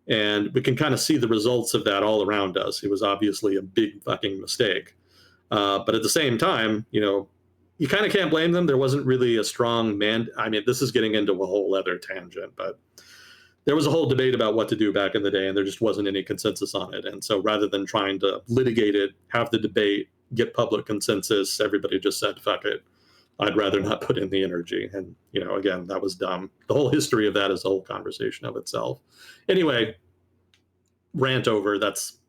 And we can kind of see the results of that all around us. It was obviously a big fucking mistake. But at the same time, you kind of can't blame them. There wasn't really a strong I mean, this is getting into a whole other tangent, but there was a whole debate about what to do back in the day, and there just wasn't any consensus on it. And so rather than trying to litigate it, have the debate, get public consensus, everybody just said, fuck it. I'd rather not put in the energy. And, again, that was dumb. The whole history of that is a whole conversation of itself. Anyway, rant over. That's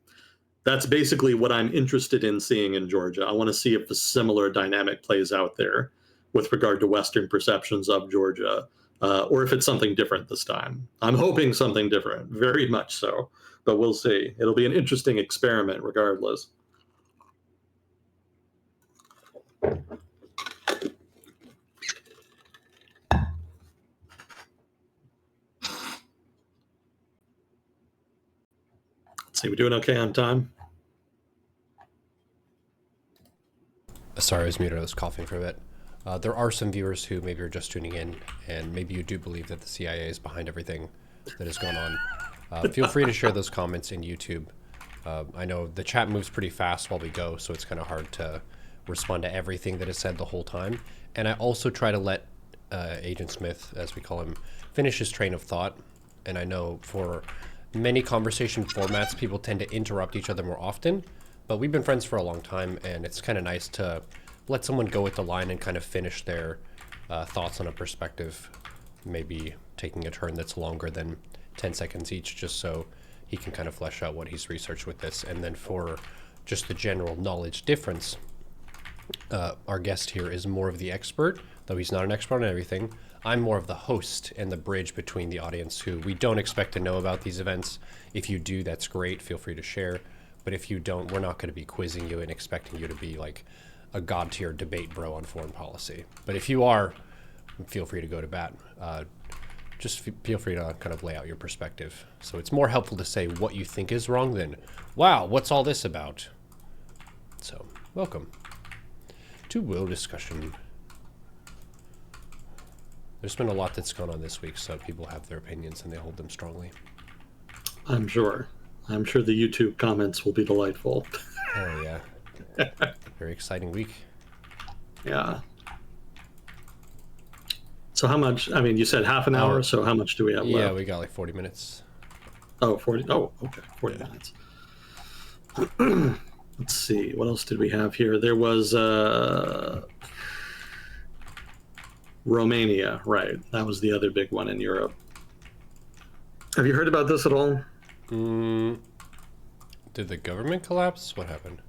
basically what I'm interested in seeing in Georgia. I want to see if a similar dynamic plays out there with regard to Western perceptions of Georgia. Or if it's something different this time. I'm hoping something different, very much so, but we'll see. It'll be an interesting experiment regardless. Let's see, we doing okay on time? Sorry, I was muted. I was coughing for a bit. There are some viewers who maybe are just tuning in, and maybe you do believe that the CIA is behind everything that has gone on. Feel free to share those comments in YouTube. I know the chat moves pretty fast while we go, so it's kind of hard to respond to everything that is said the whole time. And I also try to let Agent Smith, as we call him, finish his train of thought. And I know for many conversation formats, people tend to interrupt each other more often, but we've been friends for a long time, and it's kind of nice to let someone go with the line and kind of finish their thoughts on a perspective, maybe taking a turn that's longer than 10 seconds each, just so he can kind of flesh out what he's researched with this. And then for just the general knowledge difference, our guest here is more of the expert, though he's not an expert on everything. I'm more of the host and the bridge between the audience who we don't expect to know about these events. If you do, that's great. Feel free to share. But if you don't, we're not going to be quizzing you and expecting you to be like a god-tier debate bro on foreign policy. But if you are, feel free to go to bat. Just feel free to kind of lay out your perspective. So it's more helpful to say what you think is wrong than, wow, what's all this about? So, welcome to Will Discussion. There's been a lot that's gone on this week, so people have their opinions and they hold them strongly. I'm sure the YouTube comments will be delightful. Oh, yeah. Very exciting week. Yeah. So how much, I mean, you said half an hour, so how much do we have left? Yeah, we got like 40 minutes. Oh, 40. Oh, okay. 40 minutes. Let's see. What else did we have here? There was Romania, right. That was the other big one in Europe. Have you heard about this at all? Did the government collapse? What happened?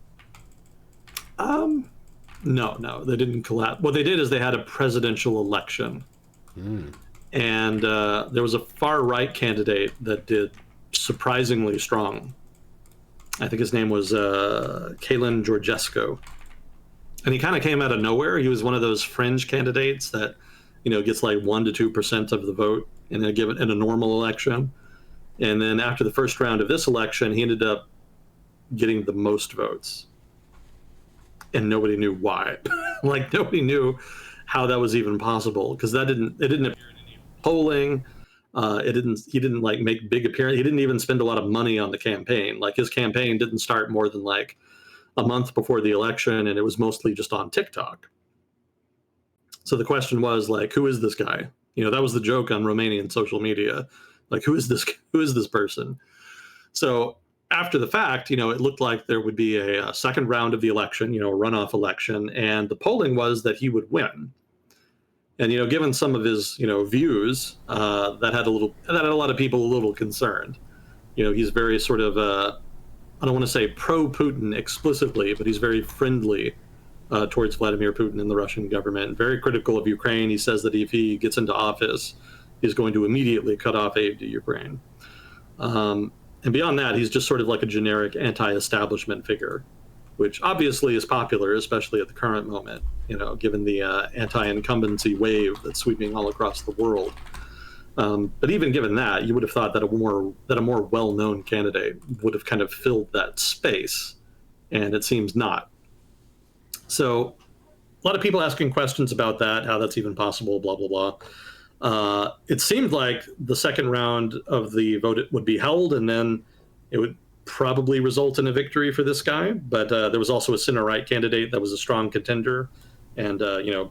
No, they didn't collapse. What they did is they had a presidential election. And there was a far-right candidate that did surprisingly strong. I think his name was Kalin Georgescu. And he kind of came out of nowhere. He was one of those fringe candidates that, gets like 1% to 2% of the vote in a normal election. And then after the first round of this election, he ended up getting the most votes. And nobody knew why. Like, nobody knew how that was even possible, because it didn't appear in any polling. He didn't like make big appearance. He didn't even spend a lot of money on the campaign. Like, his campaign didn't start more than like a month before the election, and it was mostly just on TikTok. So the question was, like, who is this guy? That was the joke on Romanian social media. Like, who is this person? So after the fact, it looked like there would be a second round of the election, a runoff election, and the polling was that he would win. And given some of his views, that had a lot of people a little concerned. He's very sort of I don't want to say pro-Putin explicitly, but he's very friendly towards Vladimir Putin and the Russian government. Very critical of Ukraine. He says that if he gets into office, he's going to immediately cut off aid to Ukraine. And beyond that, he's just sort of like a generic anti-establishment figure, which obviously is popular, especially at the current moment, given the anti-incumbency wave that's sweeping all across the world. But even given that, you would have thought that a more well-known candidate would have kind of filled that space and it seems not. So a lot of people asking questions about that, how that's even possible, blah, blah, blah. It seemed like the second round of the vote would be held, and then it would probably result in a victory for this guy. But there was also a center-right candidate that was a strong contender, and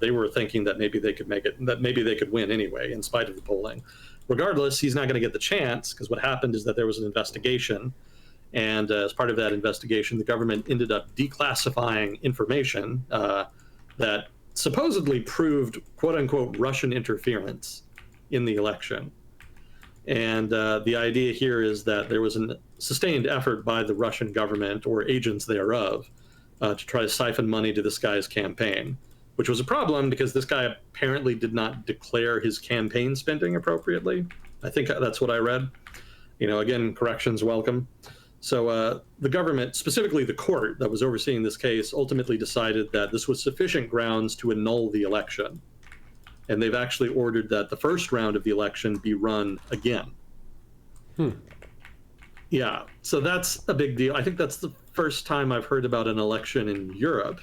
they were thinking that maybe they could make it, that maybe they could win anyway, in spite of the polling. Regardless, he's not going to get the chance, because what happened is that there was an investigation, and as part of that investigation, the government ended up declassifying information that supposedly proved quote-unquote Russian interference in the election. And the idea here is that there was a sustained effort by the Russian government or agents thereof to try to siphon money to this guy's campaign, which was a problem because this guy apparently did not declare his campaign spending appropriately. I think that's what I read. Again, corrections welcome. So the government, specifically the court that was overseeing this case, ultimately decided that this was sufficient grounds to annul the election. And they've actually ordered that the first round of the election be run again. Yeah, so that's a big deal. I think that's the first time I've heard about an election in Europe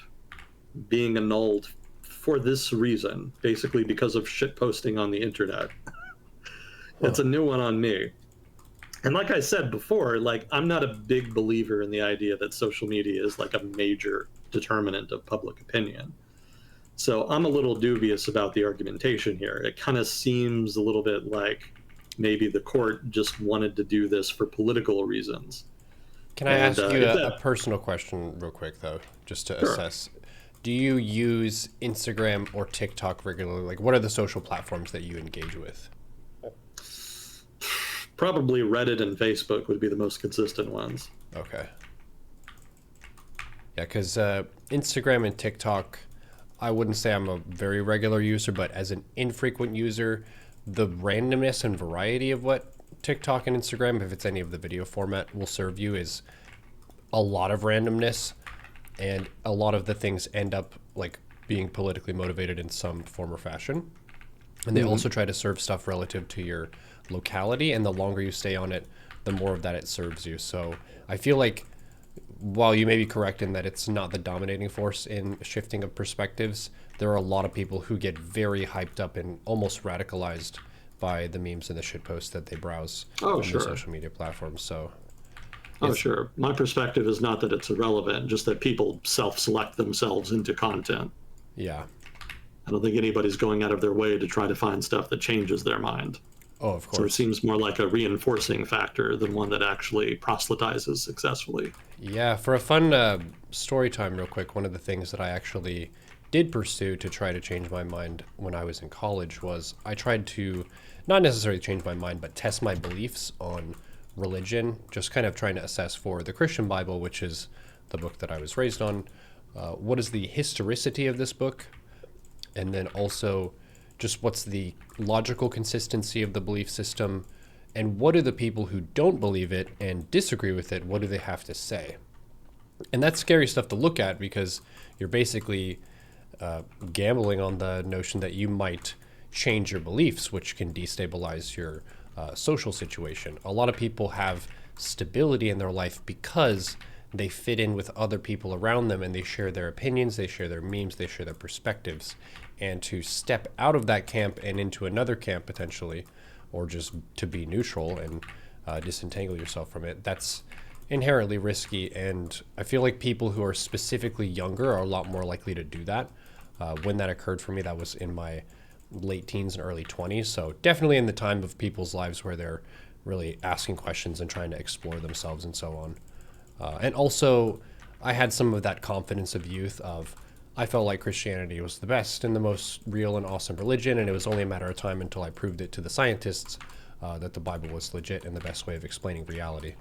being annulled for this reason, basically because of shit posting on the internet. It's a new one on me. And like I said before, I'm not a big believer in the idea that social media is like a major determinant of public opinion. So I'm a little dubious about the argumentation here. It kind of seems a little bit like maybe the court just wanted to do this for political reasons. Can I ask you a personal question real quick, though, just to assess? Do you use Instagram or TikTok regularly? What are the social platforms that you engage with? Probably Reddit and Facebook would be the most consistent ones. Okay. Yeah, because Instagram and TikTok, I wouldn't say I'm a very regular user, but as an infrequent user, the randomness and variety of what TikTok and Instagram, if it's any of the video format, will serve you is a lot of randomness, and a lot of the things end up being politically motivated in some form or fashion. And they also try to serve stuff relative to your locality, and the longer you stay on it, the more of that it serves you. So I feel like while you may be correct in that it's not the dominating force in shifting of perspectives, there are a lot of people who get very hyped up and almost radicalized by the memes and the shitposts that they browse on the social media platforms. So sure. My perspective is not that it's irrelevant, just that people self-select themselves into content. Yeah. I don't think anybody's going out of their way to try to find stuff that changes their mind. Oh, of course. So it seems more like a reinforcing factor than one that actually proselytizes successfully. Yeah, for a fun story time real quick, one of the things that I actually did pursue to try to change my mind when I was in college was I tried to not necessarily change my mind, but test my beliefs on religion, just kind of trying to assess for the Christian Bible, which is the book that I was raised on. What is the historicity of this book? And then also just what's the logical consistency of the belief system, and what do the people who don't believe it and disagree with it, what do they have to say? And that's scary stuff to look at because you're basically gambling on the notion that you might change your beliefs, which can destabilize your social situation. A lot of people have stability in their life because they fit in with other people around them and they share their opinions, they share their memes, they share their perspectives. And to step out of that camp and into another camp potentially, or just to be neutral and disentangle yourself from it, that's inherently risky. And I feel like people who are specifically younger are a lot more likely to do that. When that occurred for me, that was in my late teens and early 20s. So definitely in the time of people's lives where they're really asking questions and trying to explore themselves and so on. And also, I had some of that confidence of youth of, I felt like Christianity was the best and the most real and awesome religion, and it was only a matter of time until I proved it to the scientists that the Bible was legit and the best way of explaining reality.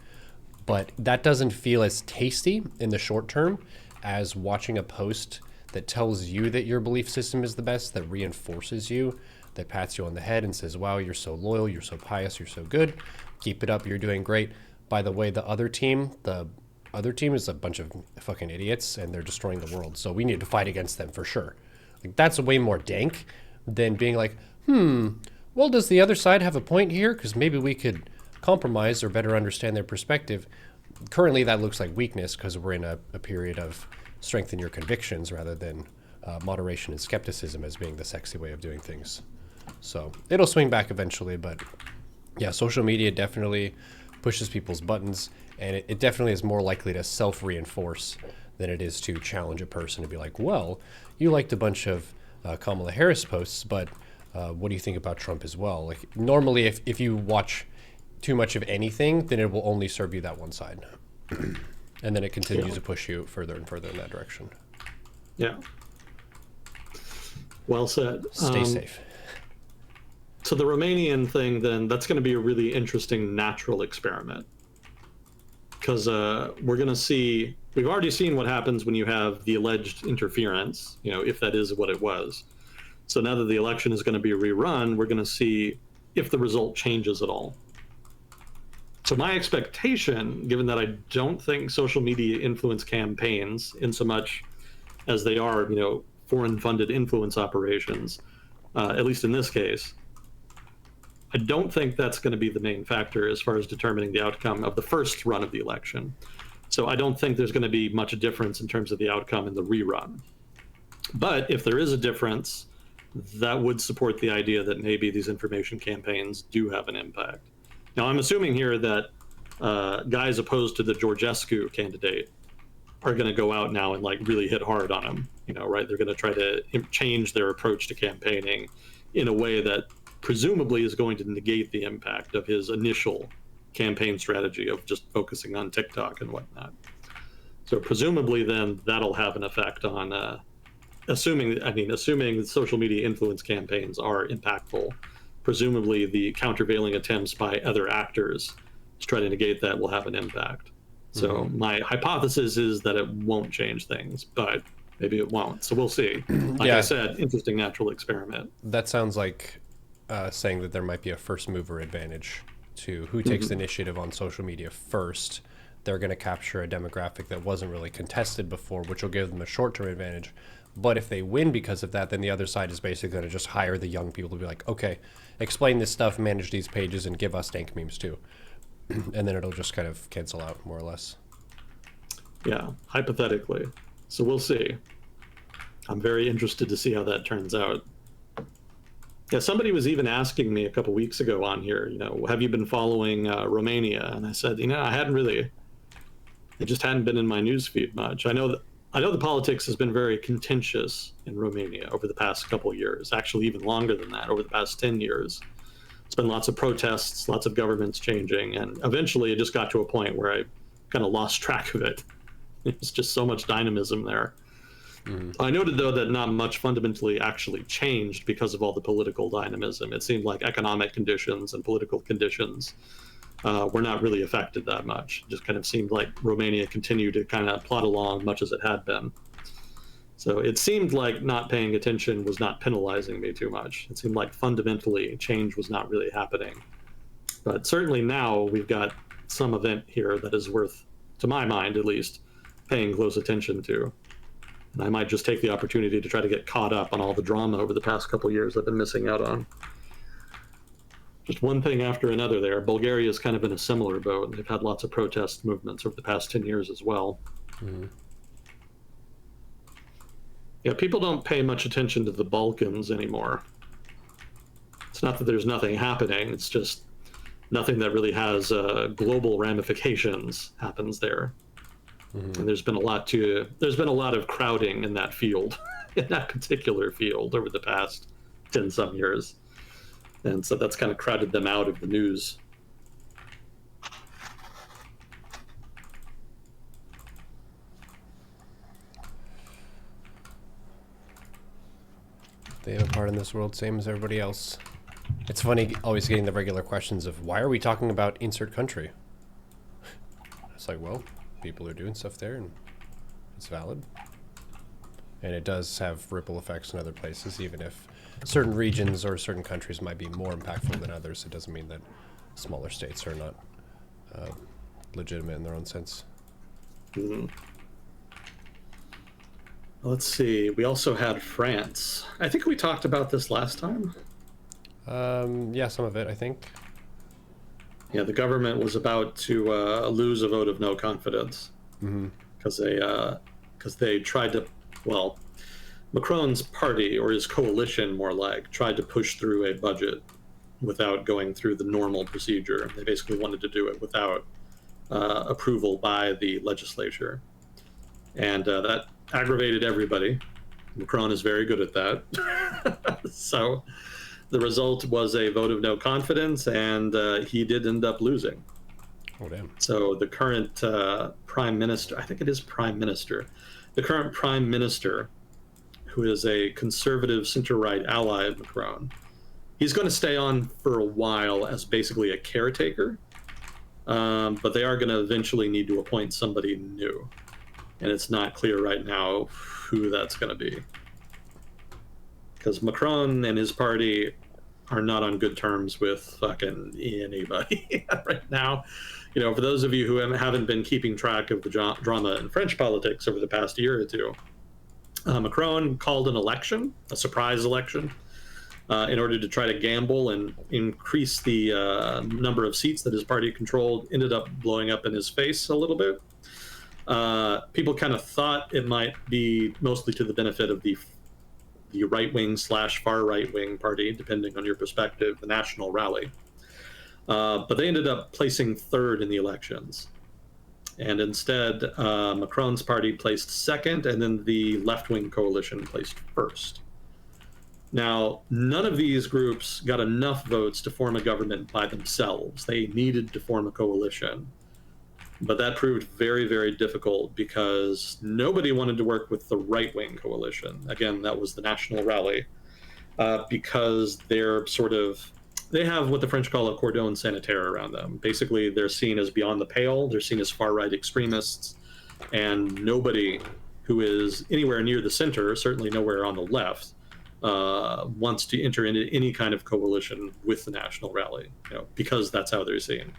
But that doesn't feel as tasty in the short term as watching a post that tells you that your belief system is the best, that reinforces you, that pats you on the head and says, wow, you're so loyal, you're so pious, you're so good, keep it up, you're doing great. By the way, the other team is a bunch of fucking idiots and they're destroying the world. So we need to fight against them for sure. That's way more dank than being like, well, does the other side have a point here? Because maybe we could compromise or better understand their perspective. currently that looks like weakness because we're in a period of strengthen your convictions rather than moderation and skepticism as being the sexy way of doing things. So it'll swing back eventually, but yeah, social media definitely pushes people's buttons, and it definitely is more likely to self-reinforce than it is to challenge a person to be like, well, you liked a bunch of Kamala Harris posts, but what do you think about Trump as well? Like normally, if you watch too much of anything, then it will only serve you that one side. And then it continues to push you further and further in that direction. Yeah. Well said. Stay safe. So the Romanian thing, then, that's going to be a really interesting natural experiment. Because we're going to see, we've already seen what happens when you have the alleged interference, if that is what it was. So now that the election is going to be rerun, we're going to see if the result changes at all. So my expectation, given that I don't think social media influence campaigns in so much as they are, foreign-funded influence operations, at least in this case, I don't think that's going to be the main factor as far as determining the outcome of the first run of the election. So I don't think there's going to be much difference in terms of the outcome in the rerun. But if there is a difference, that would support the idea that maybe these information campaigns do have an impact. Now, I'm assuming here that guys opposed to the Georgescu candidate are going to go out now and really hit hard on him, right? They're going to try to change their approach to campaigning in a way that presumably is going to negate the impact of his initial campaign strategy of just focusing on TikTok and whatnot. So presumably then that'll have an effect on, assuming social media influence campaigns are impactful, presumably the countervailing attempts by other actors to try to negate that will have an impact. So my hypothesis is that it won't change things, but maybe it won't. So we'll see. Like I said, interesting natural experiment. That sounds like saying that there might be a first mover advantage to who takes the initiative on social media first. They're going to capture a demographic that wasn't really contested before, which will give them a short-term advantage. But if they win because of that, then the other side is basically going to just hire the young people to be like, okay, explain this stuff, manage these pages, and give us dank memes too. And then it'll just kind of cancel out, more or less. Yeah, hypothetically. So we'll see. I'm very interested to see how that turns out. Yeah, somebody was even asking me a couple weeks ago on here, have you been following Romania? And I said, I hadn't really. It just hadn't been in my newsfeed much. I know the politics has been very contentious in Romania over the past couple of years, actually even longer than that, over the past 10 years. It's been lots of protests, lots of governments changing, and eventually it just got to a point where I kind of lost track of it. It's just so much dynamism there. I noted, though, that not much fundamentally actually changed because of all the political dynamism. It seemed like economic conditions and political conditions were not really affected that much. It just kind of seemed like Romania continued to kind of plod along much as it had been. So it seemed like not paying attention was not penalizing me too much. It seemed like fundamentally change was not really happening. But certainly now we've got some event here that is worth, to my mind at least, paying close attention to. And I might just take the opportunity to try to get caught up on all the drama over the past couple of years I've been missing out on. Just one thing after another there. Bulgaria's kind of in a similar boat. They've had lots of protest movements over the past 10 years as well. Yeah, people don't pay much attention to the Balkans anymore. It's not that there's nothing happening, it's just nothing that really has global ramifications happens there. And there's been a lot of crowding in that field, in that particular field over the past 10 some years. And so that's kind of crowded them out of the news. They have a part in this world, same as everybody else. It's funny always getting the regular questions of, why are we talking about insert country? It's like, well, people are doing stuff there and it's valid. And it does have ripple effects in other places, even if certain regions or certain countries might be more impactful than others. It doesn't mean that smaller states are not legitimate in their own sense. Let's see. We also had France. I think we talked about this last time. Yeah, some of it, I think. Yeah, the government was about to lose a vote of no confidence because they tried to, well, Macron's party, or his coalition more like, tried to push through a budget without going through the normal procedure. They basically wanted to do it without approval by the legislature. And that aggravated everybody. Macron is very good at that. So the result was a vote of no confidence, and he did end up losing. Oh, damn. So the current prime minister, I think it is prime minister, the current prime minister, who is a conservative center-right ally of Macron, he's going to stay on for a while as basically a caretaker, but they are going to eventually need to appoint somebody new. And it's not clear right now who that's going to be. Because Macron and his party are not on good terms with fucking anybody right now. You know, for those of you who haven't been keeping track of the drama in French politics over the past year or two, Macron called an election, a surprise election, in order to try to gamble and increase the number of seats that his party controlled. Ended up blowing up in his face a little bit. People kind of thought it might be mostly to the benefit of the right-wing / far right-wing party, depending on your perspective, the National Rally. But they ended up placing third in the elections. And instead, Macron's party placed second, and then the left-wing coalition placed first. Now, none of these groups got enough votes to form a government by themselves. They needed to form a coalition. But that proved very, very difficult because nobody wanted to work with the right-wing coalition. Again, that was the National Rally, because they have what the French call a cordon sanitaire around them. Basically, they're seen as beyond the pale. They're seen as far-right extremists, and nobody who is anywhere near the center, certainly nowhere on the left, wants to enter into any kind of coalition with the National Rally, because that's how they're seen.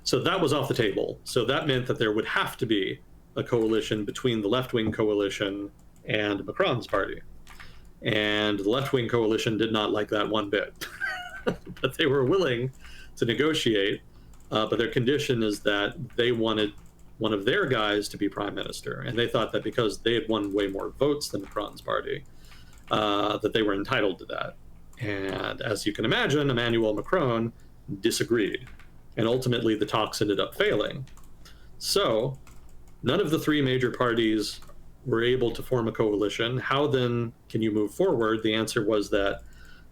So that was off the table. So that meant that there would have to be a coalition between the left-wing coalition and Macron's party. And the left-wing coalition did not like that one bit. But they were willing to negotiate. But their condition is that they wanted one of their guys to be prime minister. And they thought that because they had won way more votes than Macron's party, that they were entitled to that. And as you can imagine, Emmanuel Macron disagreed. And ultimately, the talks ended up failing. So none of the three major parties were able to form a coalition. How then can you move forward? The answer was that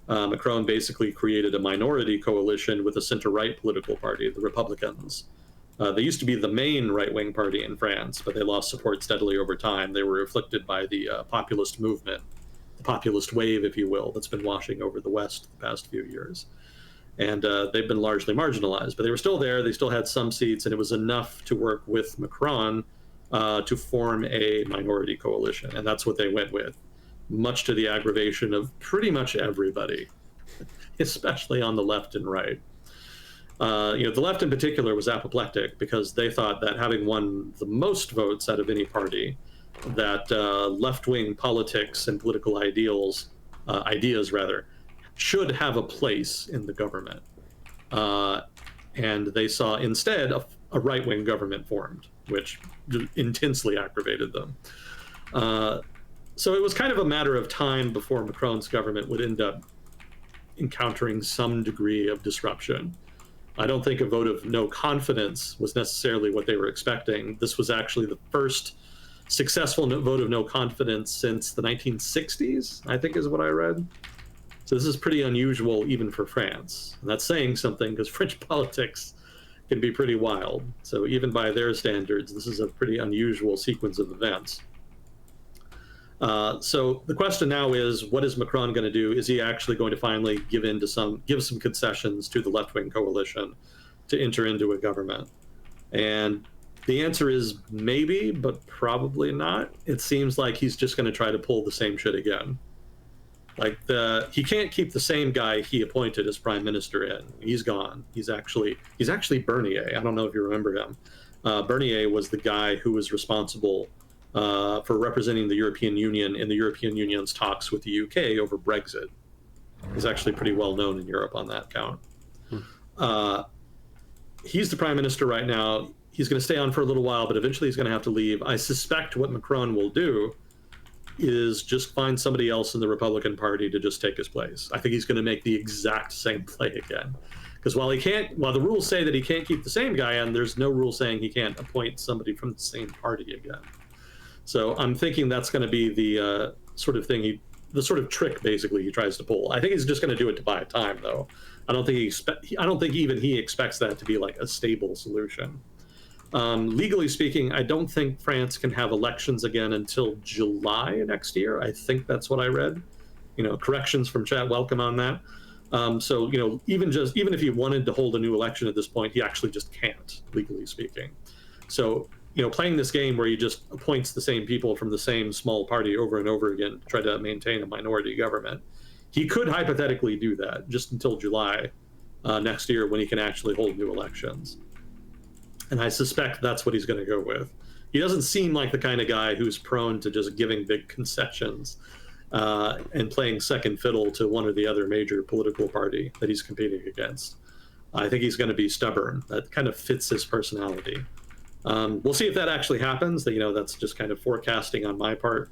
Macron basically created a minority coalition with a center-right political party, the Republicans. They used to be the main right-wing party in France, but they lost support steadily over time. They were afflicted by the populist movement, the populist wave, if you will, that's been washing over the West the past few years. And they've been largely marginalized, but they were still there. They still had some seats, and it was enough to work with Macron to form a minority coalition. And that's what they went with, much to the aggravation of pretty much everybody, especially on the left and right. The left in particular was apoplectic because they thought that having won the most votes out of any party, that left-wing politics and political ideas should have a place in the government. And they saw instead a right-wing government formed, which intensely aggravated them. So it was kind of a matter of time before Macron's government would end up encountering some degree of disruption. I don't think a vote of no confidence was necessarily what they were expecting. This was actually the first successful vote of no confidence since the 1960s, I think is what I read. So this is pretty unusual even for France. And that's saying something because French politics can be pretty wild. So even by their standards, this is a pretty unusual sequence of events. So the question now is, what is Macron going to do? Is he actually going to finally give some concessions to the left-wing coalition to enter into a government? And the answer is maybe, but probably not. It seems like he's just going to try to pull the same shit again. Like he can't keep the same guy he appointed as prime minister in. He's gone. He's actually Bernier. I don't know if you remember him. Bernier was the guy who was responsible for representing the European Union in the European Union's talks with the UK over Brexit. He's actually pretty well known in Europe on that count. he's the prime minister right now. He's going to stay on for a little while, but eventually he's going to have to leave. I suspect what Macron will do is just find somebody else in the Republican Party to just take his place. I think he's going to make the exact same play again. Because while the rules say that he can't keep the same guy in, there's no rule saying he can't appoint somebody from the same party again. So I'm thinking that's going to be the sort of thing the sort of trick basically he tries to pull. I think he's just going to do it to buy time, though. I don't think even he expects that to be like a stable solution. Legally speaking, I don't think France can have elections again until July next year. I think that's what I read. Corrections from chat, welcome on that. So even if he wanted to hold a new election at this point, he actually just can't, legally speaking. So playing this game where he just appoints the same people from the same small party over and over again to try to maintain a minority government, he could hypothetically do that just until July next year, when he can actually hold new elections. And I suspect that's what he's going to go with. He doesn't seem like the kind of guy who's prone to just giving big concessions and playing second fiddle to one or the other major political party that he's competing against. I think he's going to be stubborn. That kind of fits his personality. We'll see if that actually happens. That's just kind of forecasting on my part.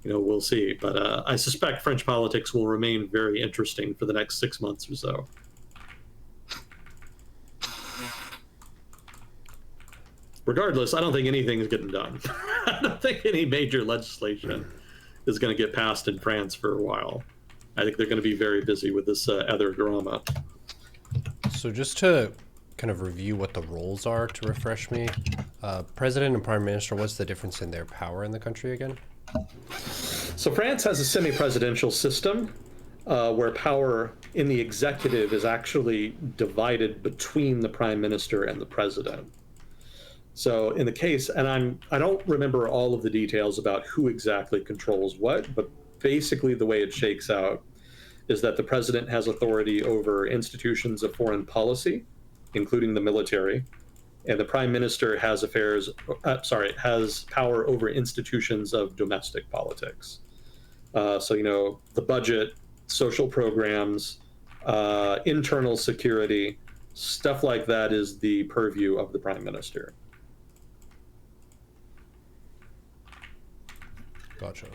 We'll see. But I suspect French politics will remain very interesting for the next 6 months or so. Regardless, I don't think anything is getting done. I don't think any major legislation is going to get passed in France for a while. I think they're going to be very busy with this other drama. So just to kind of review what the roles are to refresh me, president and prime minister, what's the difference in their power in the country again? So France has a semi-presidential system where power in the executive is actually divided between the prime minister and the president. So in the case, and I don't remember all of the details about who exactly controls what, but basically the way it shakes out is that the president has authority over institutions of foreign policy, including the military, and the prime minister has has power over institutions of domestic politics. So the budget, social programs, internal security, stuff like that is the purview of the prime minister. Gotcha.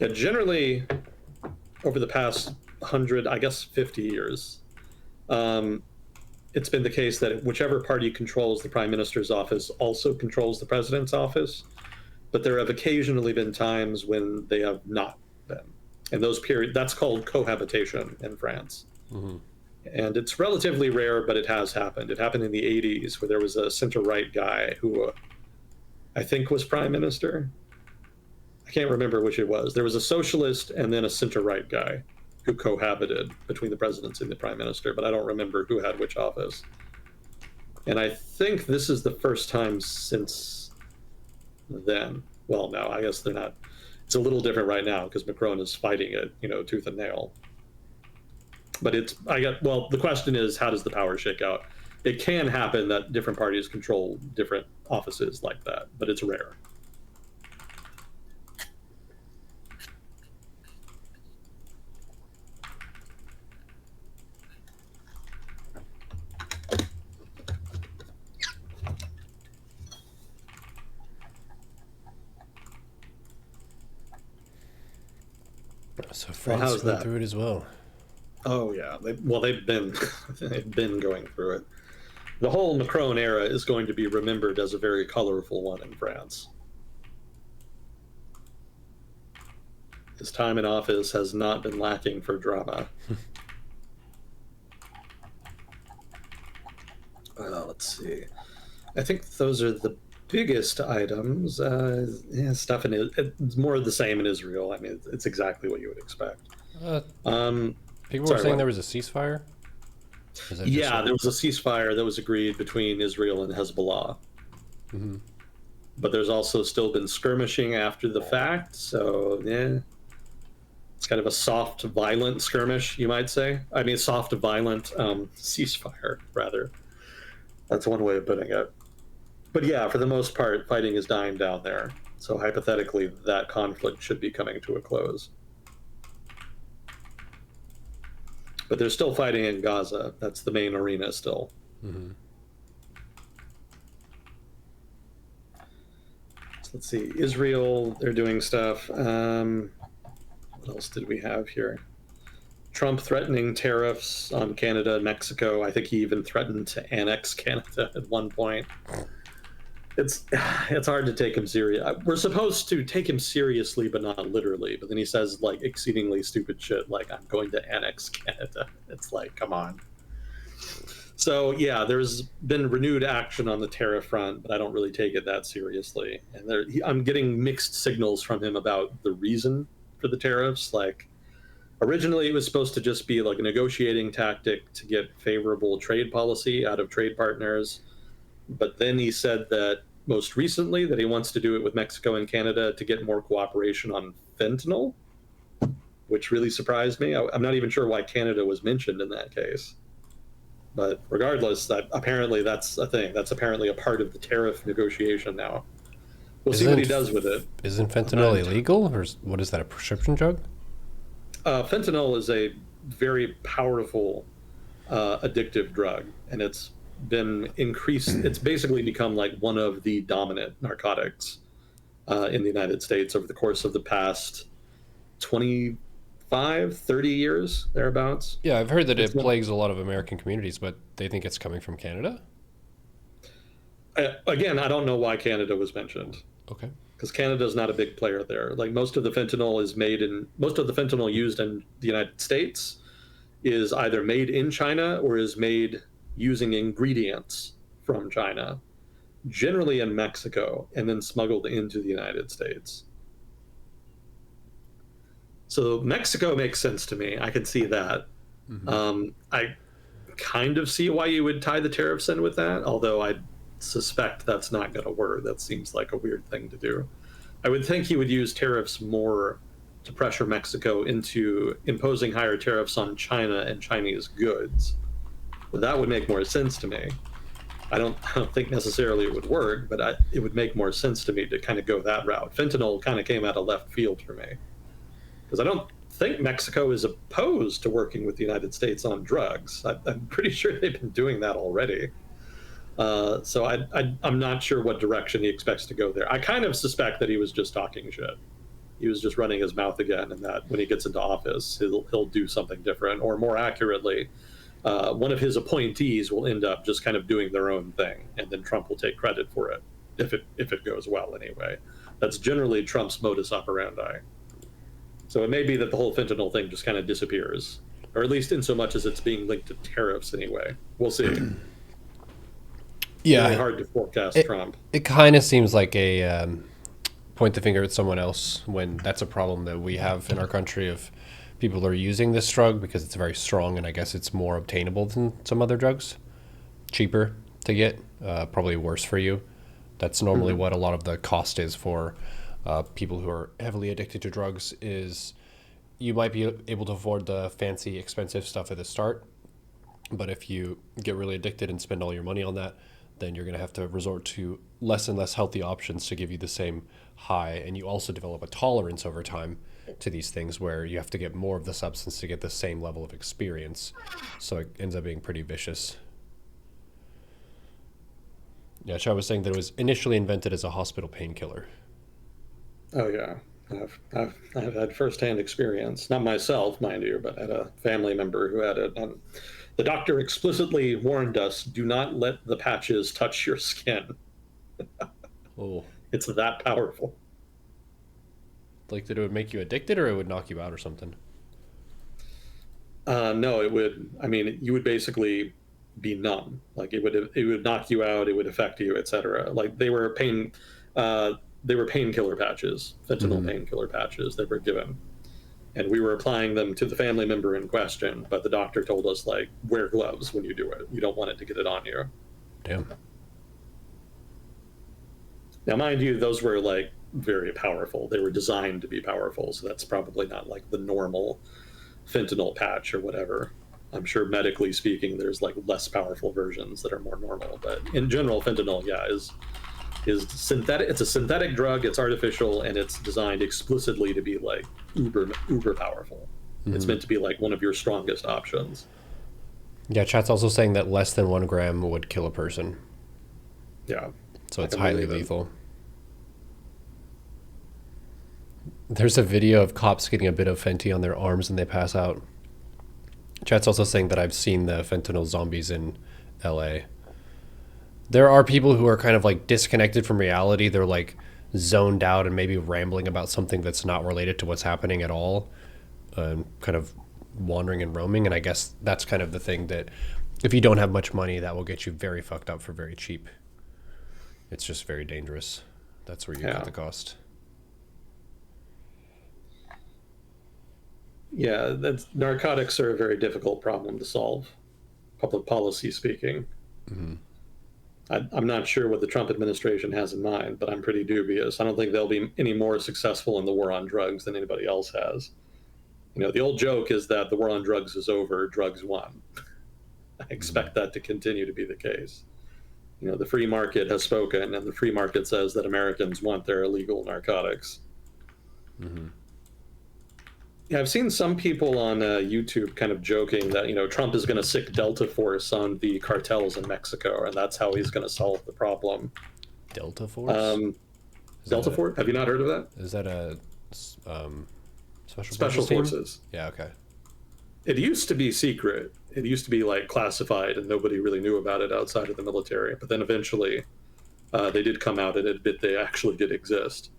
Yeah, generally, over the past 100, I guess 50 years, it's been the case that whichever party controls the prime minister's office also controls the president's office, but there have occasionally been times when they have not been. And those periods, that's called cohabitation in France. Mm-hmm. And it's relatively rare, but it has happened. It happened in the 80s, where there was a center-right guy who I think was prime minister. I can't remember which it was. There was a socialist and then a center-right guy who cohabited between the presidency and the prime minister, but I don't remember who had which office. And I think this is the first time since then. Well, no, I guess they're not. It's a little different right now because Macron is fighting it, tooth and nail. But the question is, how does the power shake out? It can happen that different parties control different offices like that, but it's rare. So France went through it as well. Oh yeah, they've been they've been going through it. The whole Macron era is going to be remembered as a very colorful one in France. His time in office has not been lacking for drama. Well, let's see. I think those are the biggest items. Stuff it's more of the same in Israel. I mean, it's exactly what you would expect. People were saying there was a ceasefire? Yeah, there was a ceasefire that was agreed between Israel and Hezbollah. Mm-hmm. But there's also still been skirmishing after the fact, so yeah. It's kind of a soft, violent skirmish, you might say. I mean, soft, violent ceasefire, rather. That's one way of putting it. But yeah, for the most part, fighting is dying down there. So hypothetically, that conflict should be coming to a close. But they're still fighting in Gaza. That's the main arena still. Mm-hmm. So let's see. Israel, they're doing stuff. What else did we have here? Trump threatening tariffs on Canada and Mexico. I think he even threatened to annex Canada at one point. It's hard to take him serious. We're supposed to take him seriously, but not literally. But then he says like exceedingly stupid shit, like I'm going to annex Canada. It's like, come on. So yeah, there's been renewed action on the tariff front, but I don't really take it that seriously. And I'm getting mixed signals from him about the reason for the tariffs. Like originally, it was supposed to just be like a negotiating tactic to get favorable trade policy out of trade partners. But then he said that most recently that he wants to do it with Mexico and Canada to get more cooperation on fentanyl, which really surprised me. I'm not even sure why Canada was mentioned in that case. But regardless, apparently that's a thing. That's apparently a part of the tariff negotiation now. We'll see what he does with it. Isn't fentanyl illegal, or what is that, a prescription drug? Fentanyl is a very powerful addictive drug, and it's been increased. It's basically become like one of the dominant narcotics in the United States over the course of the past 30 years, thereabouts. Yeah, I've heard that it plagues a lot of American communities, but they think it's coming from Canada? Again, I don't know why Canada was mentioned. Okay. Because Canada's not a big player there. Like most of the fentanyl used in the United States is either made in China or is made using ingredients from China, generally in Mexico, and then smuggled into the United States. So Mexico makes sense to me. I can see that. Mm-hmm. I kind of see why you would tie the tariffs in with that, although I suspect that's not going to work. That seems like a weird thing to do. I would think he would use tariffs more to pressure Mexico into imposing higher tariffs on China and Chinese goods. Well, that would make more sense to me. I don't think necessarily it would work, but it would make more sense to me to kind of go that route. Fentanyl kind of came out of left field for me. Because I don't think Mexico is opposed to working with the United States on drugs. I'm pretty sure they've been doing that already. So I'm not sure what direction he expects to go there. I kind of suspect that he was just talking shit. He was just running his mouth again, and that when he gets into office, he'll do something different, or more accurately, one of his appointees will end up just kind of doing their own thing, and then Trump will take credit for it if it goes well anyway. That's generally Trump's modus operandi. So it may be that the whole fentanyl thing just kind of disappears, or at least in so much as it's being linked to tariffs anyway. We'll see. Yeah, really hard to forecast Trump. It kind of seems like a point the finger at someone else when that's a problem that we have in our country of people who are using this drug because it's very strong and I guess it's more obtainable than some other drugs, cheaper to get, probably worse for you. That's normally what a lot of the cost is for people who are heavily addicted to drugs. Is you might be able to afford the fancy expensive stuff at the start, but if you get really addicted and spend all your money on that, then you're going to have to resort to less and less healthy options to give you the same high. And you also develop a tolerance over time to these things where you have to get more of the substance to get the same level of experience. So it ends up being pretty vicious. Yeah, Chad was saying that it was initially invented as a hospital painkiller. Oh, yeah. I've had firsthand experience. Not myself, mind you, but I had a family member who had it. And the doctor explicitly warned us, do not let the patches touch your skin. Oh. It's that powerful. Like that it would make you addicted or it would knock you out or something? No, it would. I mean, you would basically be numb. Like it would knock you out. It would affect you, etc. Like they were painkiller patches, fentanyl painkiller patches that were given. And we were applying them to the family member in question, but the doctor told us, like, wear gloves when you do it. You don't want it to get it on you. Damn. Now, mind you, those were, like, very powerful. They were designed to be powerful, so that's probably not, like, the normal fentanyl patch or whatever. I'm sure medically speaking, there's, like, less powerful versions that are more normal. But in general, fentanyl, yeah, is synthetic. It's a synthetic drug. It's artificial, and it's designed explicitly to be like uber powerful. It's meant to be like one of your strongest options. Yeah, chat's also saying that less than 1 gram would kill a person. Yeah. So it's highly lethal. There's a video of cops getting a bit of Fenty on their arms and they pass out. Chat's also saying that I've seen the fentanyl zombies in LA. There are people who are kind of like disconnected from reality. They're like zoned out and maybe rambling about something that's not related to what's happening at all. Kind of wandering and roaming. And I guess that's kind of the thing that if you don't have much money, that will get you very fucked up for very cheap. It's just very dangerous. That's where you cut the cost. Yeah, narcotics are a very difficult problem to solve, public policy speaking. I'm not sure what the Trump administration has in mind, but I'm pretty dubious. I don't think they'll be any more successful in the war on drugs than anybody else has. The old joke is that the war on drugs is over, drugs won. I expect that to continue to be the case. The free market has spoken, and the free market says that Americans want their illegal narcotics. Yeah, I've seen some people on YouTube kind of joking that Trump is going to sic Delta Force on the cartels in Mexico, and that's how he's going to solve the problem. Delta Force? Delta Force? Have you not heard of that? Is that a special forces? Yeah, okay. It used to be secret. It used to be like classified, and nobody really knew about it outside of the military. But then eventually, they did come out and admit they actually did exist.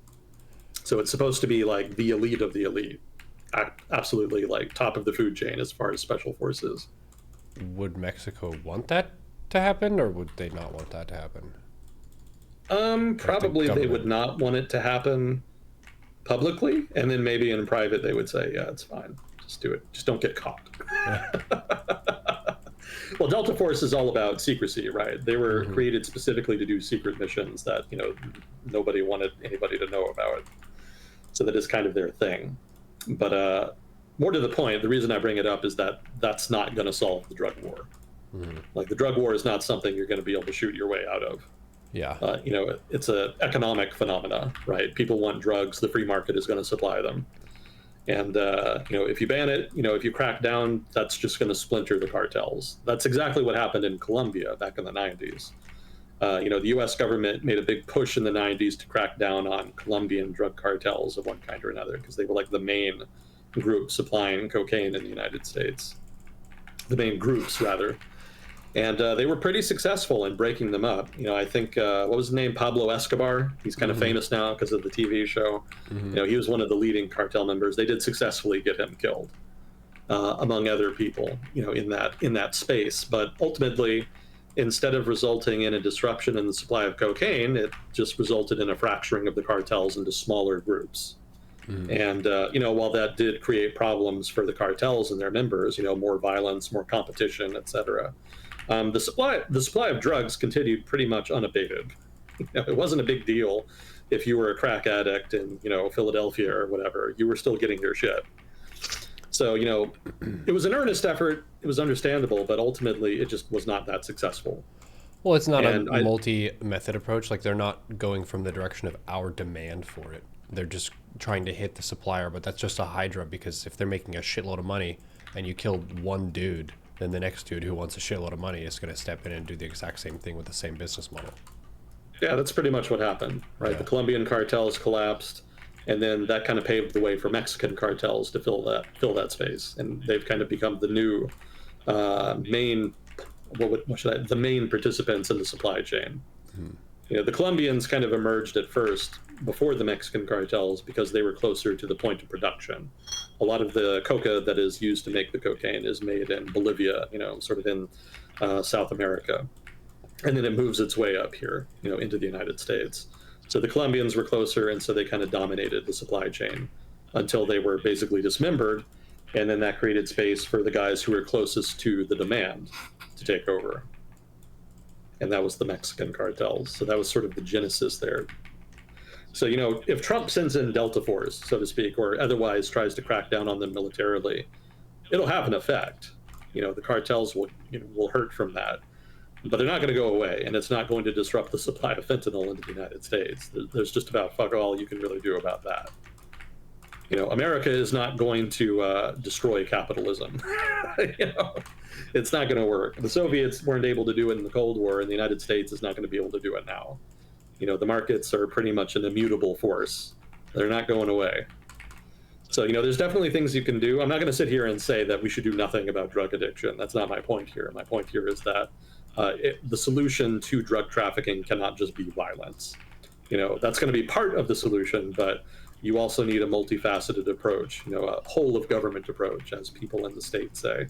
So it's supposed to be like the elite of the elite. Absolutely like top of the food chain as far as special forces. Would Mexico want that to happen, or would they not want that to happen? Probably they would not want it to happen publicly, and then maybe in private they would say, yeah, it's fine, just do it, just don't get caught. Well, Delta Force is all about secrecy, right? They were created specifically to do secret missions that nobody wanted anybody to know about, so that is kind of their thing. But more to the point, the reason I bring it up is that that's not going to solve the drug war. Like the drug war is not something you're going to be able to shoot your way out of. Yeah. It's an economic phenomena, right? People want drugs. The free market is going to supply them. And, if you ban it, if you crack down, that's just going to splinter the cartels. That's exactly what happened in Colombia back in the 90s. The U.S. government made a big push in the 90s to crack down on Colombian drug cartels of one kind or another, because they were like the main group supplying cocaine in the United States. The main groups, rather. And they were pretty successful in breaking them up. I think, what was his name? Pablo Escobar. He's kind of famous now because of the TV show. He was one of the leading cartel members. They did successfully get him killed, among other people, in that space. But ultimately, instead of resulting in a disruption in the supply of cocaine, it just resulted in a fracturing of the cartels into smaller groups. And, while that did create problems for the cartels and their members, more violence, more competition, etc., the supply of drugs continued pretty much unabated. It wasn't a big deal if you were a crack addict in, Philadelphia or whatever. You were still getting your shit. So, it was an earnest effort. It was understandable, but ultimately it just was not that successful. Well, it's not a multi-method approach. Like, they're not going from the direction of our demand for it. They're just trying to hit the supplier, but that's just a hydra, because if they're making a shitload of money and you killed one dude, then the next dude who wants a shitload of money is going to step in and do the exact same thing with the same business model. Yeah, that's pretty much what happened, right? Yeah. The Colombian cartels collapsed, and then that kind of paved the way for Mexican cartels to fill that space, and they've kind of become the new main participants in the supply chain. The Colombians kind of emerged at first before the Mexican cartels because they were closer to the point of production. A lot of the coca that is used to make the cocaine is made in Bolivia, sort of in South America. And then it moves its way up here, into the United States. So the Colombians were closer, and so they kind of dominated the supply chain until they were basically dismembered. And then that created space for the guys who were closest to the demand to take over. And that was the Mexican cartels. So that was sort of the genesis there. So, if Trump sends in Delta Force, so to speak, or otherwise tries to crack down on them militarily, it'll have an effect. The cartels will hurt from that. But they're not going to go away, and it's not going to disrupt the supply of fentanyl into the United States. There's just about fuck all you can really do about that. America is not going to destroy capitalism. you know, it's not going to work. The Soviets weren't able to do it in the Cold War, and the United States is not going to be able to do it now. The markets are pretty much an immutable force. They're not going away. So, there's definitely things you can do. I'm not going to sit here and say that we should do nothing about drug addiction. That's not my point here. My point here is that the solution to drug trafficking cannot just be violence. That's going to be part of the solution, but you also need a multifaceted approach, a whole of government approach, as people in the state say.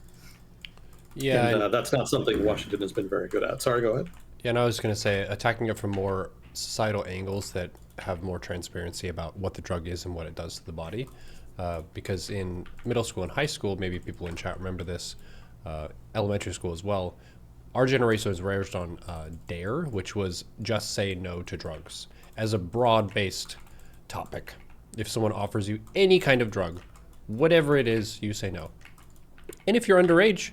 Yeah. And that's not something Washington has been very good at. Sorry, go ahead. Yeah, and I was going to say attacking it from more societal angles that have more transparency about what the drug is and what it does to the body. Because in middle school and high school, maybe people in chat remember this, elementary school as well, our generation was raised on DARE, which was just say no to drugs, as a broad-based topic. If someone offers you any kind of drug, whatever it is, you say no. And if you're underage,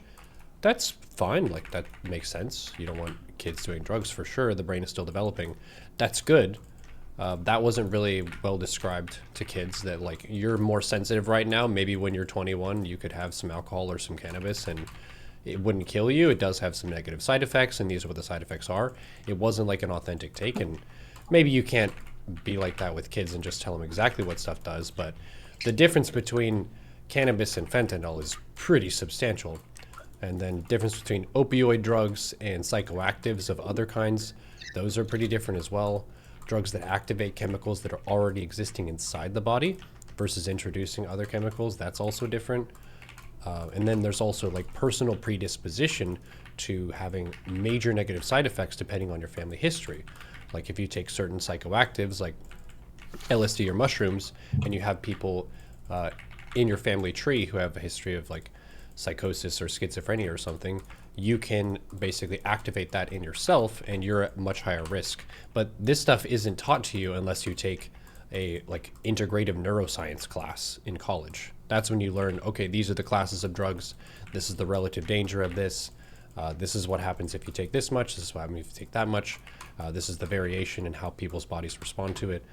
that's fine. Like, that makes sense. You don't want kids doing drugs for sure. The brain is still developing. That's good. That wasn't really well described to kids, that like, you're more sensitive right now. Maybe when you're 21, you could have some alcohol or some cannabis and it wouldn't kill you. It does have some negative side effects, and these are what the side effects are. It wasn't like an authentic take, and maybe you can't be like that with kids and just tell them exactly what stuff does, but the difference between cannabis and fentanyl is pretty substantial. And then difference between opioid drugs and psychoactives of other kinds, those are pretty different as well. Drugs that activate chemicals that are already existing inside the body versus introducing other chemicals, that's also different. And then there's also like personal predisposition to having major negative side effects depending on your family history. Like if you take certain psychoactives like LSD or mushrooms, and you have people in your family tree who have a history of like psychosis or schizophrenia or something, you can basically activate that in yourself and you're at much higher risk. But this stuff isn't taught to you unless you take a like integrative neuroscience class in college. That's when you learn, okay, these are the classes of drugs, this is the relative danger of this, this is what happens if you take this much, this is what happens if you take that much, this is the variation in how people's bodies respond to it.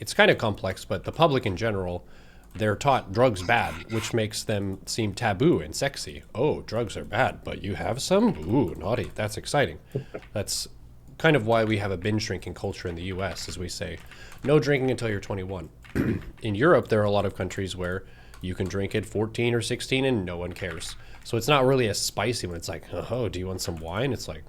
It's kind of complex, but the public in general, they're taught drugs bad, which makes them seem taboo and sexy. Oh, drugs are bad, but you have some? Ooh, naughty. That's exciting. That's kind of why we have a binge drinking culture in the US, as we say, no drinking until you're 21. In Europe, there are a lot of countries where you can drink at 14 or 16 and no one cares. So it's not really as spicy when it's like, oh, do you want some wine? It's like,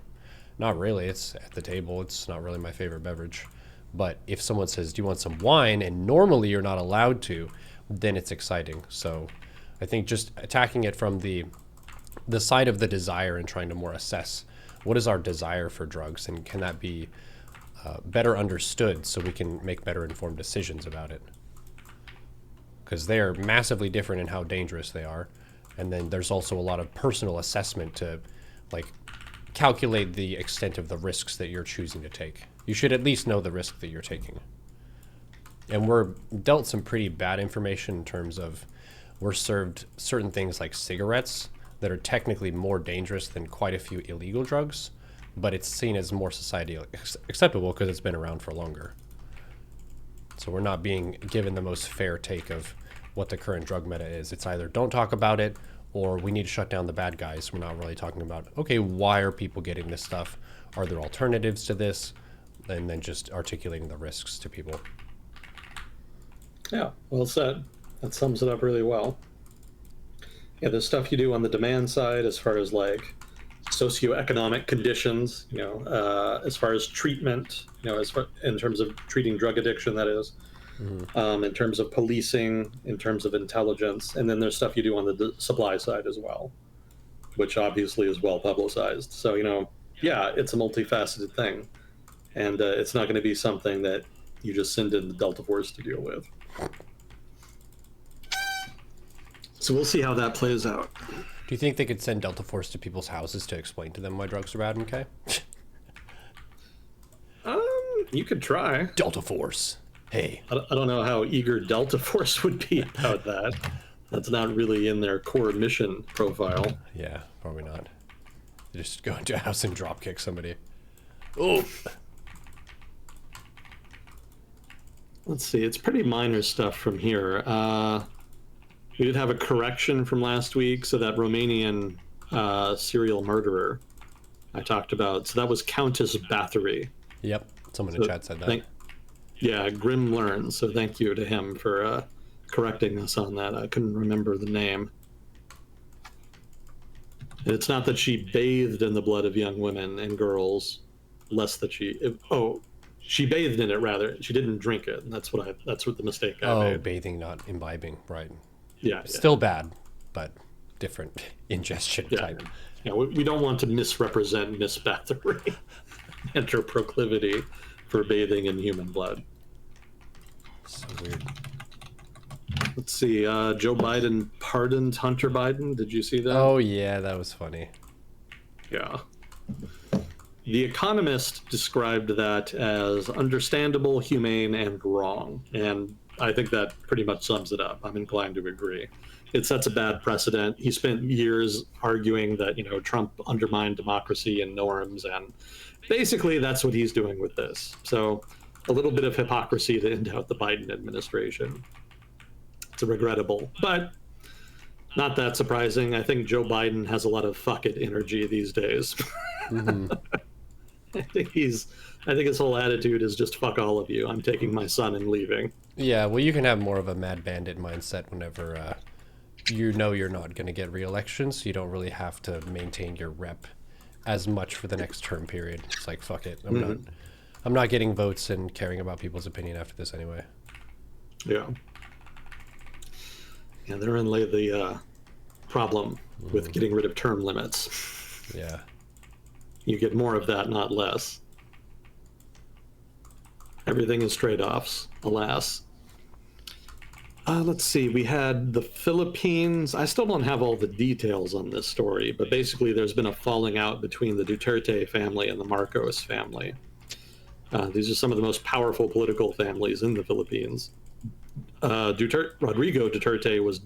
not really. It's at the table. It's not really my favorite beverage. But if someone says, do you want some wine? And normally you're not allowed to, then it's exciting. So I think just attacking it from the side of the desire and trying to more assess what is our desire for drugs, and can that be better understood so we can make better informed decisions about it. Because they are massively different in how dangerous they are. And then there's also a lot of personal assessment to like calculate the extent of the risks that you're choosing to take. You should at least know the risk that you're taking. And we're dealt some pretty bad information in terms of we're served certain things like cigarettes that are technically more dangerous than quite a few illegal drugs, but it's seen as more society acceptable because it's been around for longer. So we're not being given the most fair take of what the current drug meta is. It's either don't talk about it or we need to shut down the bad guys. We're not really talking about, okay, why are people getting this stuff? Are there alternatives to this? And then just articulating the risks to people. Yeah, well said. That sums it up really well. Yeah, there's stuff you do on the demand side as far as like socioeconomic conditions, as far as treatment, as far in terms of treating drug addiction, that is, in terms of policing, in terms of intelligence, and then there's stuff you do on the supply side as well, which obviously is well publicized. So, yeah, it's a multifaceted thing, and it's not going to be something that you just send in the Delta Force to deal with. So we'll see how that plays out. Do you think they could send Delta Force to people's houses to explain to them why drugs are bad, okay? You could try. Delta Force. Hey. I don't know how eager Delta Force would be about that. That's not really in their core mission profile. Yeah, probably not. They just go into a house and drop kick somebody. Oh. let's see. It's pretty minor stuff from here. We did have a correction from last week, so that Romanian serial murderer I talked about. So that was Countess Bathory. Yep. Someone in So chat said that. yeah, Grim learns. So thank you to him for correcting us on that. I couldn't remember the name. And it's not that she bathed in the blood of young women and girls, less that she bathed in it rather. She didn't drink it. And that's what the mistake I made. Bathing, not imbibing, right? Yeah, Still bad, but different ingestion type. Yeah, we don't want to misrepresent Miss Bathory and her proclivity for bathing in human blood. So weird. Let's see. Joe Biden pardoned Hunter Biden. Did you see that? Oh yeah, that was funny. Yeah. The Economist described that as understandable, humane, and wrong. And I think that pretty much sums it up. I'm inclined to agree. It sets a bad precedent. He spent years arguing that, Trump undermined democracy and norms, and basically that's what he's doing with this. So a little bit of hypocrisy to end out the Biden administration. It's regrettable, but not that surprising. I think Joe Biden has a lot of fuck it energy these days. Mm-hmm. I think his whole attitude is just fuck all of you. I'm taking my son and leaving. Yeah, well, you can have more of a mad bandit mindset whenever you're not going to get re-election, so you don't really have to maintain your rep as much for the next term period. It's like, fuck it. I'm not getting votes and caring about people's opinion after this anyway. Yeah. Yeah, therein lay the problem with getting rid of term limits. Yeah. You get more of that, not less. Everything is trade-offs, alas. Let's see, we had the Philippines. I still don't have all the details on this story, but basically there's been a falling out between the Duterte family and the Marcos family. These are some of the most powerful political families in the Philippines. Rodrigo Duterte was,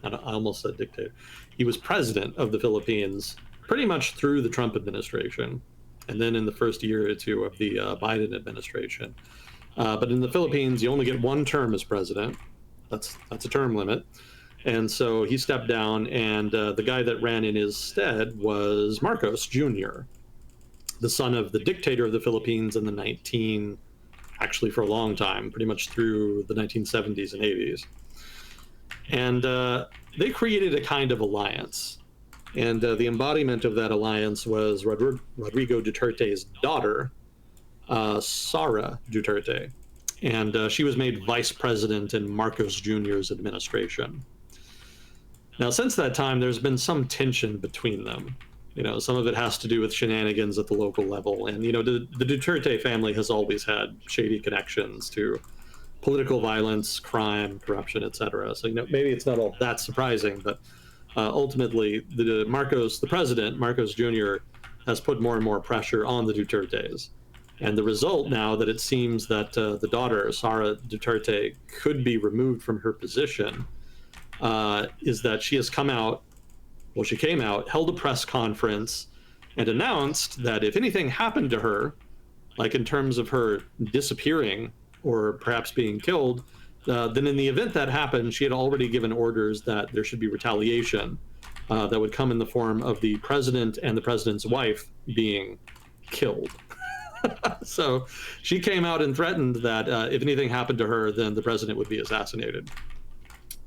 I almost said dictator, he was president of the Philippines pretty much through the Trump administration, and then in the first year or two of the Biden administration. But in the Philippines, you only get one term as president. That's a term limit. And so he stepped down, and the guy that ran in his stead was Marcos Jr., the son of the dictator of the Philippines in actually for a long time, pretty much through the 1970s and 80s. And they created a kind of alliance. And the embodiment of that alliance was Rodrigo Duterte's daughter, Sara Duterte. And she was made vice president in Marcos Jr.'s administration. Now, since that time, there's been some tension between them. Some of it has to do with shenanigans at the local level. And, the Duterte family has always had shady connections to political violence, crime, corruption, etc. So, maybe it's not all that surprising, but ultimately, the president, Marcos Jr., has put more and more pressure on the Dutertes. And the result now that it seems that the daughter, Sara Duterte, could be removed from her position is that she has she came out, held a press conference, and announced that if anything happened to her, like in terms of her disappearing or perhaps being killed, then in the event that happened, she had already given orders that there should be retaliation that would come in the form of the president and the president's wife being killed. So she came out and threatened that if anything happened to her, then the president would be assassinated,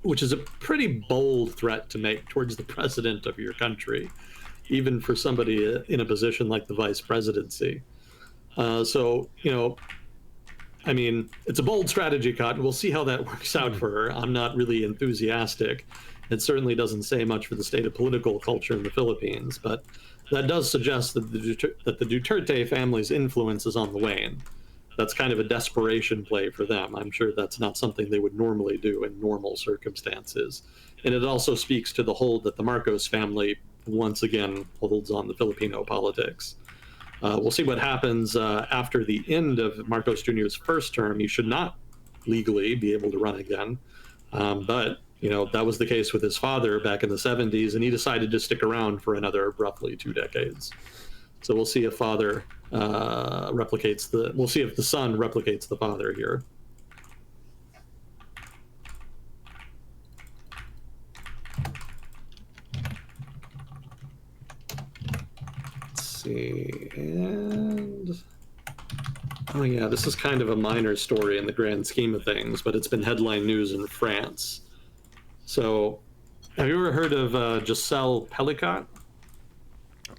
which is a pretty bold threat to make towards the president of your country, even for somebody in a position like the vice presidency. So, I mean, it's a bold strategy, Cotton. We'll see how that works out for her. I'm not really enthusiastic. It certainly doesn't say much for the state of political culture in the Philippines, but that does suggest that the Duterte family's influence is on the wane. That's kind of a desperation play for them. I'm sure that's not something they would normally do in normal circumstances. And it also speaks to the hold that the Marcos family once again holds on the Filipino politics. We'll see what happens after the end of Marcos Jr.'s first term. He should not legally be able to run again. But that was the case with his father back in the 70s, and he decided to stick around for another roughly 2 decades. So we'll see if we'll see if the son replicates the father here. see. And oh yeah, this is kind of a minor story in the grand scheme of things, but it's been headline news in France. So, have you ever heard of Giselle Pellicot?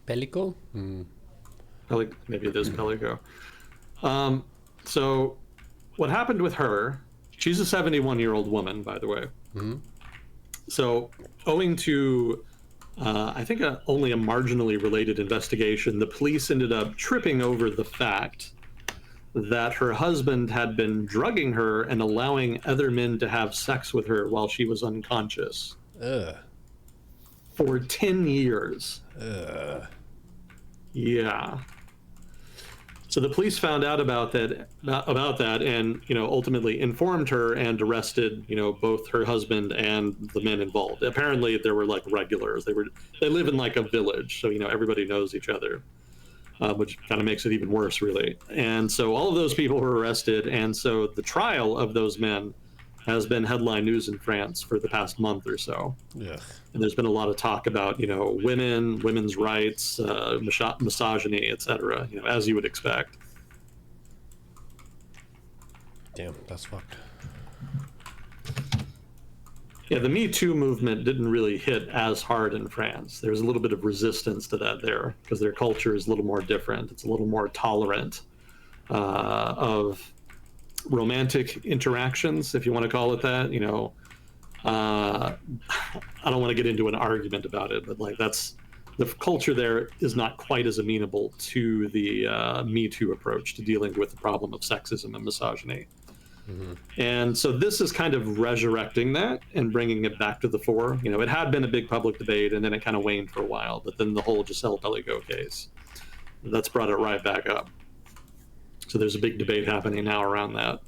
Pellico? Maybe it is Pellico. So, what happened with her? She's a 71-year-old woman, by the way. Mm-hmm. So, owing to I think only a marginally related investigation, the police ended up tripping over the fact that her husband had been drugging her and allowing other men to have sex with her while she was unconscious. Ugh. For 10 years. Ugh. Yeah. So the police found out about that and, ultimately informed her and arrested, both her husband and the men involved. Apparently there were like regulars. They live in like a village, so everybody knows each other. Which kind of makes it even worse, really. And so all of those people were arrested, and so the trial of those men has been headline news in France for the past month or so. Yeah. And there's been a lot of talk about, women's rights, misogyny, etc. As you would expect. Damn, that's fucked. Yeah, the Me Too movement didn't really hit as hard in France. There's a little bit of resistance to that there because their culture is a little more different. It's a little more tolerant of romantic interactions, if you want to call it that. I don't want to get into an argument about it, but like the culture there is not quite as amenable to the Me Too approach to dealing with the problem of sexism and misogyny. Mm-hmm. And so this is kind of resurrecting that and bringing it back to the fore. It had been a big public debate, and then it kind of waned for a while. But then the whole Giselle Pellico case, that's brought it right back up. So there's a big debate happening now around that.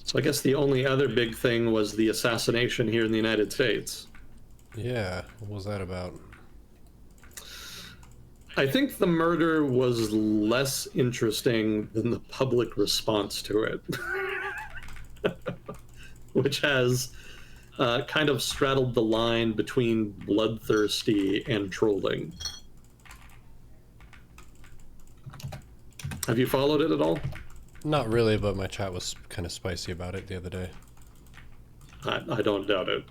So I guess the only other big thing was the assassination here in the United States. Yeah, what was that about? I think the murder was less interesting than the public response to it, which has kind of straddled the line between bloodthirsty and trolling. Have you followed it at all? Not really, but my chat was kind of spicy about it the other day. I don't doubt it.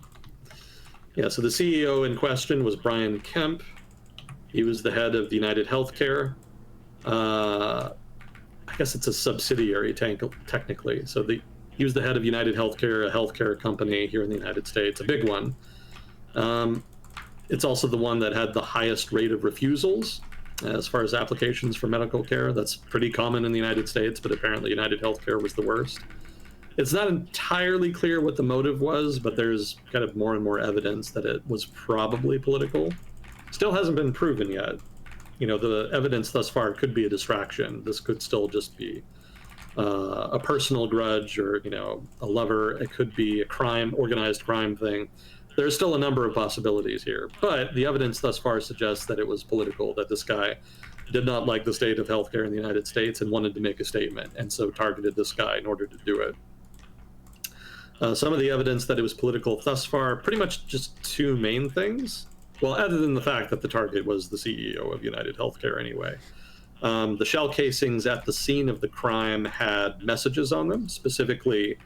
Yeah, so the CEO in question was Brian Kemp. He was the head of the United Healthcare. I guess it's a subsidiary technically. So he was the head of United Healthcare, a healthcare company here in the United States, a big one. It's also the one that had the highest rate of refusals as far as applications for medical care. That's pretty common in the United States, but apparently United Healthcare was the worst. It's not entirely clear what the motive was, but there's kind of more and more evidence that it was probably political. Still hasn't been proven yet. The evidence thus far could be a distraction. This could still just be a personal grudge or, a lover. It could be a crime, organized crime thing. There's still a number of possibilities here, but the evidence thus far suggests that it was political, that this guy did not like the state of healthcare in the United States and wanted to make a statement, and so targeted this guy in order to do it. Some of the evidence that it was political thus far, pretty much just two main things. Well, other than the fact that the target was the CEO of United Healthcare anyway. The shell casings at the scene of the crime had messages on them, specifically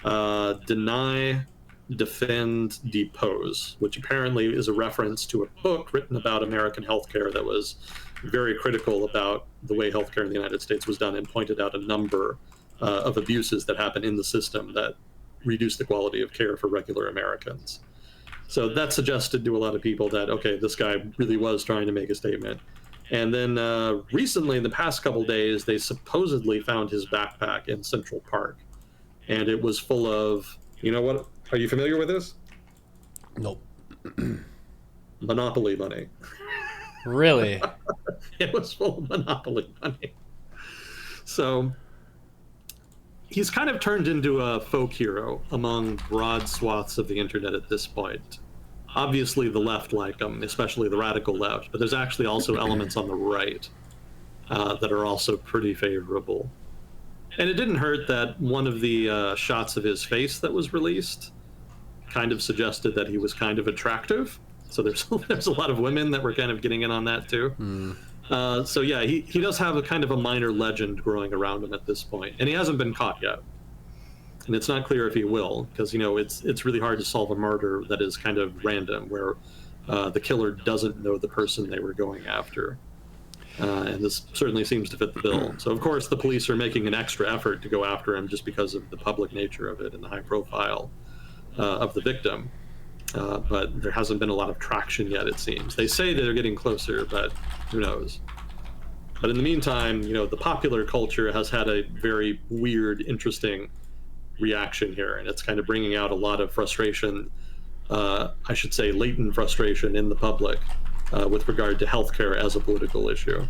deny, defend, depose, which apparently is a reference to a book written about American healthcare that was very critical about the way healthcare in the United States was done and pointed out a number of abuses that happen in the system that reduce the quality of care for regular Americans. So that suggested to a lot of people that, okay, this guy really was trying to make a statement. And then recently, in the past couple days, they supposedly found his backpack in Central Park. And it was full of, you know what? Are you familiar with this? Nope. Monopoly money. Really? It was full of Monopoly money. So he's kind of turned into a folk hero among broad swaths of the internet at this point. Obviously, the left like him, especially the radical left, but there's actually also elements on the right that are also pretty favorable. And it didn't hurt that one of the shots of his face that was released kind of suggested that he was kind of attractive. So there's a lot of women that were kind of getting in on that too. So yeah, he does have a kind of a minor legend growing around him at this point, and he hasn't been caught yet. And it's not clear if he will, because it's really hard to solve a murder that is kind of random, where the killer doesn't know the person they were going after. And this certainly seems to fit the bill. So of course the police are making an extra effort to go after him just because of the public nature of it and the high profile of the victim. But there hasn't been a lot of traction yet, it seems. They say that they're getting closer, but who knows? But in the meantime, the popular culture has had a very weird, interesting reaction here, and it's kind of bringing out a lot of frustration, I should say latent frustration in the public with regard to healthcare as a political issue,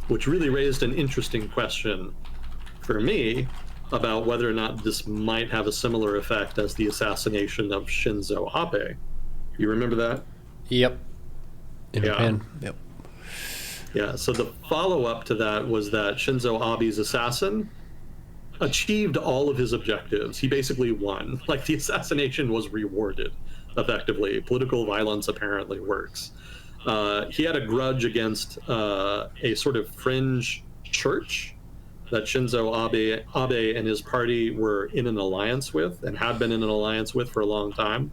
which really raised an interesting question for me about whether or not this might have a similar effect as the assassination of Shinzo Abe. You remember that? Yep. In Yeah. Japan. Yep. Yeah, so the follow-up to that was that Shinzo Abe's assassin achieved all of his objectives. He basically won. Like, the assassination was rewarded, effectively. Political violence apparently works. He had a grudge against a sort of fringe church that Shinzo Abe and his party were in an alliance with, and had been in an alliance with for a long time.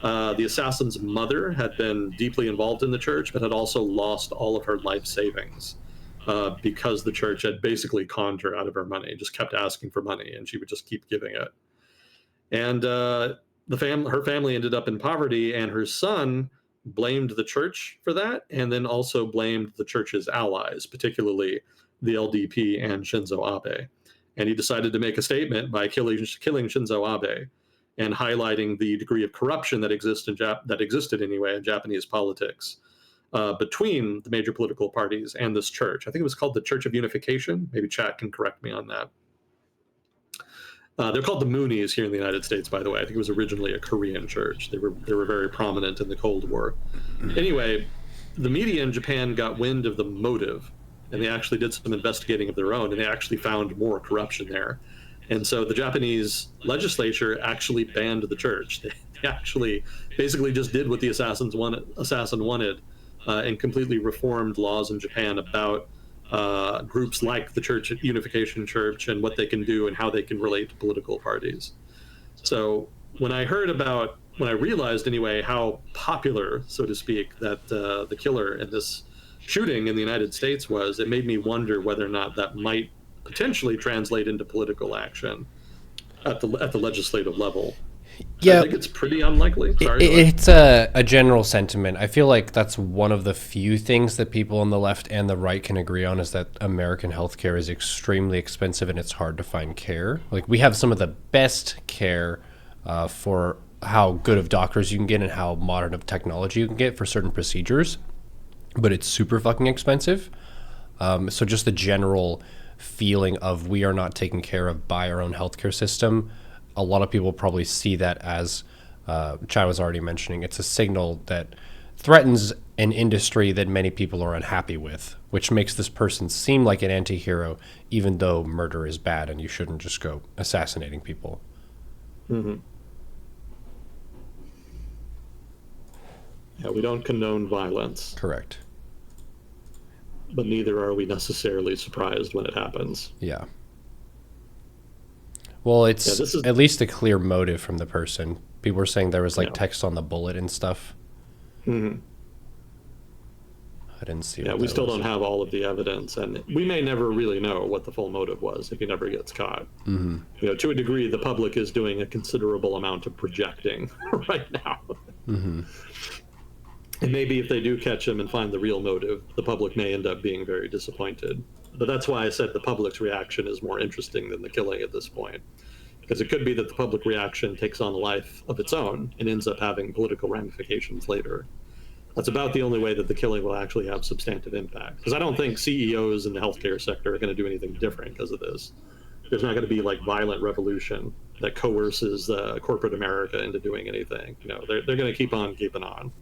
The assassin's mother had been deeply involved in the church, but had also lost all of her life savings because the church had basically conned her out of her money, just kept asking for money, and she would just keep giving it. And her family ended up in poverty, and her son blamed the church for that, and then also blamed the church's allies, particularly the LDP and Shinzo Abe. And he decided to make a statement by killing Shinzo Abe and highlighting the degree of corruption that existed anyway in Japanese politics between the major political parties and this church. I think it was called the Church of Unification. Maybe chat can correct me on that. They're called the Moonies here in the United States, by the way. I think it was originally a Korean church. They were very prominent in the Cold War. Anyway, the media in Japan got wind of the motive, and they actually did some investigating of their own, and they actually found more corruption there. And so the Japanese legislature actually banned the church. They actually basically just did what the assassin wanted, and completely reformed laws in Japan about groups like the Church Unification Church and what they can do and how they can relate to political parties. So when I realized anyway how popular, so to speak, that the killer in this shooting in the United States was, it made me wonder whether or not that might potentially translate into political action at the legislative level. Yeah, I think it's pretty unlikely. Sorry, it's a general sentiment. I feel like that's one of the few things that people on the left and the right can agree on, is that American healthcare is extremely expensive and it's hard to find care. Like, we have some of the best care for how good of doctors you can get and how modern of technology you can get for certain procedures, but it's super fucking expensive. So just the general feeling of we are not taken care of by our own healthcare system, a lot of people probably see that as, Chad was already mentioning, it's a signal that threatens an industry that many people are unhappy with, which makes this person seem like an anti-hero, even though murder is bad and you shouldn't just go assassinating people. Mm-hmm. Yeah, we don't condone violence. Correct. But neither are we necessarily surprised when it happens. Yeah. Well, it's at least a clear motive from the person. People were saying there was text on the bullet and stuff. Mm-hmm. I didn't see. Yeah, we still don't have all of the evidence, and we may never really know what the full motive was if he never gets caught. Mm-hmm. To a degree, the public is doing a considerable amount of projecting right now. Mm-hmm. And maybe if they do catch him and find the real motive, the public may end up being very disappointed. But that's why I said the public's reaction is more interesting than the killing at this point. Because it could be that the public reaction takes on a life of its own and ends up having political ramifications later. That's about the only way that the killing will actually have substantive impact. Because I don't think CEOs in the healthcare sector are going to do anything different because of this. There's not going to be violent revolution that coerces corporate America into doing anything. They're going to keep on keeping on.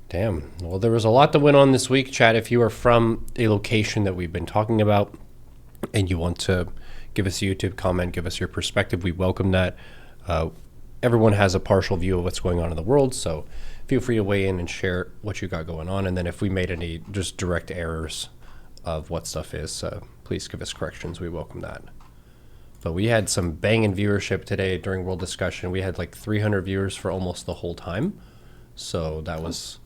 Damn. Well, there was a lot that went on this week, Chad. If you are from a location that we've been talking about and you want to give us a YouTube comment, give us your perspective, we welcome that. Everyone has a partial view of what's going on in the world, so feel free to weigh in and share what you got going on. And then if we made any just direct errors of what stuff is, please give us corrections. We welcome that. But we had some banging viewership today during World Discussion. We had like 300 viewers for almost the whole time. So that was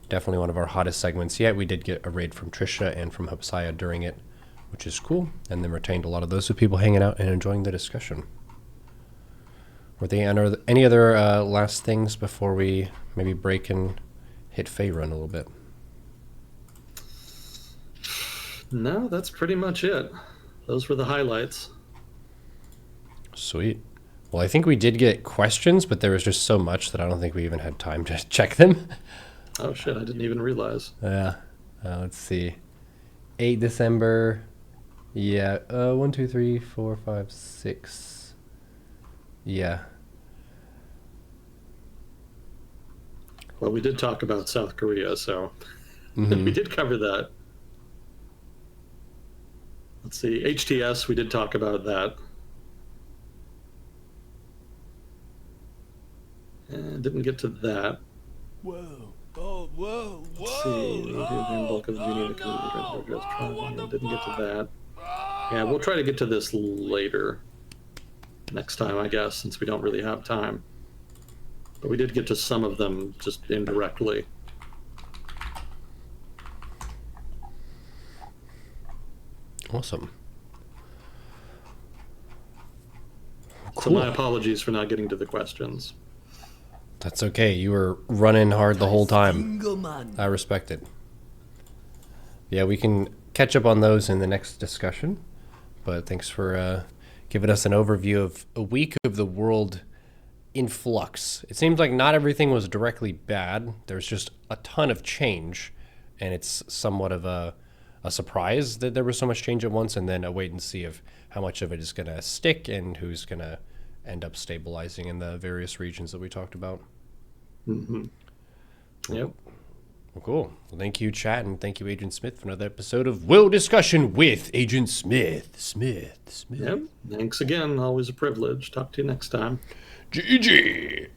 definitely one of our hottest segments yet. We did get a raid from Trisha and from Hapsaya during it, which is cool. And then retained a lot of those with people hanging out and enjoying the discussion. Were there any other last things before we maybe break and hit Faye run a little bit? No, that's pretty much it. Those were the highlights. Sweet. Well, I think we did get questions, but there was just so much that I don't think we even had time to check them. Oh, shit. I didn't even realize. Yeah. Let's see. 8 December. Yeah. 1, 2, 3, 4, 5, 6. Yeah. Well, we did talk about South Korea, so we did cover that. Let's see. HTS, we did talk about that. And didn't get to that. Whoa. Oh, whoa, whoa. Let's see. The bulk of the junior didn't get to that. Yeah, we'll try to get to this later. Next time, I guess, since we don't really have time. But we did get to some of them just indirectly. Awesome. So my apologies for not getting to the questions. That's okay. You were running hard the whole time. I respect it. Yeah, we can catch up on those in the next discussion. But thanks for giving us an overview of a week of the world in flux. It seems like not everything was directly bad. There's just a ton of change, and it's somewhat of a surprise that there was so much change at once, and then a wait and see of how much of it is going to stick and who's going to end up stabilizing in the various regions that we talked about. Mm-hmm. Yep. Well, cool. Well, thank you, chat, and thank you, Agent Smith, for another episode of Will Discussion with Agent Smith. Yep. Thanks again. Always a privilege. Talk to you next time. GG.